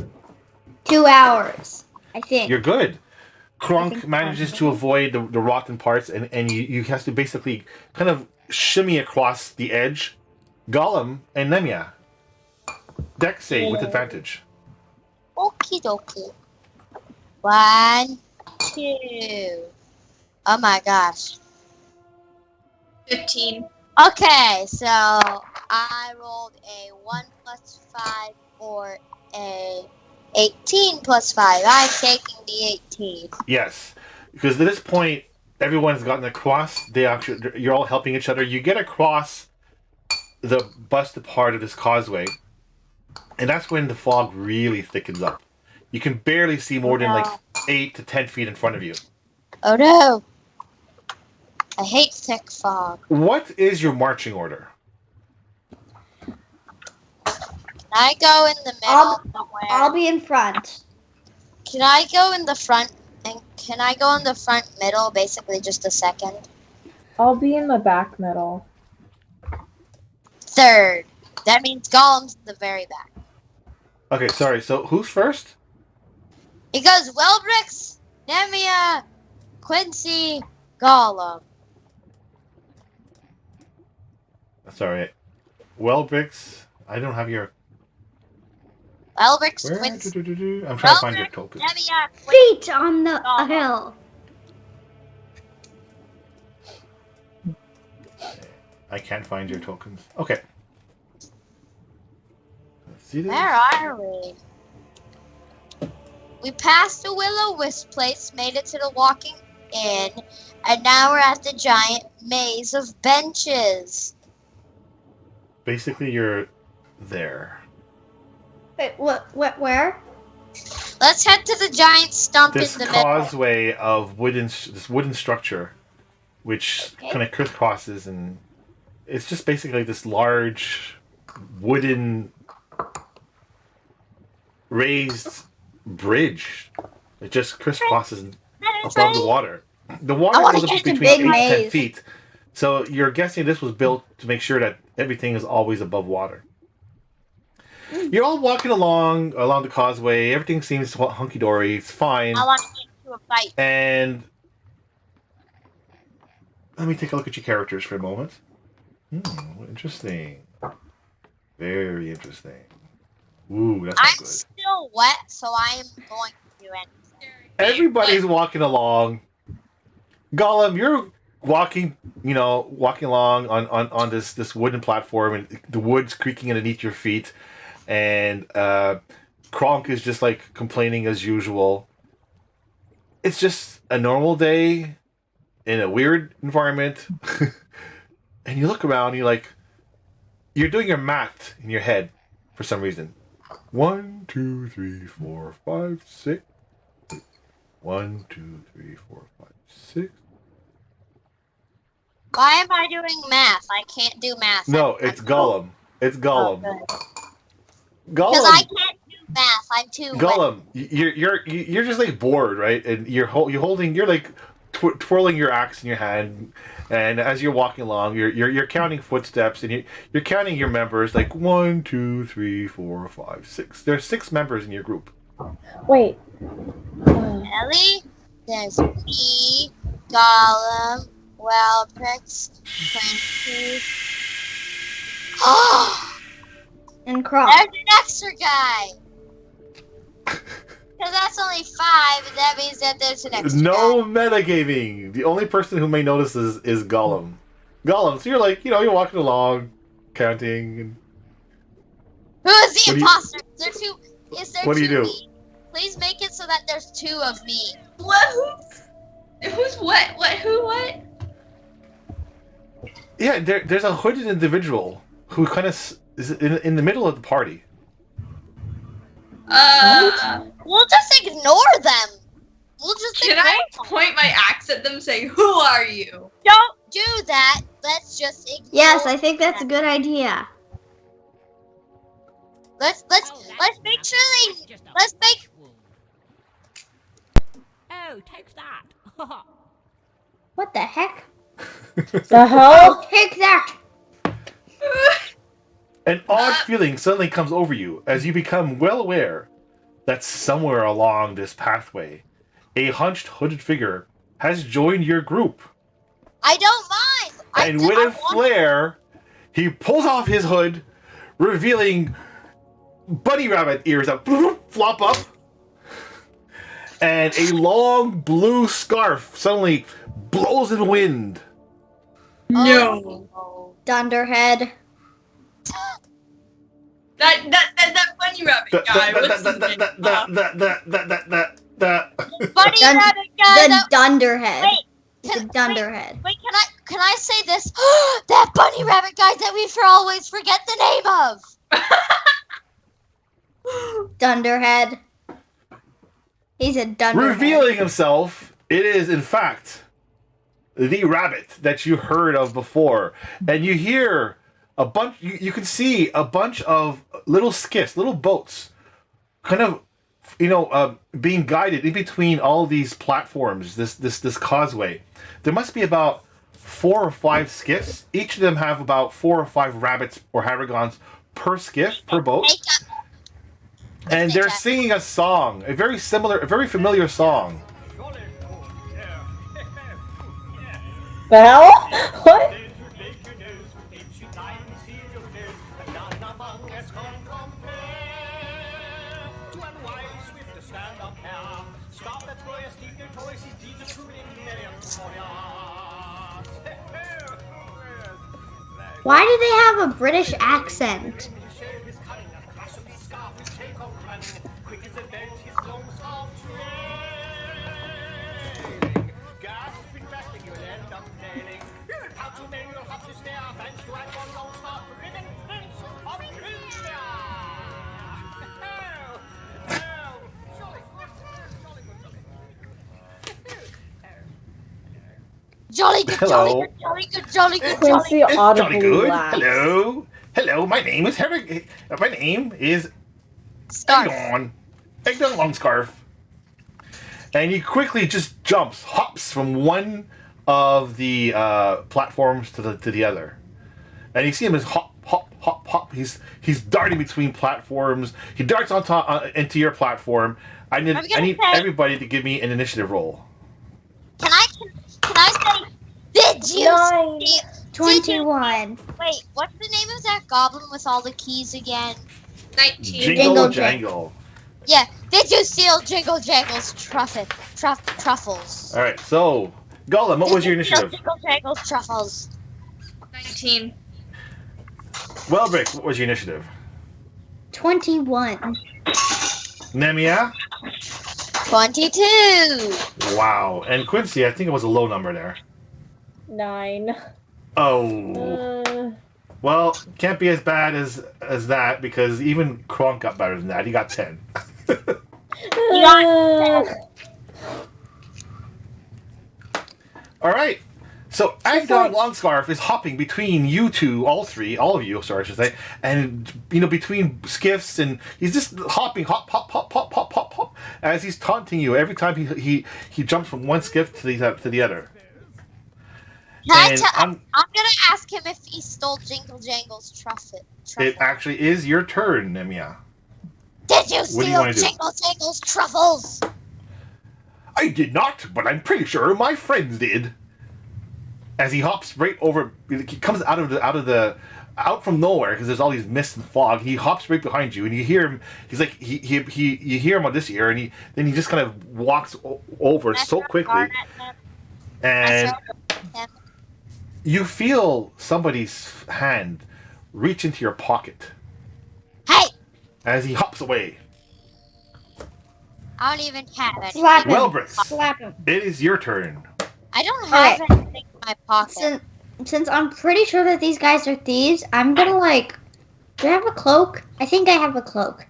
Speaker 4: 2 hours, I think.
Speaker 1: You're good.
Speaker 4: I
Speaker 1: Kronk
Speaker 4: think
Speaker 1: manages
Speaker 4: so.
Speaker 1: to avoid the rotten parts, and you have to basically kind of shimmy across the edge. Gollum and Nemia. Dex save with advantage.
Speaker 2: Okie dokie. 1, 2. Oh my gosh.
Speaker 6: 15.
Speaker 2: Okay, so I rolled a 1 plus 5 or a 18 plus 5. I'm taking the 18.
Speaker 1: Yes, because at this point, everyone's gotten across. You're all helping each other. You get across the busted part of this causeway, and that's when the fog really thickens up. You can barely see more than like 8 to 10 feet in front of you.
Speaker 2: Oh no! I hate thick fog.
Speaker 1: What is your marching order?
Speaker 2: Can I go in the middle somewhere?
Speaker 4: I'll be in front.
Speaker 2: Can I go in the front? And can I go in the front middle? Basically, just a second.
Speaker 3: I'll be in the back middle.
Speaker 2: Third. That means Gollum's the very back.
Speaker 1: Okay, sorry. So who's first?
Speaker 2: It goes Welbrix, Nemia, Quincy, Gollum.
Speaker 1: Sorry. Welbrix. I don't have your.
Speaker 2: Welbrix,
Speaker 1: Where?
Speaker 2: Quincy,
Speaker 1: I'm trying to find your tokens.
Speaker 2: Nemia, Quincy.
Speaker 4: Feet on the
Speaker 2: Oh.
Speaker 4: hill.
Speaker 1: I can't find your tokens. Okay. Let's see this.
Speaker 2: Where are we? We passed the Will-O-Wisp place, made it to the Walking Inn, and now we're at the giant maze of benches.
Speaker 1: Basically, you're there.
Speaker 4: Wait, what, where?
Speaker 2: Let's head to the giant stump
Speaker 1: This
Speaker 2: in the middle.
Speaker 1: causeway of this wooden structure, which
Speaker 2: Okay.
Speaker 1: kind of crisscrosses, and it's just basically this large wooden raised bridge. It just crisscrosses above the water. The water
Speaker 2: wanna
Speaker 1: goes up
Speaker 2: get the
Speaker 1: between 8
Speaker 2: big
Speaker 1: and 10
Speaker 4: maze.
Speaker 1: feet. So you're guessing this was built to make sure that everything is always above water. You're all walking along the causeway. Everything seems hunky-dory. It's fine.
Speaker 2: I want to get into a fight.
Speaker 1: And let me take a look at your characters for a moment. Interesting. Very interesting. Ooh, that's not
Speaker 2: I'm
Speaker 1: good.
Speaker 2: still wet, so I am going to do anything.
Speaker 1: Everybody's walking along. Gollum, you're walking along on this wooden platform, and the wood's creaking underneath your feet. And Kronk is just like complaining as usual. It's just a normal day in a weird environment. And you look around, and you're doing your math in your head for some reason. 1, 2, 3, 4, 5, 6. 1, 2, 3, 4, 5, 6.
Speaker 2: Why am I doing math? I can't do math.
Speaker 1: No, it's Gollum. It's Gollum.
Speaker 2: Because
Speaker 1: Gollum.
Speaker 2: I can't do math. I'm too wet.
Speaker 1: Gollum, you're just like bored, right? And you're like twirling your axe in your hand, and as you're walking along, you're counting footsteps, and you're counting your members, like 1, 2, 3, 4, 5, 6. There's 6 members in your group.
Speaker 3: Wait.
Speaker 2: Ellie, there's me, Gollum, Welbrix, Quincy. Oh,
Speaker 4: And Kronk.
Speaker 2: there's an extra guy. Because that's only 5, and that means that there's an extra
Speaker 1: No
Speaker 2: guy.
Speaker 1: metagaming. The only person who may notice is Gollum. Gollum, so you're you're walking along, counting, and
Speaker 2: Who is the
Speaker 1: What do you-
Speaker 2: imposter? Is there
Speaker 1: What do you
Speaker 2: two
Speaker 1: do?
Speaker 2: me? Please make it so that there's two of me.
Speaker 6: What? Who's what? What? Who? What?
Speaker 1: Yeah, there's a hooded individual who kind of is in the middle of the party.
Speaker 2: We'll just ignore them. We'll just
Speaker 6: Can
Speaker 2: ignore
Speaker 6: I
Speaker 2: them.
Speaker 6: point my axe at them, saying, "Who are you?"
Speaker 2: Don't do that. Let's just ignore.
Speaker 4: Yes, I think that's a good idea.
Speaker 2: Let's make sure they. Let's make.
Speaker 7: Oh, take that.
Speaker 4: What the heck?
Speaker 3: The hell?
Speaker 4: Take that!
Speaker 1: An odd feeling suddenly comes over you as you become well aware that somewhere along this pathway, a hunched hooded figure has joined your group.
Speaker 2: I don't mind.
Speaker 1: And with a flare, he pulls off his hood, revealing bunny rabbit ears that flop up, and a long blue scarf suddenly blows in the wind.
Speaker 2: No.
Speaker 4: Dunderhead.
Speaker 6: That bunny rabbit guy. What's his name?
Speaker 2: Bunny
Speaker 4: Dun-
Speaker 2: rabbit guy.
Speaker 4: The Dunderhead.
Speaker 2: Wait,
Speaker 4: The
Speaker 2: can-
Speaker 4: Dunderhead.
Speaker 2: Wait, can I say this? That bunny rabbit guy that we always forget the name of.
Speaker 4: Dunderhead. He's a Dunderhead.
Speaker 1: Revealing himself, it is in fact the rabbit that you heard of before, and you hear a bunch. You can see a bunch of little skiffs, little boats, kind of, being guided in between all these platforms. This causeway. There must be about 4 or 5 skiffs. Each of them have about 4 or 5 rabbits or haragons per skiff, per boat. And they're singing a song, a very familiar song.
Speaker 3: The hell? What?
Speaker 4: Why do they have a British accent?
Speaker 2: Jolly good, jolly good, jolly good, jolly good, jolly
Speaker 3: Quincy
Speaker 2: good.
Speaker 1: It's
Speaker 3: audibly
Speaker 1: jolly good.
Speaker 3: laughs.
Speaker 1: Hello. My name is Harry. My name is
Speaker 2: Scarf.
Speaker 1: Eggnon Longscarf. And he quickly just hops from one of the platforms to the other. And you see him as hop. He's darting between platforms. He darts on top into your platform. I need everybody to give me an initiative roll.
Speaker 2: Can I say? Did you?
Speaker 3: 9.
Speaker 2: See,
Speaker 4: 21.
Speaker 2: wait, what's the name of that goblin with all the keys again?
Speaker 6: 19.
Speaker 1: Jingle
Speaker 4: Jingle
Speaker 1: jangle.
Speaker 2: Yeah. Did you steal Jingle Jangle's truffles?
Speaker 1: All right. So, Gollum, what was your initiative?
Speaker 2: Jingle Jangle's truffles.
Speaker 6: 19.
Speaker 1: Wellbricks, what was your initiative?
Speaker 4: 21.
Speaker 1: Nemia?
Speaker 2: 22.
Speaker 1: Wow. And Quincy, I think it was a low number there.
Speaker 3: 9.
Speaker 1: Oh. Well, can't be as bad as that because even Kronk got better than that. He got 10. All right. So Agdon Longscarf is hopping between you two, all of you, sorry, I should say, and between skiffs, and he's just hopping, hop, as he's taunting you every time he jumps from one skiff to the other.
Speaker 2: I'm gonna ask him if he stole Jingle Jangle's truffle.
Speaker 1: It actually is your turn, Nemia.
Speaker 2: Did you
Speaker 1: What do you
Speaker 2: steal
Speaker 1: wanna do?
Speaker 2: Jingle Jangle's truffles?
Speaker 1: I did not, but I'm pretty sure my friends did. As he hops right over, he comes out from nowhere because there's all these mist and fog. He hops right behind you, and you hear him. He's like you hear him on this ear, and then he just kind of walks over so quickly, and you feel somebody's hand reach into your pocket.
Speaker 2: Hey,
Speaker 1: as he hops away.
Speaker 2: I don't even have any.
Speaker 4: Slap him.
Speaker 1: Well, Bricks,
Speaker 4: Slap him.
Speaker 1: it is your turn.
Speaker 2: I don't have anything in my pocket.
Speaker 4: Since I'm pretty sure that these guys are thieves, I'm gonna like. Do I have a cloak? I think I have a cloak.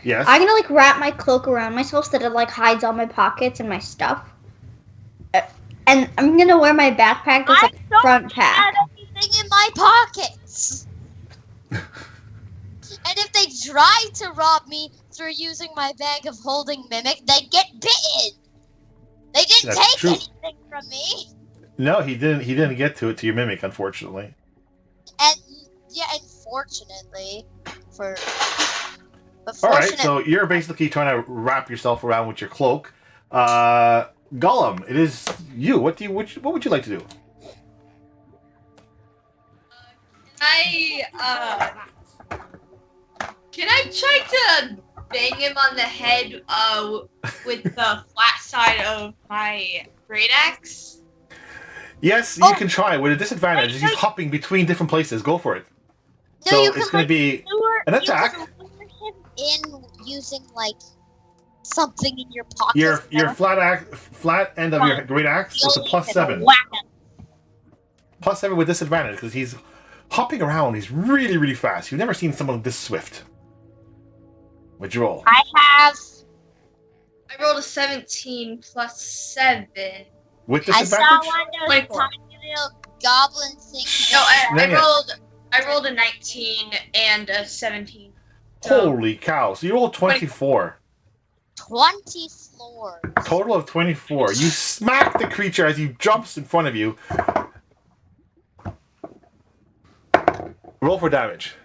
Speaker 1: Yes.
Speaker 4: I'm gonna like wrap my cloak around myself so that it like hides all my pockets and my stuff. And I'm gonna wear my backpack that's like front pack.
Speaker 2: I don't have anything in my pockets. And if they try to rob me through using my bag of holding mimic, they'd get bitten. They didn't
Speaker 1: That's
Speaker 2: take
Speaker 1: true.
Speaker 2: anything from me.
Speaker 1: No, he didn't. He didn't get to your mimic, unfortunately.
Speaker 2: And yeah, unfortunately, but
Speaker 1: All right, so you're basically trying to wrap yourself around with your cloak. Gollum, it is you. What would you like to do?
Speaker 6: Can I try to bang him on the head with the flat side of my great axe?
Speaker 1: Yes, you can try with a disadvantage. He's hopping between different places. Go for it.
Speaker 2: No,
Speaker 1: So
Speaker 2: you
Speaker 1: it's
Speaker 2: can,
Speaker 1: going to be an attack.
Speaker 2: You can lure him in using like something in your pocket.
Speaker 1: Your flat end of your great axe is a +7. +7 with disadvantage because he's hopping around. He's really, really fast. You've never seen someone this swift. What'd you roll?
Speaker 2: I
Speaker 6: rolled a 17 plus 7.
Speaker 1: With
Speaker 2: saw
Speaker 1: disadvantage?
Speaker 2: one of those
Speaker 6: 24.
Speaker 2: tiny little goblin things.
Speaker 6: No,
Speaker 1: Dang
Speaker 6: I rolled a 19 and a 17.
Speaker 1: Holy cow. So you rolled 24.
Speaker 2: 20 floors.
Speaker 1: Total of 24. You smack the creature as he jumps in front of you. Roll for damage.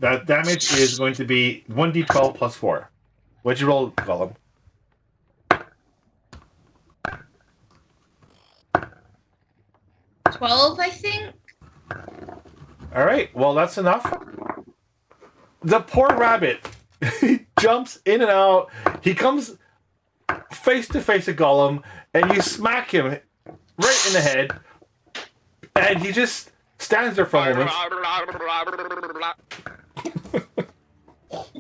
Speaker 1: That damage is going to be 1d12 plus 4. What'd you roll, Gollum?
Speaker 6: 12, I think.
Speaker 1: Alright, well, that's enough. The poor rabbit, he jumps in and out. He comes face to face with Gollum, and you smack him right in the head, and he just stands there for a moment.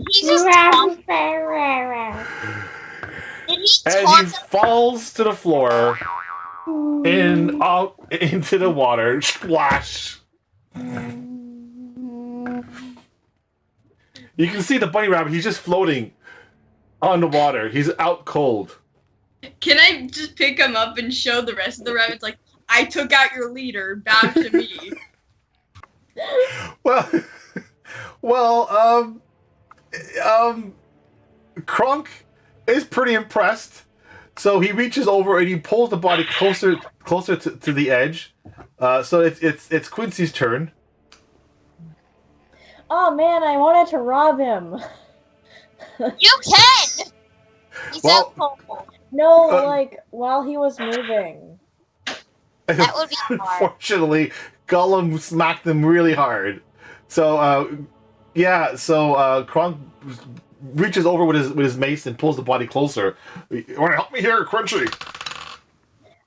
Speaker 2: He just taunted. Did he
Speaker 1: And he
Speaker 2: taunt him?
Speaker 1: falls to the floor, out into the water. Splash! You can see the bunny rabbit, he's just floating on the water. He's out cold.
Speaker 6: Can I just pick him up and show the rest of the rabbits, like, I took out your leader, bow to me?
Speaker 1: Well, Kronk is pretty impressed. So he reaches over and he pulls the body closer to the edge. So it's Quincy's turn.
Speaker 3: Oh man, I wanted to rob him.
Speaker 2: You can! He's
Speaker 1: Well-
Speaker 2: out cold.
Speaker 3: No, like while he was moving.
Speaker 2: That would be hard.
Speaker 1: Unfortunately, Gollum smacked him really hard. So Kronk reaches over with his mace and pulls the body closer. You want to help me here, Crunchy?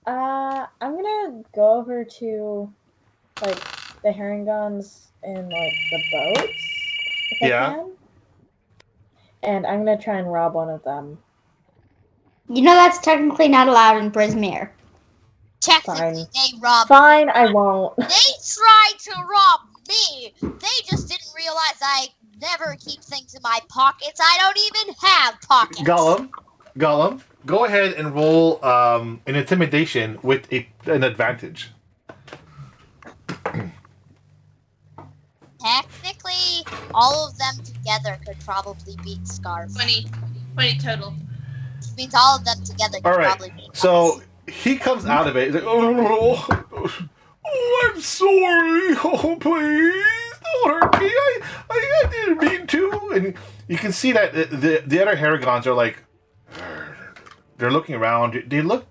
Speaker 3: I'm gonna go over to like the herring guns in like the boats if I can. And I'm gonna try and rob one of them.
Speaker 4: You know that's technically not allowed in Brismere.
Speaker 2: Technically, they robbed
Speaker 3: Fine, I won't.
Speaker 2: They tried to rob me. They just didn't realize I never keep things in my pockets. I don't even have pockets.
Speaker 1: Gollum, go ahead and roll an intimidation with an advantage.
Speaker 2: Technically, all of them together could probably beat Scarf.
Speaker 6: 20 total.
Speaker 2: Which means all of them together could
Speaker 1: All right,
Speaker 2: probably beat
Speaker 1: so
Speaker 2: us.
Speaker 1: he comes out of it. He's like, oh, I'm sorry. Oh, please, don't hurt me. I didn't mean to. And you can see that the other Harrigons are like, they're looking around. They look.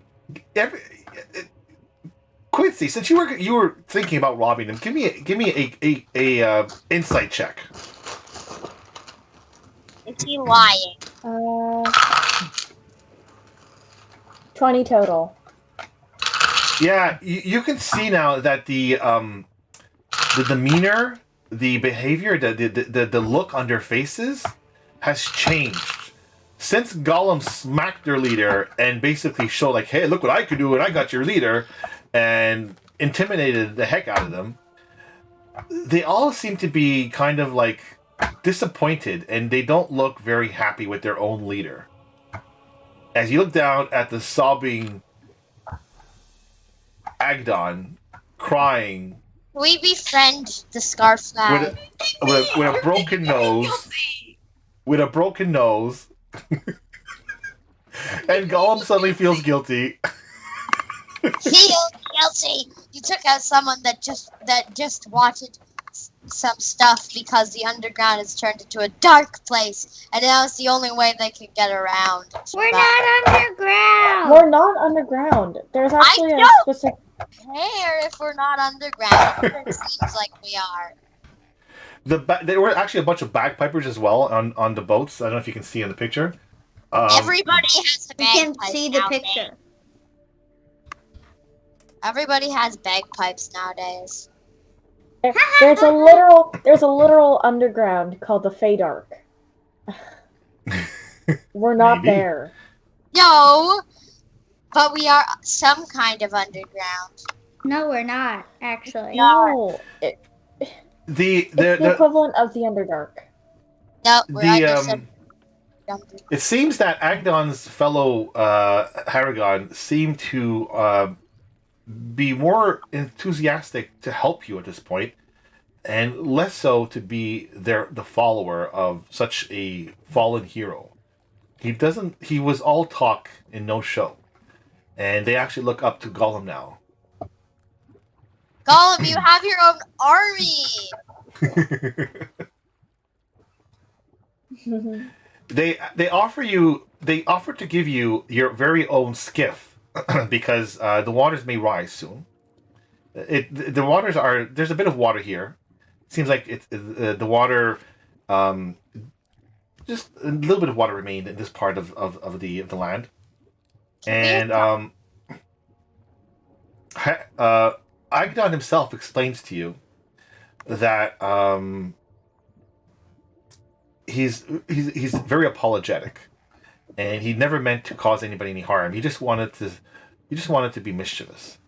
Speaker 1: Quincy, since you were thinking about robbing them, give me a insight check.
Speaker 2: Is he lying?
Speaker 3: 20 total.
Speaker 1: Yeah, you can see now that the demeanor, the behavior, the look on their faces has changed. Since Gollum smacked their leader and basically showed like, hey, look what I could do and I got your leader, and intimidated the heck out of them, they all seem to be kind of like disappointed and they don't look very happy with their own leader. As you look down at the sobbing Agdon, crying,
Speaker 2: We befriend the scarf guy.
Speaker 1: with a broken nose, with a broken nose, and Gollum suddenly feels guilty.
Speaker 2: Feel guilty. You took out someone that just wanted some stuff because the underground has turned into a dark place, and now it's the only way they can get around.
Speaker 4: We're not underground.
Speaker 3: We're not underground. There's actually a
Speaker 2: don't
Speaker 3: specific.
Speaker 2: care if we're not underground. It seems like we are.
Speaker 1: There were actually a bunch of bagpipers as well on the boats. I don't know if you can see in the picture.
Speaker 2: Everybody has a
Speaker 4: You can
Speaker 2: bagpipe
Speaker 4: see the
Speaker 2: nowadays.
Speaker 4: picture.
Speaker 2: Everybody has bagpipes nowadays.
Speaker 3: There's a literal underground called the Fey Dark. We're not
Speaker 1: Maybe.
Speaker 3: there.
Speaker 2: No, but we are some kind of underground.
Speaker 4: No, we're not, actually.
Speaker 3: No,
Speaker 1: the
Speaker 3: it's the equivalent of the Underdark.
Speaker 2: No, we're
Speaker 1: the it seems that Agdon's fellow Haragon seem to be more enthusiastic to help you at this point, and less so to be the follower of such a fallen hero. He was all talk and no show. And they actually look up to Gollum now.
Speaker 2: Gollum, you have your own army.
Speaker 1: They offer to give you your very own skiff because the waters may rise soon. The waters are there's a bit of water here. Seems like it's the water. Just a little bit of water remained in this part of the land, and Agdon himself explains to you that he's very apologetic, and he never meant to cause anybody any harm. He just wanted to be mischievous.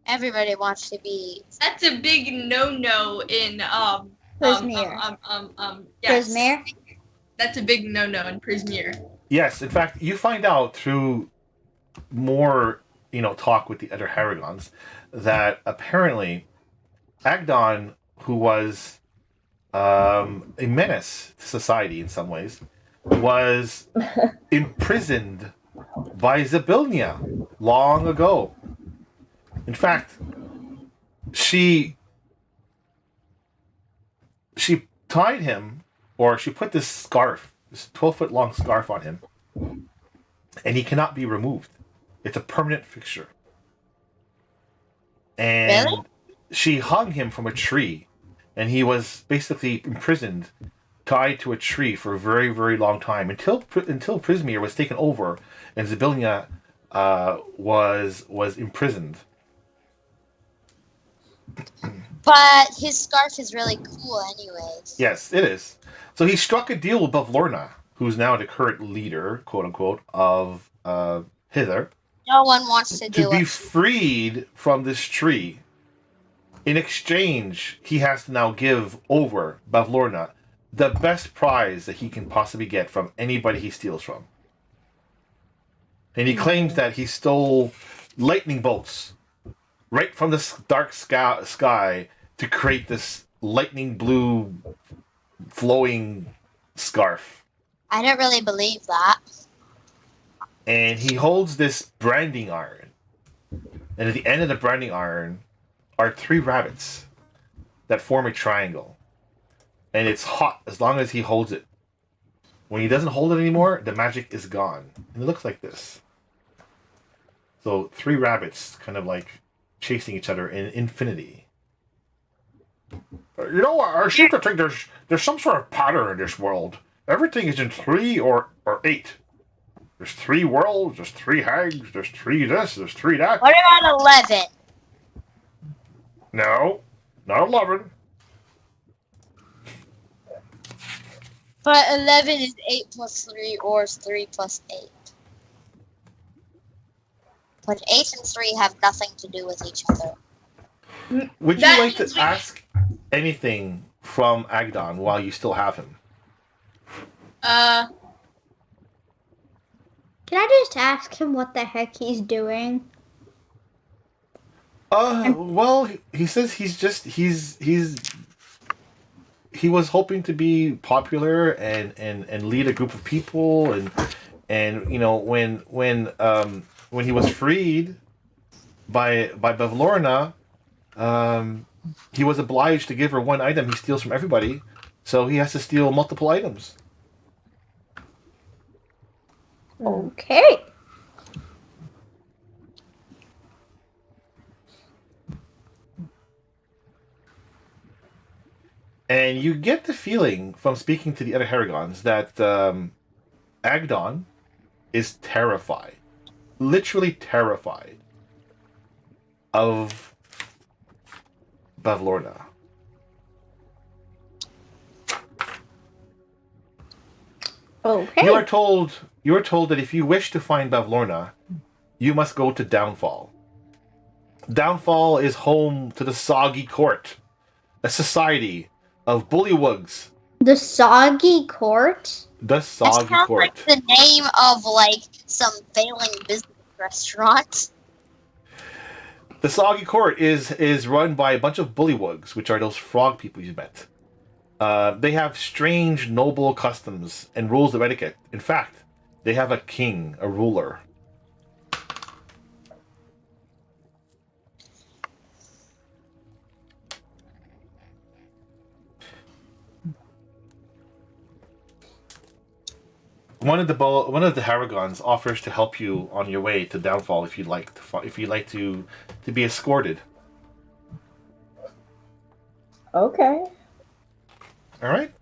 Speaker 2: Everybody wants to be.
Speaker 6: That's a big no-no in
Speaker 4: Prismere.
Speaker 6: Yes.
Speaker 4: Prismere?
Speaker 6: That's a big no-no in Prismere.
Speaker 1: Yes, in fact, you find out through more, talk with the other Haragons that apparently Agdon, who was a menace to society in some ways, was imprisoned by Zybilnia long ago. In fact, she tied him, or she put this 12-foot long scarf on him, and he cannot be removed. It's a permanent fixture. And
Speaker 2: Really?
Speaker 1: she hung him from a tree, and he was basically imprisoned, tied to a tree for a very, very long time until Prismere was taken over and Zybilnia was imprisoned.
Speaker 2: But his scarf is really cool, anyways.
Speaker 1: Yes, it is. So he struck a deal with Bavlorna, who's now the current leader, quote unquote, of Hither,
Speaker 2: No one wants to do
Speaker 1: to be
Speaker 2: it.
Speaker 1: freed from this tree. In exchange, he has to now give over Bavlorna the best prize that he can possibly get from anybody he steals from. And he claims that he stole lightning bolts right from the dark sky to create this lightning blue flowing scarf.
Speaker 2: I don't really believe that.
Speaker 1: And he holds this branding iron. And at the end of the branding iron are 3 rabbits that form a triangle. And it's hot as long as he holds it. When he doesn't hold it anymore, the magic is gone. And it looks like this. So 3 rabbits kind of like chasing each other in infinity. I seem to think there's some sort of pattern in this world. Everything is in 3 or 8. There's 3 worlds, there's 3 hags, there's 3 this, there's 3 that.
Speaker 2: What about 11?
Speaker 1: No, not 11.
Speaker 2: But 11 is 8 plus 3, or is 3 plus 8. But 8 and 3 have nothing to do with each other.
Speaker 1: Would you
Speaker 6: That
Speaker 1: like to
Speaker 6: means we-
Speaker 1: ask anything from Agdon while you still have him?
Speaker 4: Can I just ask him what the heck he's doing?
Speaker 1: Well, he says he was hoping to be popular and lead a group of people and you know when he was freed by Bavlorna, he was obliged to give her one item he steals from everybody, so he has to steal multiple items.
Speaker 4: Okay.
Speaker 1: And you get the feeling from speaking to the other Haragons that Agdon is terrified, literally terrified of Bavlorna.
Speaker 4: Okay.
Speaker 1: You are told that if you wish to find Bavlorna, you must go to Downfall. Downfall is home to the Soggy Court, a society of bullywugs.
Speaker 4: The Soggy Court?
Speaker 1: The
Speaker 2: That
Speaker 1: Soggy
Speaker 2: sounds
Speaker 1: Court.
Speaker 2: like the name of like some failing business restaurant.
Speaker 1: The Soggy Court is run by a bunch of bullywugs, which are those frog people you met. They have strange noble customs and rules of etiquette. In fact, they have a king, a ruler. One of the Haragons offers to help you on your way to Downfall if you'd like to be escorted.
Speaker 3: Okay.
Speaker 1: All right.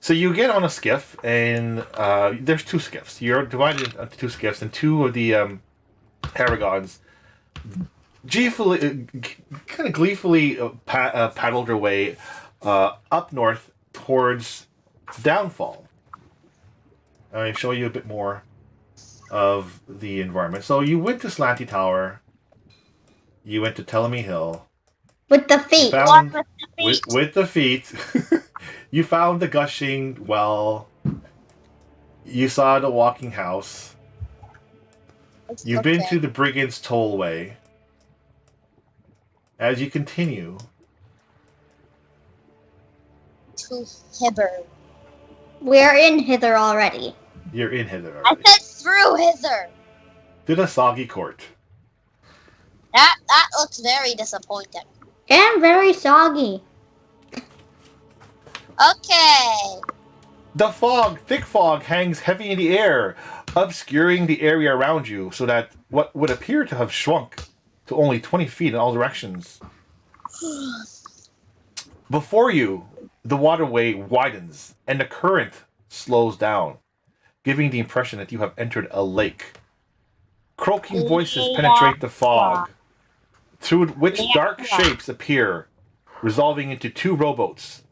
Speaker 1: So you get on a skiff, and there's 2 skiffs. You're divided into 2 skiffs, and 2 of the Haragons kind of gleefully paddled their way up north towards Downfall. I'll show you a bit more of the environment. So you went to Slanty Tower. You went to Telemy Hill.
Speaker 4: With the feet.
Speaker 1: Found,
Speaker 2: Walk with the feet.
Speaker 1: with the feet. You found the gushing well. You saw the walking house. You've been to the Brigand's Tollway. As you continue,
Speaker 2: to Hither.
Speaker 4: We're in Hither already.
Speaker 1: you're in Hither
Speaker 2: I
Speaker 1: already.
Speaker 2: said through Hither.
Speaker 1: To the Soggy Court.
Speaker 2: That looks very disappointing.
Speaker 4: And very soggy.
Speaker 2: Okay.
Speaker 1: The thick fog, hangs heavy in the air, obscuring the area around you so that what would appear to have shrunk to only 20 feet in all directions. Before you, the waterway widens and the current slows down, giving the impression that you have entered a lake. Croaking voices penetrate the fog, through which dark shapes appear, resolving into 2 rowboats.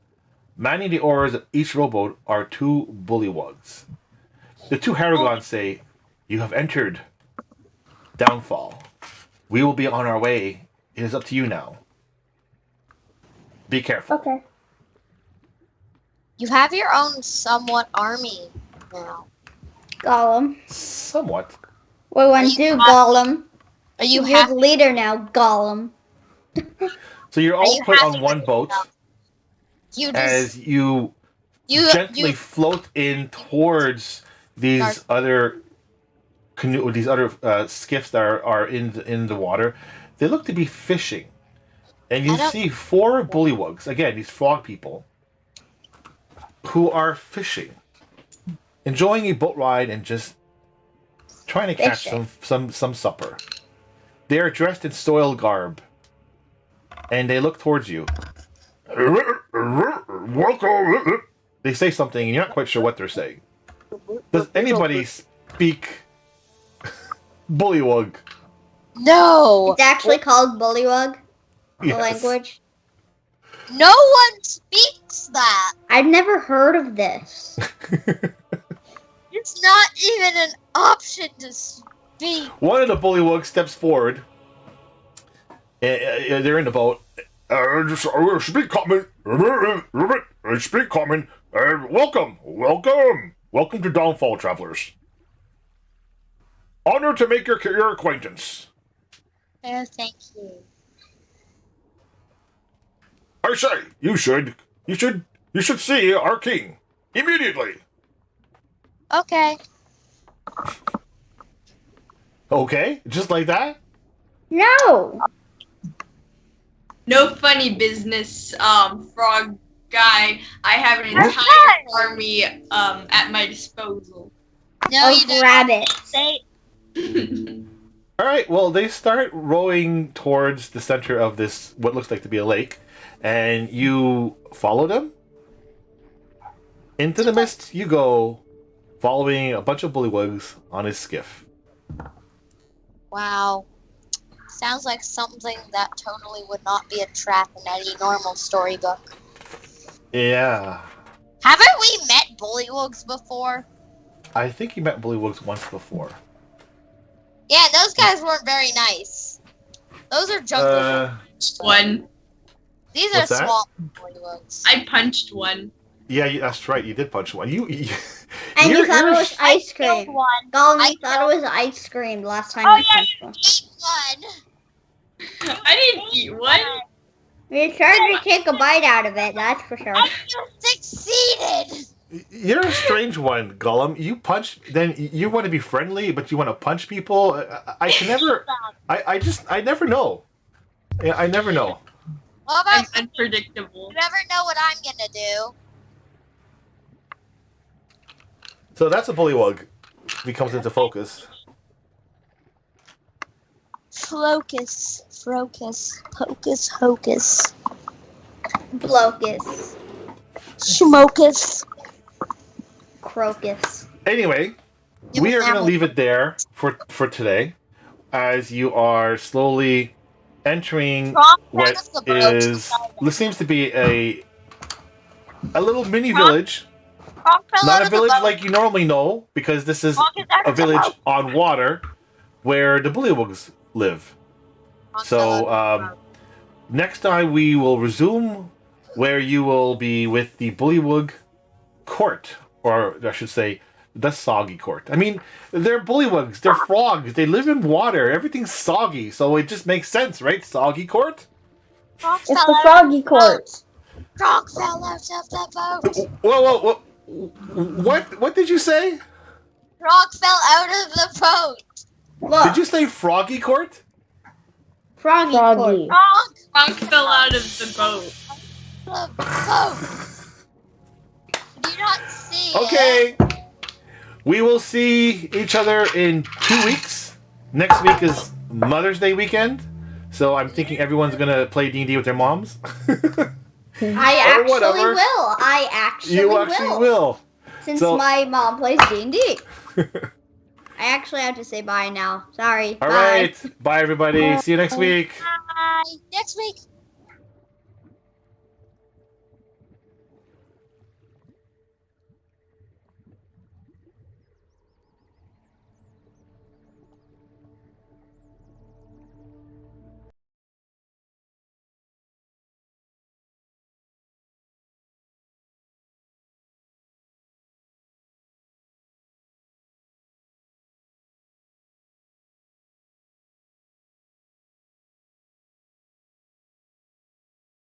Speaker 1: Manning the oars of each rowboat are 2 bullywugs. The 2 Haragons say, "You have entered Downfall. We will be on our way. It is up to you now. Be careful."
Speaker 3: Okay.
Speaker 2: You have your own somewhat army now.
Speaker 4: Gollum.
Speaker 1: Somewhat.
Speaker 4: We want to do Gollum.
Speaker 2: Are you
Speaker 4: You're
Speaker 2: happy?
Speaker 4: the leader now, Gollum.
Speaker 1: So you're
Speaker 2: Are
Speaker 1: all
Speaker 2: you
Speaker 1: put
Speaker 2: happy
Speaker 1: on one
Speaker 2: with
Speaker 1: boat
Speaker 2: yourself? You just
Speaker 1: as you
Speaker 2: you
Speaker 1: gently float in towards these
Speaker 2: Dark.
Speaker 1: other skiffs that are in the water. They look to be fishing, and you
Speaker 2: I don't-
Speaker 1: see 4 bullywugs. Again, these frog people who are fishing, enjoying a boat ride and just trying to catch
Speaker 4: Fishing.
Speaker 1: some supper. They are dressed in soiled garb, and they look towards you. Welcome. They say something, and you're not quite sure what they're saying. Does anybody speak Bullywug.
Speaker 2: No.
Speaker 4: It's actually called Bullywug, the
Speaker 1: Yes.
Speaker 4: language.
Speaker 2: No one speaks that.
Speaker 4: I've never heard of this.
Speaker 2: It's not even an option to speak.
Speaker 1: One of the Bullywugs steps forward. They're in the boat. Speak common. Speak common. Welcome to Downfall, travelers. Honored to make your acquaintance.
Speaker 2: Oh, thank you.
Speaker 1: I say, you should see our king immediately.
Speaker 2: Okay.
Speaker 1: Okay, just like that.
Speaker 4: No.
Speaker 6: No funny business, frog guy. I have an
Speaker 2: That's
Speaker 6: entire army at my disposal.
Speaker 2: No, you
Speaker 4: Of
Speaker 2: don't.
Speaker 4: rabbits.
Speaker 2: Say
Speaker 1: All right. Well, they start rowing towards the center of this what looks like to be a lake, and you follow them into the mist. You go, following a bunch of bullywugs on his skiff.
Speaker 2: wow. Sounds like something that totally would not be a trap in any normal storybook.
Speaker 1: Yeah,
Speaker 2: Haven't we met bullywugs before?
Speaker 1: I think you met bullywugs once before.
Speaker 2: Yeah, those guys weren't very nice. Those are jungle.
Speaker 6: One.
Speaker 2: These are
Speaker 1: what's that?
Speaker 2: swamp bullywugs.
Speaker 6: I punched one.
Speaker 1: Yeah, that's right. You did punch one. You
Speaker 4: And
Speaker 1: you're-
Speaker 4: you thought it
Speaker 1: you're-
Speaker 4: was ice
Speaker 2: Killed
Speaker 4: cream.
Speaker 2: one.
Speaker 4: Gollum,
Speaker 2: I
Speaker 4: you thought it was ice cream last time
Speaker 2: Oh,
Speaker 4: you
Speaker 2: yeah,
Speaker 4: punched one.
Speaker 2: Eat one.
Speaker 6: I didn't eat one.
Speaker 4: You tried to take a bite out of it, that's for sure.
Speaker 2: I succeeded.
Speaker 1: You're a strange one, Gollum. You punch, then you want to be friendly, but you want to punch people. I can never. I never know. Yeah, I never know.
Speaker 2: What
Speaker 6: I'm
Speaker 2: about
Speaker 6: unpredictable.
Speaker 2: you? Never know what I'm gonna do.
Speaker 1: So that's a bullywug. He comes into focus.
Speaker 2: Focus, hocus, hocus,
Speaker 4: Blocus.
Speaker 2: schmocus.
Speaker 4: Crocus.
Speaker 1: Anyway,
Speaker 2: You
Speaker 1: we are
Speaker 2: will
Speaker 1: going to
Speaker 2: never-
Speaker 1: leave it there for today, as you are slowly entering
Speaker 2: Frog
Speaker 1: what
Speaker 2: out of the boat.
Speaker 1: is seems to be a little mini village.
Speaker 2: Frog fell
Speaker 1: Not
Speaker 2: out
Speaker 1: a
Speaker 2: of the
Speaker 1: village
Speaker 2: boat.
Speaker 1: like you normally know, because this is
Speaker 2: Frog is out
Speaker 1: a
Speaker 2: of the
Speaker 1: village
Speaker 2: boat.
Speaker 1: on water where the bullywugs live.
Speaker 2: Frog fell out
Speaker 1: So
Speaker 2: of the boat.
Speaker 1: next time we will resume where you will be with the bullywug court, or I should say the soggy court. I mean, they're bullywugs, they're frogs, they live in water, everything's soggy, so it just makes sense, right? Soggy court?
Speaker 2: Frog
Speaker 3: It's
Speaker 2: fell
Speaker 3: the
Speaker 2: out of
Speaker 3: froggy
Speaker 2: the
Speaker 3: court.
Speaker 2: boat. Frog fell out of the boat.
Speaker 1: Whoa, what did you say?
Speaker 2: Frog fell out of the boat.
Speaker 4: Look,
Speaker 1: Did you say froggy court?
Speaker 4: froggy court.
Speaker 3: Froggy.
Speaker 2: Frog
Speaker 6: Frog fell out of the boat.
Speaker 2: the boat. Do you not see it?
Speaker 1: Okay. We will see each other in 2 weeks. Next week is Mother's Day weekend, so I'm thinking everyone's gonna play D&D with their moms.
Speaker 4: I
Speaker 1: Or
Speaker 4: actually
Speaker 1: whatever.
Speaker 4: will. I actually
Speaker 1: You
Speaker 4: will.
Speaker 1: actually will.
Speaker 4: Since
Speaker 1: So-
Speaker 4: my mom plays D&D. I actually have to say bye now. Sorry.
Speaker 1: All
Speaker 4: bye.
Speaker 1: right. Bye, everybody. See you next week.
Speaker 2: Bye. Next week.